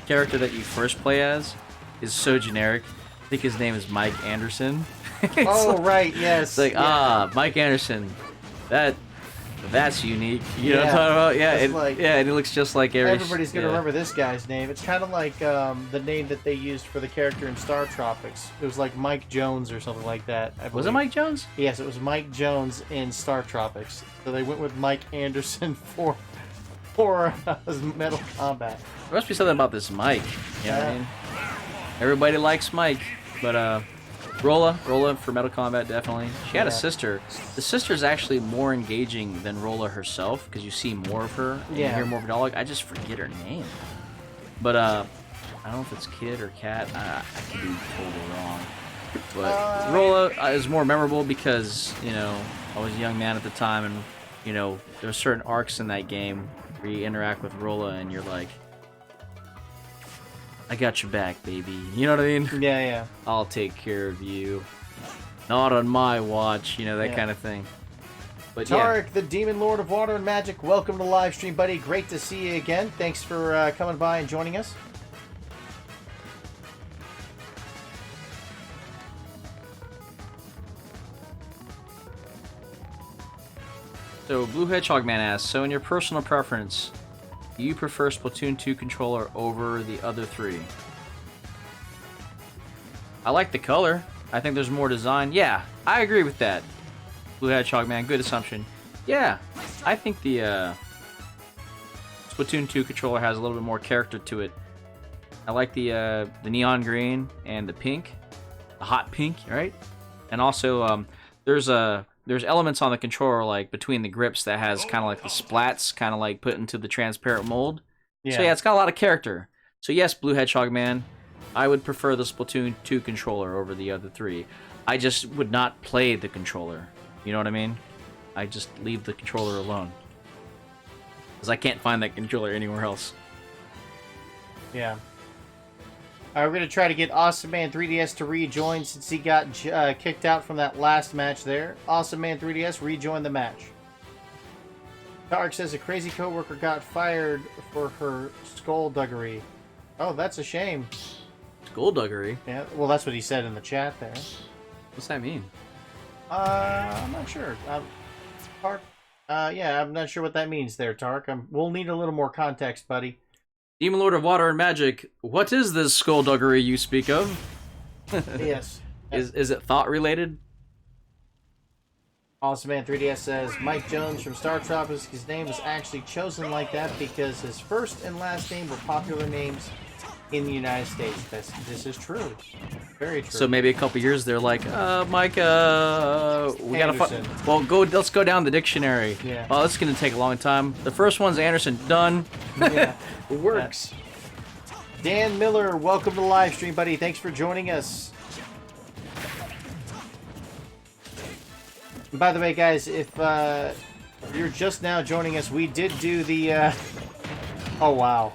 character that you first play as is so generic. I think his name is Mike Anderson. Oh, right, yes. It's like, yeah. Mike Anderson. That's unique. You know what I'm Yeah, talking about? Yeah, it's like- yeah, and it looks just like Everybody's gonna yeah. remember this guy's name. It's kind of like the name that they used for the character in Star Tropics. It was like Mike Jones or something like that. I Was believe. it Mike Jones? Yes, it was Mike Jones in Star Tropics. So they went with Mike Anderson for Metal Combat. There must be something about this Mike. You know what I Yeah. mean? Everybody likes Mike, but Rolla for Metal Combat, definitely. She had a Yeah. sister. The sister's actually more engaging than Rolla herself because you see more of her and you Yeah. hear more of her dialogue. I just forget her name. But I don't know if it's Kid or Cat. I could be totally wrong. But Rolla is more memorable because, you know, I was a young man at the time, and, you know, there's certain arcs in that game where you interact with Rolla and you're like, I got your back, baby. You know what I mean? Yeah, yeah. I'll take care of you. Not on my watch, you know, that Yeah. kind of thing. But yeah, Tarek, the Demon Lord of Water and Magic, welcome to the live stream, buddy. Great to see you again. Thanks for coming by and joining us. so Blue Hedgehog Man asks, so in your personal preference, do you prefer Splatoon 2 controller over the other three? I like the color. I think there's more design. Yeah, I agree with that. Blue Hedgehog Man, good assumption. Yeah, I think the Splatoon 2 controller has a little bit more character to it. I like the neon green and the pink, the hot pink, right? And also there's elements on the controller like between the grips that has kind of like the splats, kind of like put into the transparent mold. So yeah, it's got a lot of character. So yes, Blue Hedgehog Man, I would prefer the Splatoon 2 controller over the other three. I just would not play the controller. You know what I mean? I just leave the controller alone. Because I can't find that controller anywhere else. Yeah. We're going to try to get Awesome Man 3DS to rejoin since he got kicked out from that last match there. Awesome Man 3DS, rejoin the match. Tarek says a crazy coworker got fired for her skullduggery. Oh, that's a shame. Skullduggery? Yeah, well, that's what he said in the chat there. What's that mean? I'm not sure. Tark? Yeah, I'm not sure what that means there, Tark. We'll need a little more context, buddy. Demon Lord of Water and Magic, what is this skullduggery you speak of? Yes. Is it thought related? Awesome Man 3DS says Mike Jones from Star Tropics. His name was actually chosen like that because his first and last name were popular names in the United States. This is true. Very true. So maybe a couple years they're like, Mike, we gotta Anderson. well, let's go down the dictionary. Yeah. Oh, this is gonna take a long time. The first one's Anderson. Done. Yeah. It works. Dan Miller, welcome to the live stream, buddy. Thanks for joining us. And by the way, guys, if you're just now joining us, we did do the... Oh, wow.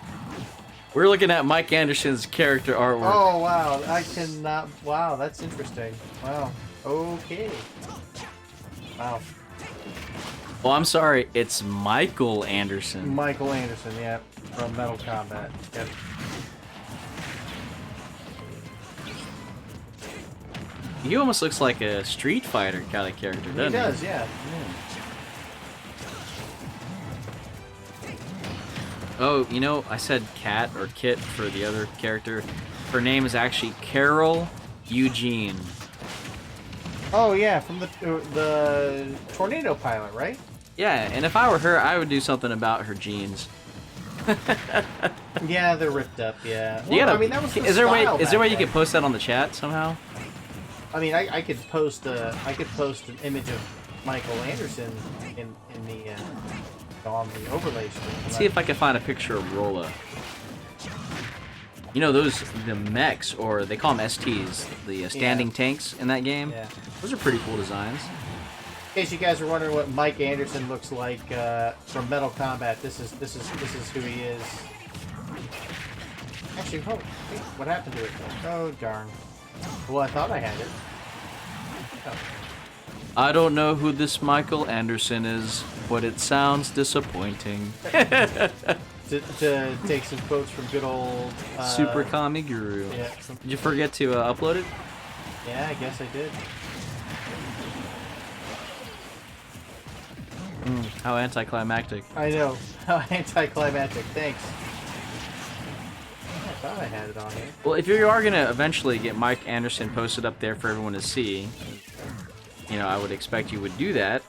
We're looking at Mike Anderson's character artwork. Oh, wow. I cannot... Wow, that's interesting. Wow. Okay. Wow. Oh, I'm sorry. It's Michael Anderson. Michael Anderson, yeah, from Metal Combat. Yep. He almost looks like a Street Fighter kind of character, doesn't he? He does, yeah. Oh, you know, I said Cat or Kit for the other character. Her name is actually Carol Eugene. Oh, yeah, from the Tornado Pilot, right? Yeah, and if I were her, I would do something about her jeans. Yeah, they're ripped up, yeah. You gotta, I mean, that was the is there a way? style Is there a way back you then. could post that on the chat somehow? I mean, I could post an image of Michael Anderson in the on the overlay screen. Let's see if I can find a picture of Rolla. You know the mechs, or they call them STs, the standing tanks in that game. Yeah. Those are pretty cool designs. In case you guys are wondering what Mike Anderson looks like from Metal Combat, this is who he is. Actually, oh, hey, what happened to it? Oh darn. Well, I thought I had it. Oh. I don't know who this Michael Anderson is, but it sounds disappointing. To take some quotes from good old Super Kami Guru. Yeah, Did you forget to upload it? yeah, I guess I did. How anticlimactic. I know. How anticlimactic. Thanks. I thought I had it on here. Well, if you are gonna eventually get Mike Anderson posted up there for everyone to see, you know, I would expect you would do that.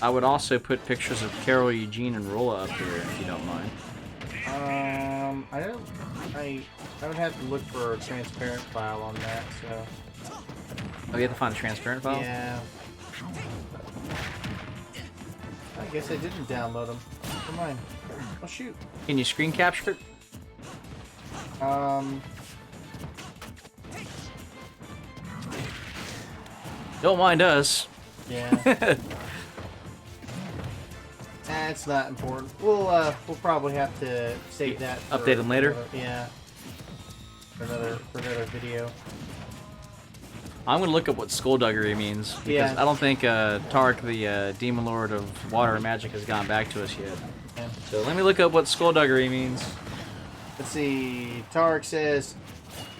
I would also put pictures of Carol, Eugene, and Rolla up there, if you don't mind. I don't. I would have to look for a transparent file on that. So. Oh, you have to find a transparent file? Yeah. I guess I didn't download them. Never mind. Oh shoot. Can you screen capture it? Don't mind us. Yeah. It's not important. We'll probably have to save that. For Update them later? Yeah. For another video. I'm gonna look up what skullduggery means because Yeah. I don't think Tark, the demon lord of water and magic, has gotten back to us yet. Yeah. So let me look up what skullduggery means. Let's see. Tarek says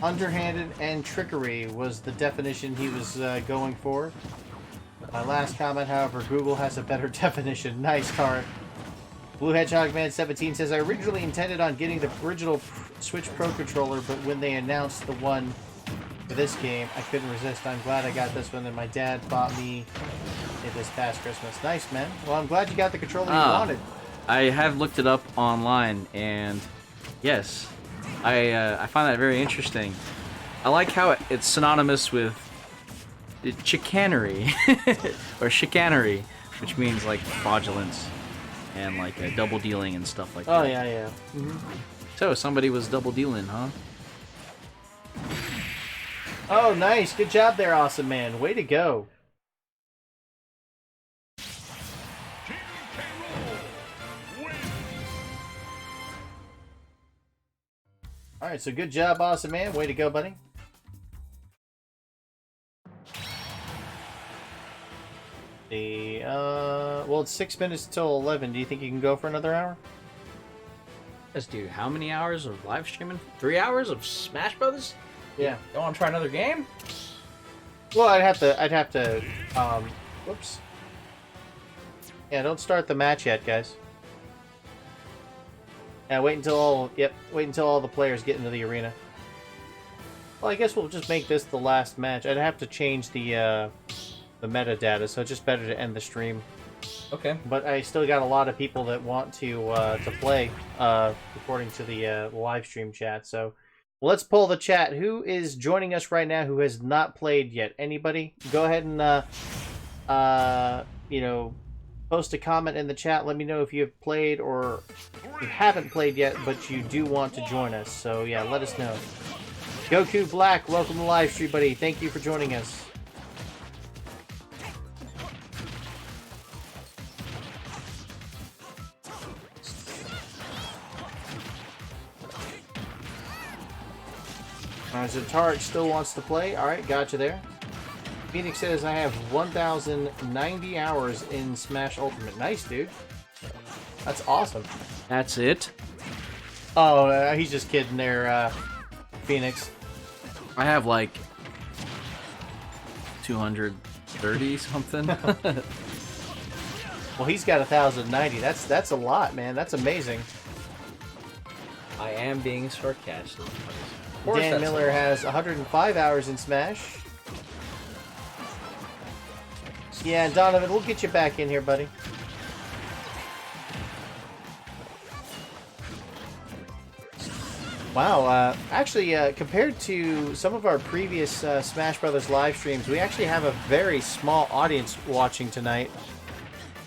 underhanded and trickery was the definition he was going for. My last comment, however, Google has a better definition. Nice, Tarek. Blue Hedgehog Man 17 says I originally intended on getting the original Switch Pro controller, but when they announced the one for this game, I couldn't resist. I'm glad I got this one, and my dad bought me it this past Christmas. Nice, man. Well, I'm glad you got the controller you wanted. I have looked it up online, and yes, I find that very interesting. I like how it's synonymous with chicanery or chicanery, which means like fraudulence and like double dealing and stuff like that. Oh yeah, yeah. Mm-hmm. So somebody was double dealing, huh? Oh, nice. Good job there, awesome man. Way to go. All right, so good job, awesome man. Way to go, buddy. Well, it's 6 minutes till 11. Do you think you can go for another hour? Let's do how many hours of live streaming? 3 hours of Smash Brothers? Yeah. You want to try another game? Well, I'd have to, whoops. Yeah, don't start the match yet, guys. Yeah, wait until all the players get into the arena. Well, I guess we'll just make this the last match. I'd have to change the metadata, so it's just better to end the stream. Okay. But I still got a lot of people that want to play, according to the live stream chat. So let's pull the chat. Who is joining us right now who has not played yet? Anybody? Go ahead and post a comment in the chat. Let me know if you have played or you haven't played yet, but you do want to join us. So yeah, let us know. Goku Black, welcome to the live stream, buddy. Thank you for joining us. So Tarek still wants to play. Alright, gotcha there. Phoenix says I have 1,090 hours in Smash Ultimate. Nice, dude. That's awesome. That's it? Oh, he's just kidding there, Phoenix. I have like 230 something. Well, he's got 1,090. That's a lot, man. That's amazing. I am being sarcastic. Dan Miller has 105 hours in Smash. Yeah, Donovan, we'll get you back in here, buddy. Wow, actually, compared to some of our previous Smash Brothers live streams, we actually have a very small audience watching tonight.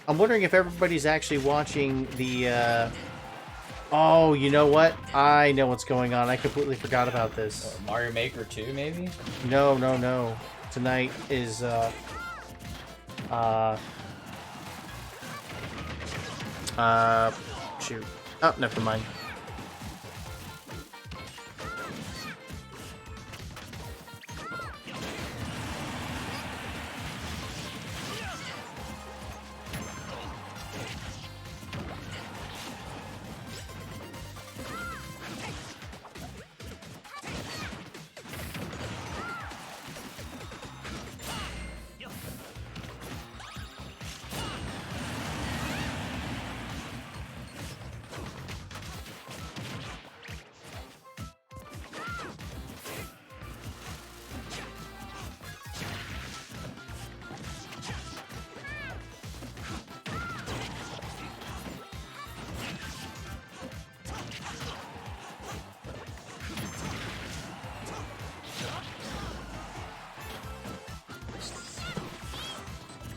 I'm wondering if everybody's actually watching the... Oh, you know what? I know what's going on. I completely forgot about this. Mario Maker 2, maybe? No. Tonight is, shoot. Oh, never mind.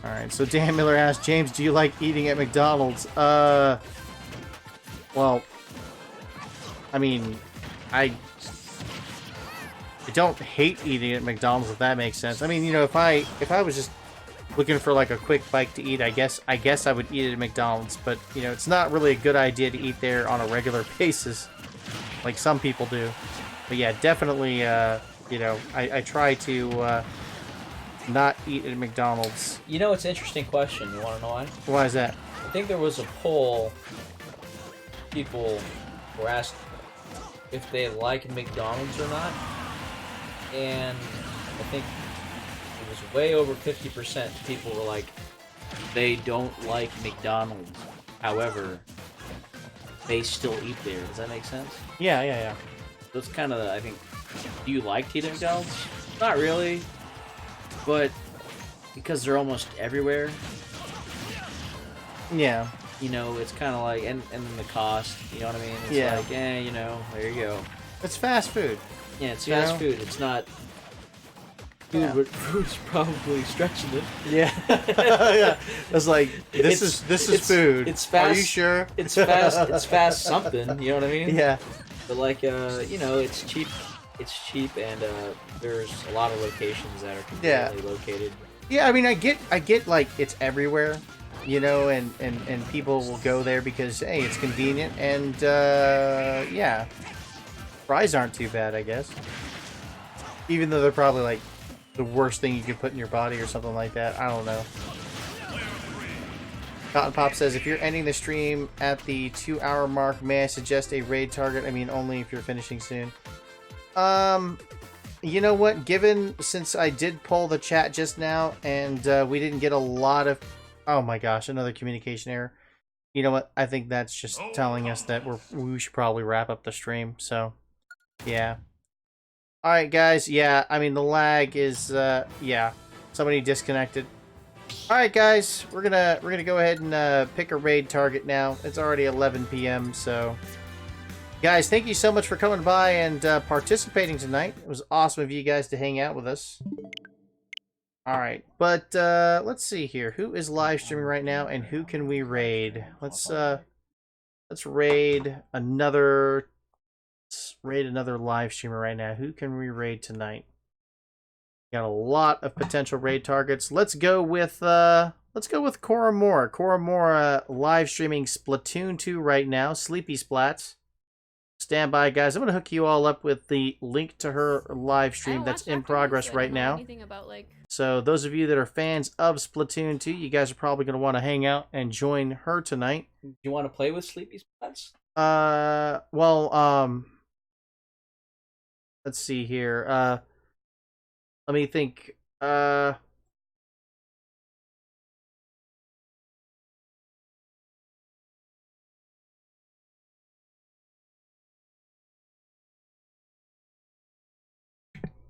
All right. So Dan Miller asked, James, do you like eating at McDonald's? Well, I mean, I don't hate eating at McDonald's, if that makes sense. I mean, you know, if I was just looking for like a quick bite to eat, I guess I would eat it at McDonald's, but you know, it's not really a good idea to eat there on a regular basis like some people do. But yeah, definitely you know, I try to not eat at McDonald's. You know, it's an interesting question. You want to know why? Why is that? I think there was a poll. People were asked if they like McDonald's or not, and I think it was way over 50% people were like, they don't like McDonald's. However, they still eat there. Does that make sense? Yeah. That's kind of, I think, do you like to eat at McDonald's? Not really, but because they're almost everywhere, Yeah. you know, it's kind of like, and then the cost, you know what I mean? It's Yeah. like, you know, there you go. It's fast food. Yeah, it's You fast know? food. It's not food, Yeah. but food's probably stretching it. Yeah. Yeah. It's like this is food. Are It's fast. you sure? It's fast. It's fast something. You know what I mean? Yeah. But like, you know, it's cheap. It's cheap, and there's a lot of locations that are conveniently located. Yeah, I mean, I get like it's everywhere, you know, and people will go there because hey, it's convenient, and yeah, fries aren't too bad, I guess. Even though they're probably like the worst thing you could put in your body or something like that. I don't know. Cotton Pop says, if you're ending the stream at the 2-hour mark, may I suggest a raid target? I mean, only if you're finishing soon. You know what? Since I did poll the chat just now, and we didn't get a lot of... Oh my gosh, another communication error. You know what? I think that's just telling us that we should probably wrap up the stream, so... Yeah. Alright, guys. Yeah, I mean, the lag is, yeah. Somebody disconnected. Alright, guys. We're gonna go ahead and pick a raid target now. It's already 11 p.m., so... Guys, thank you so much for coming by and participating tonight. It was awesome of you guys to hang out with us. Alright, but let's see here. Who is live streaming right now and who can we raid? Let's raid another live streamer right now. Who can we raid tonight? Got a lot of potential raid targets. Let's go with Koromora. Koromora live streaming Splatoon 2 right now. Sleepy Splats. Stand by, guys. I'm going to hook you all up with the link to her live stream that's in progress right now. So those of you that are fans of Splatoon 2, you guys are probably going to want to hang out and join her tonight. Do you want to play with Sleepy Splats? Well, let's see here. Let me think.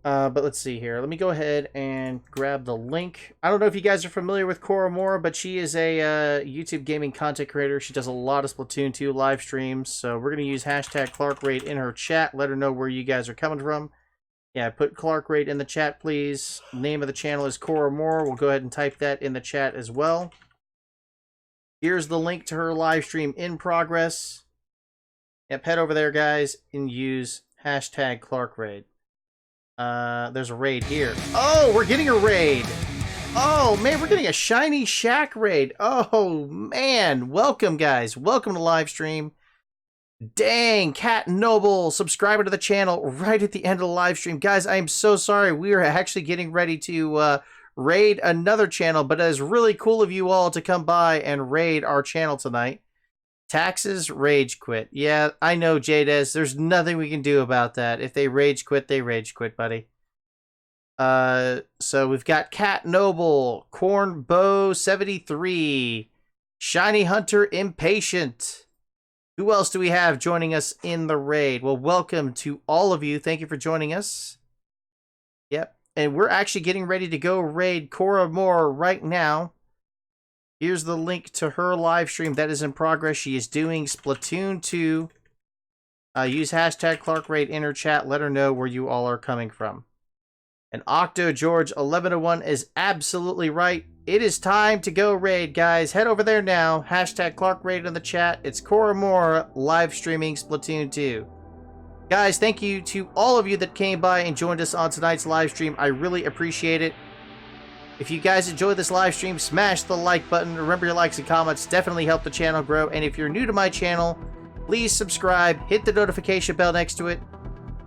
But let's see here. Let me go ahead and grab the link. I don't know if you guys are familiar with Koromora, but she is a YouTube gaming content creator. She does a lot of Splatoon 2 live streams. So we're going to use hashtag ClarkRaid in her chat. Let her know where you guys are coming from. Yeah, put ClarkRaid in the chat, please. Name of the channel is Koromora. We'll go ahead and type that in the chat as well. Here's the link to her live stream in progress. Yep, head over there, guys, and use hashtag ClarkRaid. There's a raid here. Oh, we're getting a raid. Oh, man, we're getting a shiny shack raid. Oh, man. Welcome, guys. Welcome to live stream. Dang, Cat Noble, subscriber to the channel right at the end of the live stream. Guys, I am so sorry. We are actually getting ready to raid another channel, but it is really cool of you all to come by and raid our channel tonight. Taxes, rage quit. Yeah, I know, Jadez. There's nothing we can do about that. If they rage quit, they rage quit, buddy. So we've got Cat Noble, Cornbow 73, Shiny Hunter Impatient. Who else do we have joining us in the raid? Well, welcome to all of you. Thank you for joining us. Yep. And we're actually getting ready to go raid Koromora right now. Here's the link to her live stream that is in progress. She is doing Splatoon 2. Use hashtag ClarkRaid in her chat. Let her know where you all are coming from. And Octo George 1101 is absolutely right. It is time to go raid, guys. Head over there now. Hashtag Clark Raid in the chat. It's Koromora live streaming Splatoon 2. Guys, thank you to all of you that came by and joined us on tonight's live stream. I really appreciate it. If you guys enjoyed this live stream, smash the like button. Remember, your likes and comments definitely help the channel grow. And if you're new to my channel, please subscribe. Hit the notification bell next to it.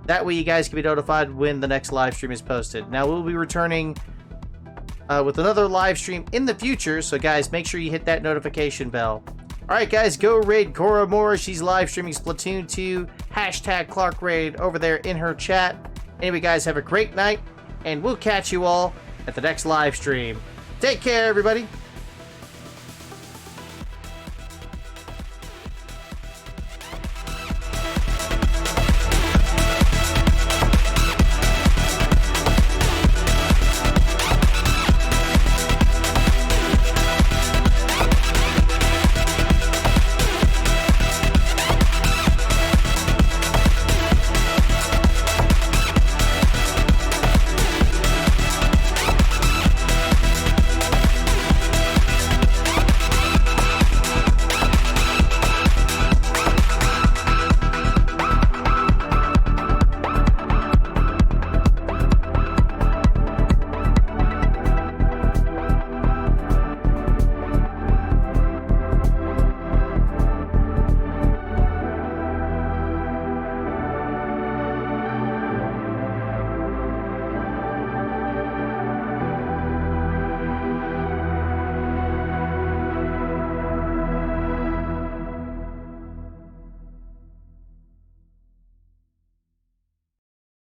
That way you guys can be notified when the next live stream is posted. Now, we'll be returning with another live stream in the future. So, guys, make sure you hit that notification bell. Alright, guys, go raid Koromora. She's live streaming Splatoon 2. Hashtag Clark Raid over there in her chat. Anyway, guys, have a great night. And we'll catch you all at the next live stream. Take care, everybody.